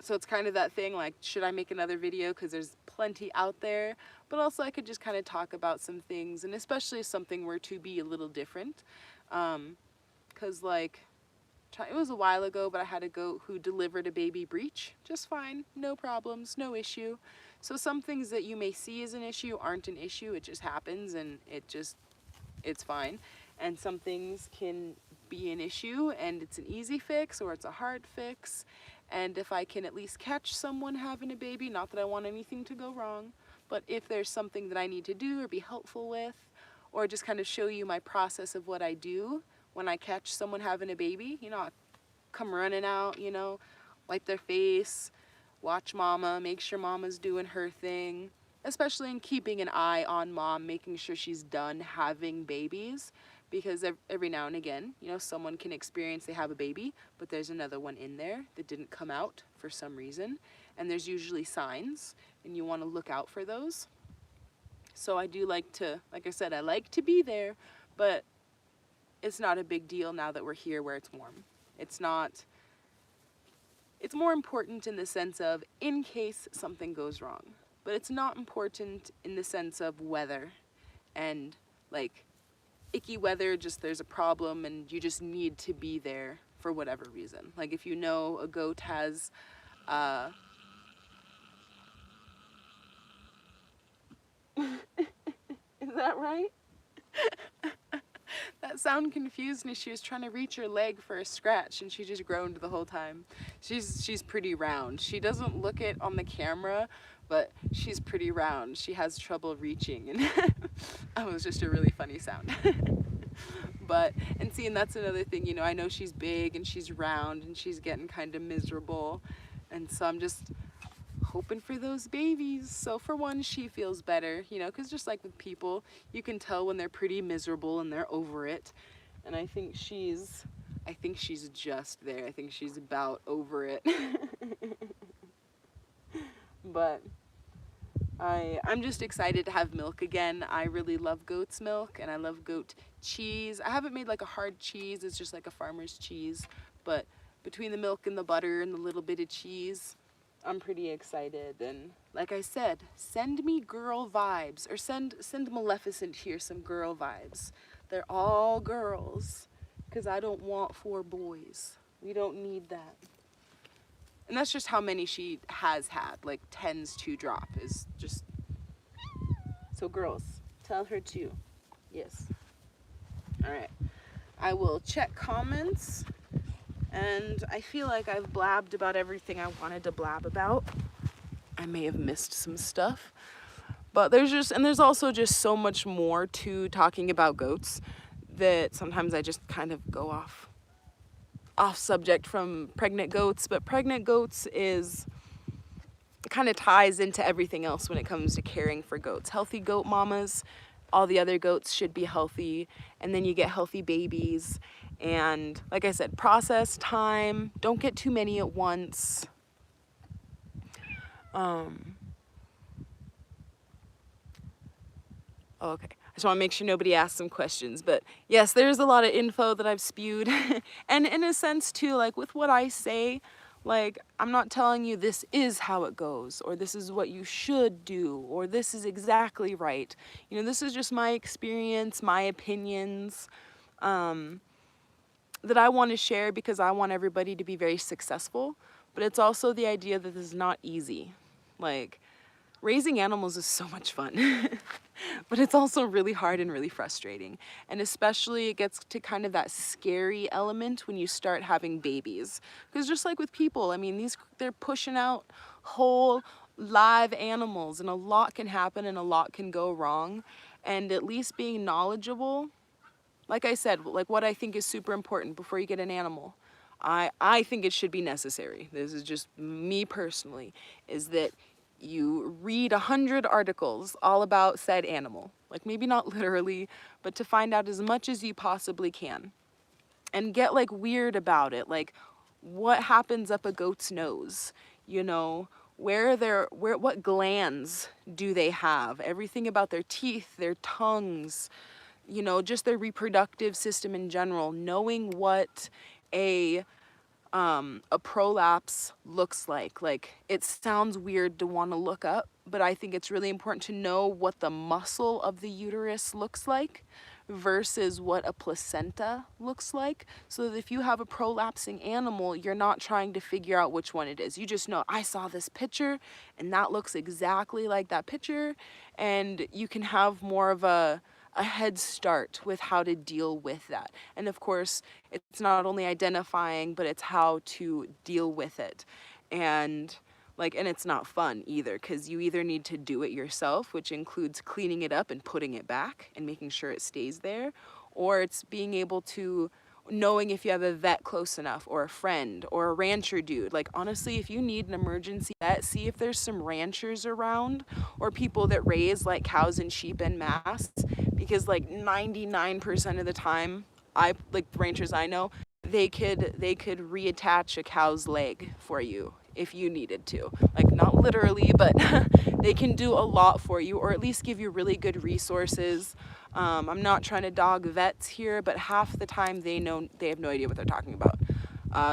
so it's kind of that thing, like, should I make another video? Because there's plenty out there. But also I could just kind of talk about some things, and especially if something were to be a little different. Because, like, it was a while ago, but I had a goat who delivered a baby breech just fine. No problems, no issue. So some things that you may see as an issue aren't an issue. It just happens, and it's fine. And some things can be an issue, and it's an easy fix or it's a hard fix. And if I can at least catch someone having a baby, not that I want anything to go wrong, but if there's something that I need to do or be helpful with, or just kind of show you my process of what I do when I catch someone having a baby, you know, I come running out, you know, wipe their face, watch mama, make sure mama's doing her thing, especially in keeping an eye on mom, making sure she's done having babies. Because every now and again, you know, someone can experience they have a baby, but there's another one in there that didn't come out for some reason. And there's usually signs, and you want to look out for those. So I do like to, like I said, I like to be there, but it's not a big deal now that we're here where it's warm. It's more important in the sense of in case something goes wrong. But it's not important in the sense of weather and, like, icky weather, just there's a problem and you just need to be there for whatever reason. Like if you know a goat has is that right? That sound confused me. She was trying to reach her leg for a scratch and she just groaned the whole time. She's pretty round. She doesn't look it on the camera, but she's pretty round. She has trouble reaching, and that was just a really funny sound. But, and see, and that's another thing, you know, I know she's big and she's round and she's getting kind of miserable, and so I'm just hoping for those babies. So for one, she feels better, you know, because just like with people, you can tell when they're pretty miserable and they're over it, and I think she's just there. I think she's about over it. But I'm just excited to have milk again. I really love goat's milk, and I love goat cheese. I haven't made like a hard cheese, it's just like a farmer's cheese, but between the milk and the butter and the little bit of cheese, I'm pretty excited. And like I said, send me girl vibes, or send Maleficent here some girl vibes. They're all girls, because I don't want 4 boys. We don't need that. And that's just how many she has had, like tends to drop, is just, so girls, tell her to, yes. All right, I will check comments, and I feel like I've blabbed about everything I wanted to blab about. I may have missed some stuff, but there's also just so much more to talking about goats that sometimes I just kind of go off subject from pregnant goats. But pregnant goats kind of ties into everything else when it comes to caring for goats. Healthy goat mamas, all the other goats should be healthy, and then you get healthy babies. And like I said, process time, don't get too many at once. Okay, I just want to make sure nobody asks some questions. But yes, there's a lot of info that I've spewed. And in a sense too, like with what I say, like I'm not telling you this is how it goes, or this is what you should do, or this is exactly right. You know, this is just my experience, my opinions, that I want to share because I want everybody to be very successful. But it's also the idea that this is not easy. Like, raising animals is so much fun, but it's also really hard and really frustrating. And especially it gets to kind of that scary element when you start having babies. Because just like with people, I mean, they're pushing out whole live animals, and a lot can happen and a lot can go wrong. And at least being knowledgeable, like I said, like what I think is super important before you get an animal, I think it should be necessary. This is just me personally, is that you read 100 articles all about said animal. Like maybe not literally, but to find out as much as you possibly can. And get like weird about it. Like what happens up a goat's nose? You know, what glands do they have? Everything about their teeth, their tongues, you know, just their reproductive system in general, knowing what a prolapse looks like. Like, it sounds weird to want to look up, but I think it's really important to know what the muscle of the uterus looks like versus what a placenta looks like, so that if you have a prolapsing animal, you're not trying to figure out which one it is. You just know, I saw this picture and that looks exactly like that picture, and you can have more of a head start with how to deal with that. And of course, it's not only identifying, but it's how to deal with it. And it's not fun either, because you either need to do it yourself, which includes cleaning it up and putting it back and making sure it stays there, or it's being able to knowing if you have a vet close enough, or a friend, or a rancher dude. Like, honestly, if you need an emergency vet, see if there's some ranchers around, or people that raise like cows and sheep en masse, because like 99% of the time, the ranchers I know, they could reattach a cow's leg for you if you needed to. Like, not literally, but they can do a lot for you, or at least give you really good resources. I'm not trying to dog vets here, but half the time they have no idea what they're talking about.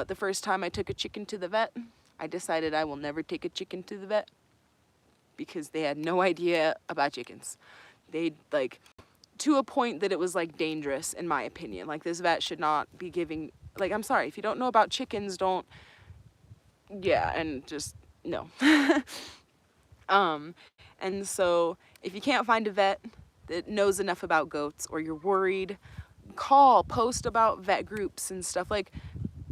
The first time I took a chicken to the vet, I decided I will never take a chicken to the vet because they had no idea about chickens. They to a point that it was like dangerous, in my opinion. Like, this vet should not be giving, like, I'm sorry, if you don't know about chickens, don't, yeah, and just no. And so if you can't find a vet that knows enough about goats, or you're worried, post about vet groups and stuff. Like,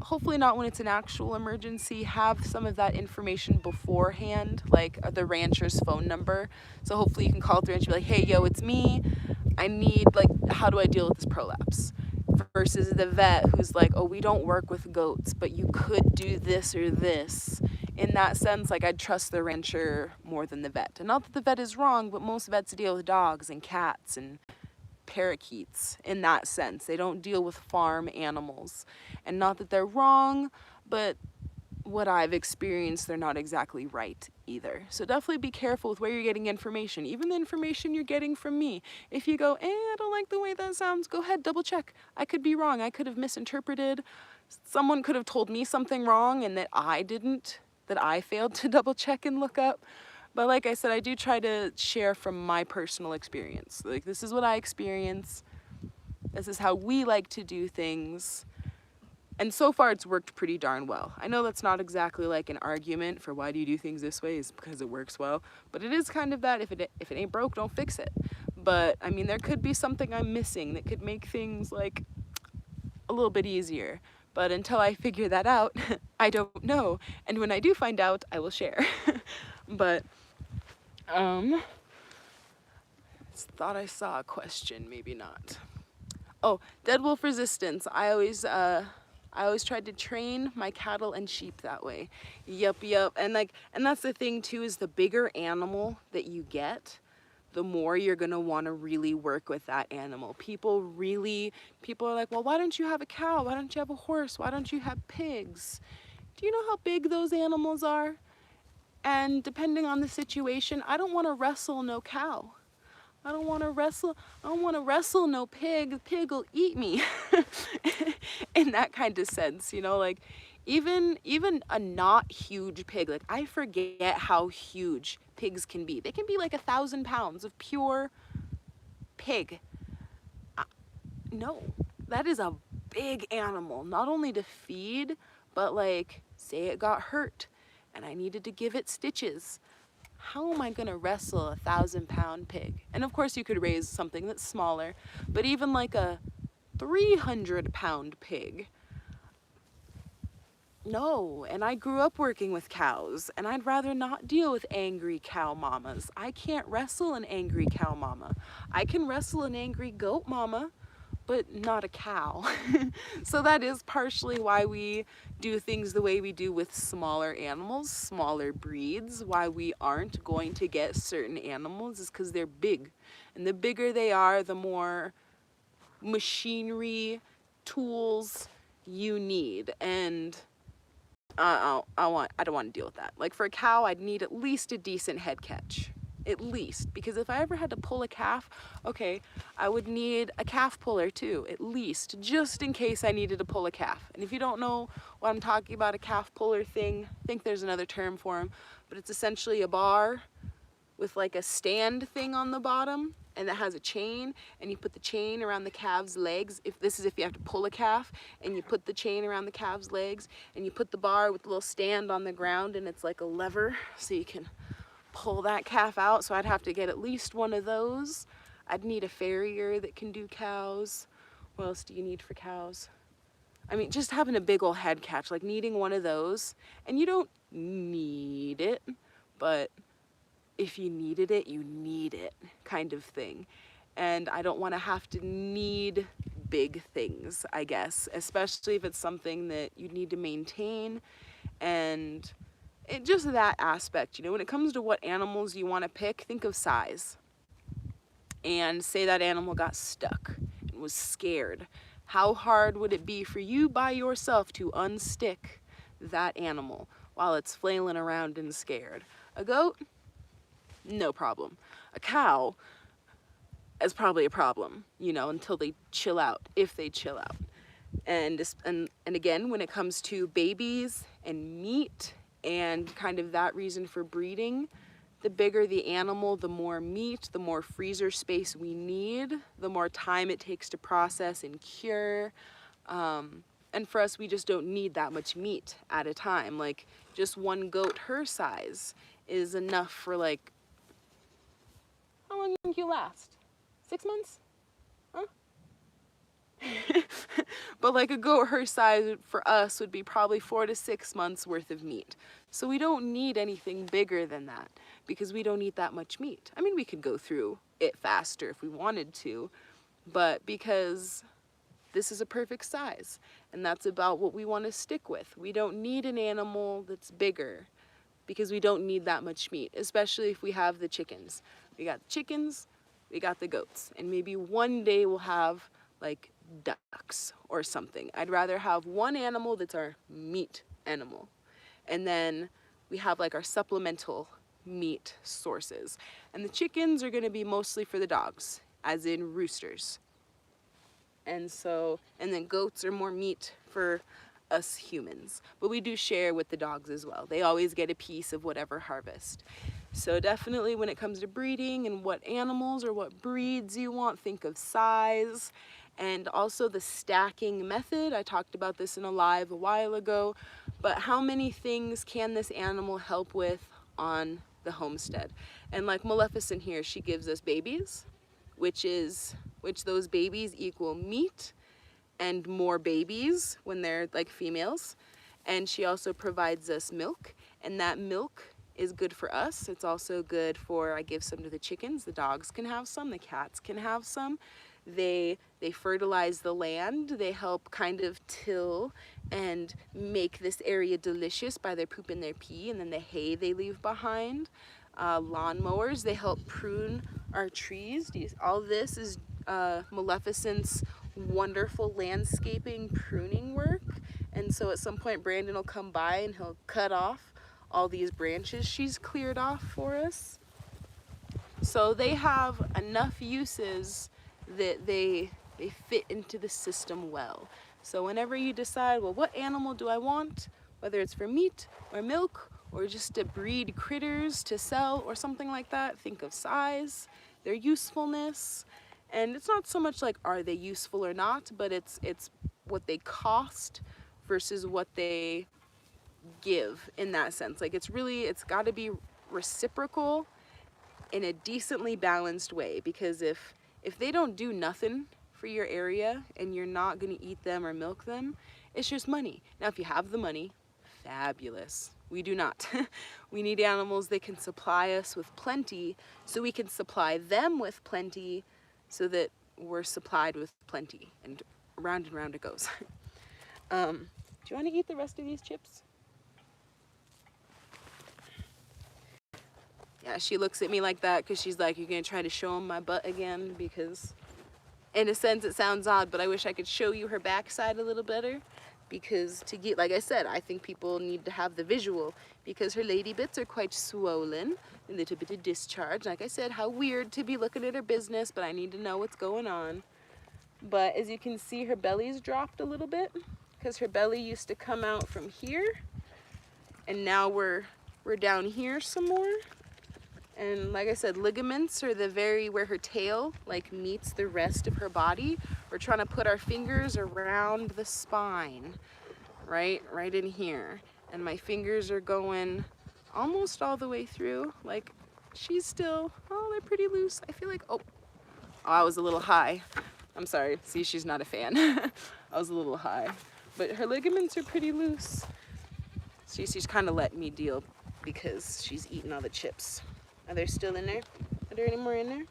hopefully not when it's an actual emergency. Have some of that information beforehand, like the rancher's phone number. So hopefully you can call the rancher and be like, hey, yo, it's me. I need, like, how do I deal with this prolapse? Versus the vet who's like, oh, we don't work with goats, but you could do this or this. In that sense, like, I'd trust the rancher more than the vet. And not that the vet is wrong, but most vets deal with dogs and cats and parakeets in that sense. They don't deal with farm animals. And not that they're wrong, but what I've experienced, they're not exactly right either. So definitely be careful with where you're getting information, even the information you're getting from me. If you go, I don't like the way that sounds, go ahead, double check. I could be wrong. I could have misinterpreted. Someone could have told me something wrong and that I didn't, that I failed to double check and look up. But like I said, I do try to share from my personal experience. Like, this is what I experience. This is how we like to do things. And so far, it's worked pretty darn well. I know that's not exactly like an argument for why do you do things this way, is because it works well. But it is kind of that, if it ain't broke, don't fix it. But, I mean, there could be something I'm missing that could make things, like, a little bit easier. But until I figure that out, I don't know. And when I do find out, I will share. But, thought I saw a question, maybe not. Oh, dead wolf resistance. I always tried to train my cattle and sheep that way. Yup. And that's the thing too, is the bigger animal that you get, the more you're gonna wanna really work with that animal. People are like, well, why don't you have a cow? Why don't you have a horse? Why don't you have pigs? Do you know how big those animals are? And depending on the situation, I don't wanna wrestle no cow. I don't want to wrestle. I don't want to wrestle no pig. The pig will eat me. In that kind of sense, you know, like even a not huge pig, like I forget how huge pigs can be. They can be like 1,000 pounds of pure pig. No, that is a big animal, not only to feed, but like say it got hurt and I needed to give it stitches. How am I gonna wrestle a 1,000-pound pig? And of course you could raise something that's smaller, but even like a 300-pound pig, no. And I grew up working with cows, and I'd rather not deal with angry cow mamas. I can't wrestle an angry cow mama. I can wrestle an angry goat mama, but not a cow. So that is partially why we do things the way we do with smaller animals, smaller breeds. Why we aren't going to get certain animals is because they're big. And the bigger they are, the more machinery, tools you need. And I don't want to deal with that. Like for a cow, I'd need at least a decent head catch. At least, because if I ever had to pull a calf, okay, I would need a calf puller too, at least, just in case I needed to pull a calf. And if you don't know what I'm talking about, a calf puller thing, I think there's another term for them, but it's essentially a bar with like a stand thing on the bottom, and that has a chain, and you put the chain around the calf's legs. If you have to pull a calf, and you put the chain around the calf's legs, and you put the bar with the little stand on the ground, and it's like a lever, so you can pull that calf out. So I'd have to get at least one of those. I'd need a farrier that can do cows. What else do you need for cows? I mean, just having a big old head catch, like needing one of those, and you don't need it, but if you needed it, you need it kind of thing. And I don't want to have to need big things, I guess, especially if it's something that you need to maintain. And just that aspect, you know, when it comes to what animals you want to pick, think of size. And say that animal got stuck and was scared. How hard would it be for you by yourself to unstick that animal while it's flailing around and scared? A goat? No problem. A cow is probably a problem, you know, until they chill out, if they chill out. And again, when it comes to babies and meat and kind of that reason for breeding, the bigger the animal, the more meat, the more freezer space we need, the more time it takes to process and cure. And for us, we just don't need that much meat at a time. Like just one goat her size is enough for like, how long do you think you last? 6 months? Huh? But like a goat her size for us would be probably 4 to 6 months worth of meat. So we don't need anything bigger than that because we don't eat that much meat. I mean, we could go through it faster if we wanted to, but because this is a perfect size and that's about what we want to stick with. We don't need an animal that's bigger because we don't need that much meat, especially if we have the chickens. We got the chickens, we got the goats, and maybe one day we'll have like ducks or something. I'd rather have one animal that's our meat animal, and then we have like our supplemental meat sources. And the chickens are gonna be mostly for the dogs, as in roosters. And then goats are more meat for us humans, but we do share with the dogs as well. They always get a piece of whatever harvest. So definitely when it comes to breeding and what animals or what breeds you want, think of size and also the stacking method. I talked about this in a live a while ago, but how many things can this animal help with on the homestead? And like Maleficent here, she gives us babies, which those babies equal meat and more babies when they're like females. And she also provides us milk, and that milk is good for us. It's also good for, I give some to the chickens, the dogs can have some, the cats can have some. They fertilize the land, they help kind of till and make this area delicious by their poop and their pee, and then the hay they leave behind. Lawnmowers, they help prune our trees. All this is Maleficent's wonderful landscaping pruning work. And so at some point Brandon will come by and he'll cut off all these branches she's cleared off for us. So they have enough uses that they fit into the system well. So whenever you decide, well, what animal do I want, whether it's for meat or milk or just to breed critters to sell or something like that, think of size, their usefulness, and it's not so much like are they useful or not, but it's what they cost versus what they give in that sense. Like it's got to be reciprocal in a decently balanced way, because if they don't do nothing for your area and you're not going to eat them or milk them, it's just money. Now if you have the money, fabulous. We do not. We need animals that can supply us with plenty so we can supply them with plenty so that we're supplied with plenty, and round it goes. Do you want to eat the rest of these chips? Yeah, she looks at me like that because she's like, you're going to try to show him my butt again? Because in a sense it sounds odd, but I wish I could show you her backside a little better. Because to get, like I said, I think people need to have the visual, because her lady bits are quite swollen, a little bit of discharge. Like I said, how weird to be looking at her business, but I need to know what's going on. But as you can see, her belly's dropped a little bit because her belly used to come out from here, and now we're down here some more. And like I said, ligaments are where her tail like meets the rest of her body. We're trying to put our fingers around the spine, right in here. And my fingers are going almost all the way through. Like she's still, oh, they're pretty loose. I feel like, oh, I was a little high. I'm sorry, see, she's not a fan. I was a little high, but her ligaments are pretty loose. She's kind of letting me deal because she's eating all the chips. Are they still in there? Are there any more in there?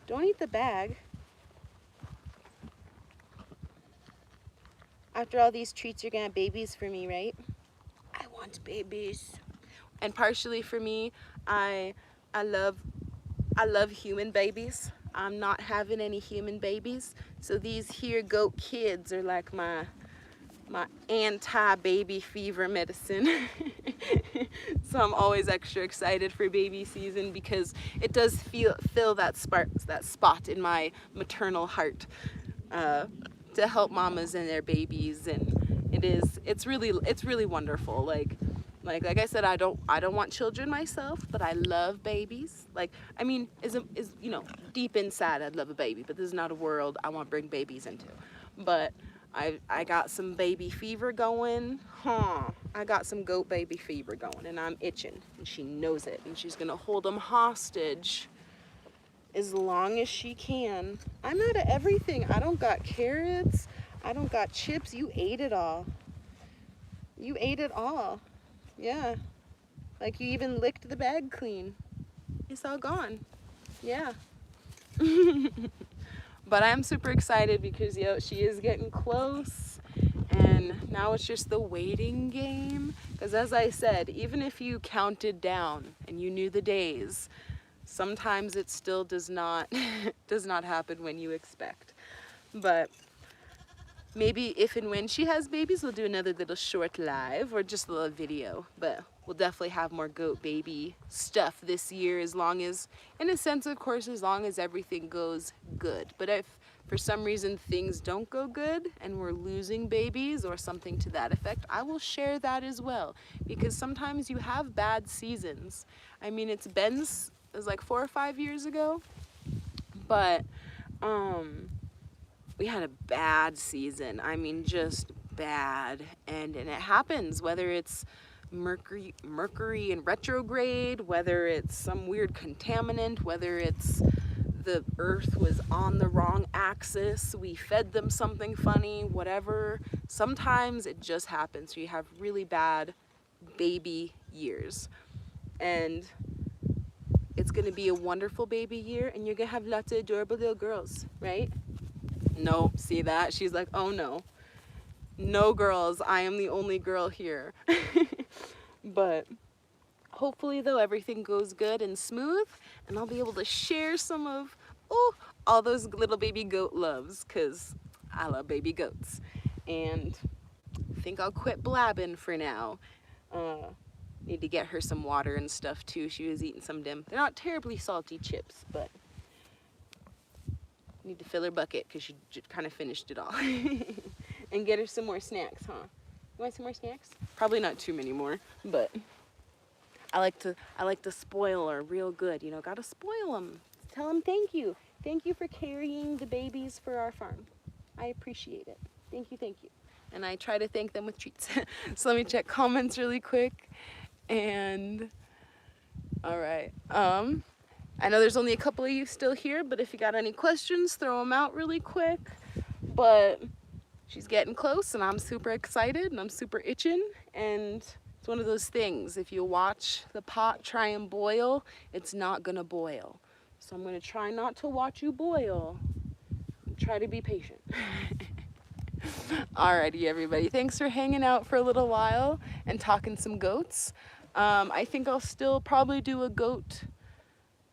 Don't eat the bag. After all these treats, you're gonna have babies for me, right? I want babies. And partially for me, I love human babies. I'm not having any human babies. So these here goat kids are like my anti-baby fever medicine. So I'm always extra excited for baby season because it does fill that spot in my maternal heart to help mamas and their babies, and it's really wonderful. Like I said, I don't want children myself, but I love babies. Like, I mean, is you know, deep inside I'd love a baby, but this is not a world I want to bring babies into. But I got some baby fever going. I got some goat baby fever going, and I'm itching, and she knows it, and she's gonna hold them hostage as long as she can. I'm out of everything. I don't got carrots. I don't got chips. You ate it all. You ate it all. Yeah. Like you even licked the bag clean. It's all gone. Yeah. But I'm super excited because, yo, she is getting close, and now it's just the waiting game. Because as I said, even if you counted down and you knew the days, sometimes it still does not happen when you expect. But maybe if and when she has babies, we'll do another little short live or just a little video. But we'll definitely have more goat baby stuff this year, as long as, in a sense, of course, as long as everything goes good. But if for some reason things don't go good and we're losing babies or something to that effect, I will share that as well. Because sometimes you have bad seasons. I mean, it was like 4 or 5 years ago, but we had a bad season. I mean, just bad. And it happens, whether it's Mercury in retrograde, whether it's some weird contaminant, whether it's the earth was on the wrong axis, we fed them something funny, whatever. Sometimes it just happens. You have really bad baby years. And it's gonna be a wonderful baby year, and you're gonna have lots of adorable little girls, right? No, see that? She's like, oh no. No girls, I am the only girl here. But hopefully though, everything goes good and smooth, and I'll be able to share some of, all those little baby goat loves, because I love baby goats. And I think I'll quit blabbing for now. Need to get her some water and stuff too. She was eating some dim. They're not terribly salty chips, but need to fill her bucket because she kind of finished it all. And get her some more snacks, huh? You want some more snacks? Probably not too many more, but I like to spoil her real good. You know, gotta spoil them. Tell them thank you. Thank you for carrying the babies for our farm. I appreciate it. Thank you, thank you. And I try to thank them with treats. So let me check comments really quick. And all right. I know there's only a couple of you still here, but if you got any questions, throw them out really quick. But she's getting close and I'm super excited and I'm super itching, and it's one of those things, if you watch the pot try and boil, it's not gonna boil. So I'm gonna try not to watch you boil. Try to be patient. Alrighty, everybody. Thanks for hanging out for a little while and talking some goats. I think I'll still probably do a goat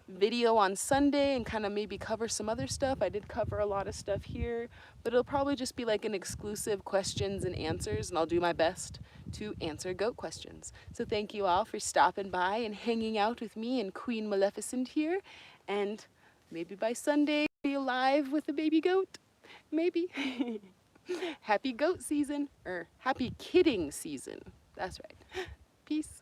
video on Sunday and kind of maybe cover some other stuff. I did cover a lot of stuff here, but it'll probably just be like an exclusive questions and answers, and I'll do my best to answer goat questions. So thank you all for stopping by and hanging out with me and Queen Maleficent here, and maybe by Sunday be alive with a baby goat. Maybe. Happy goat season, or happy kidding season. That's right. Peace.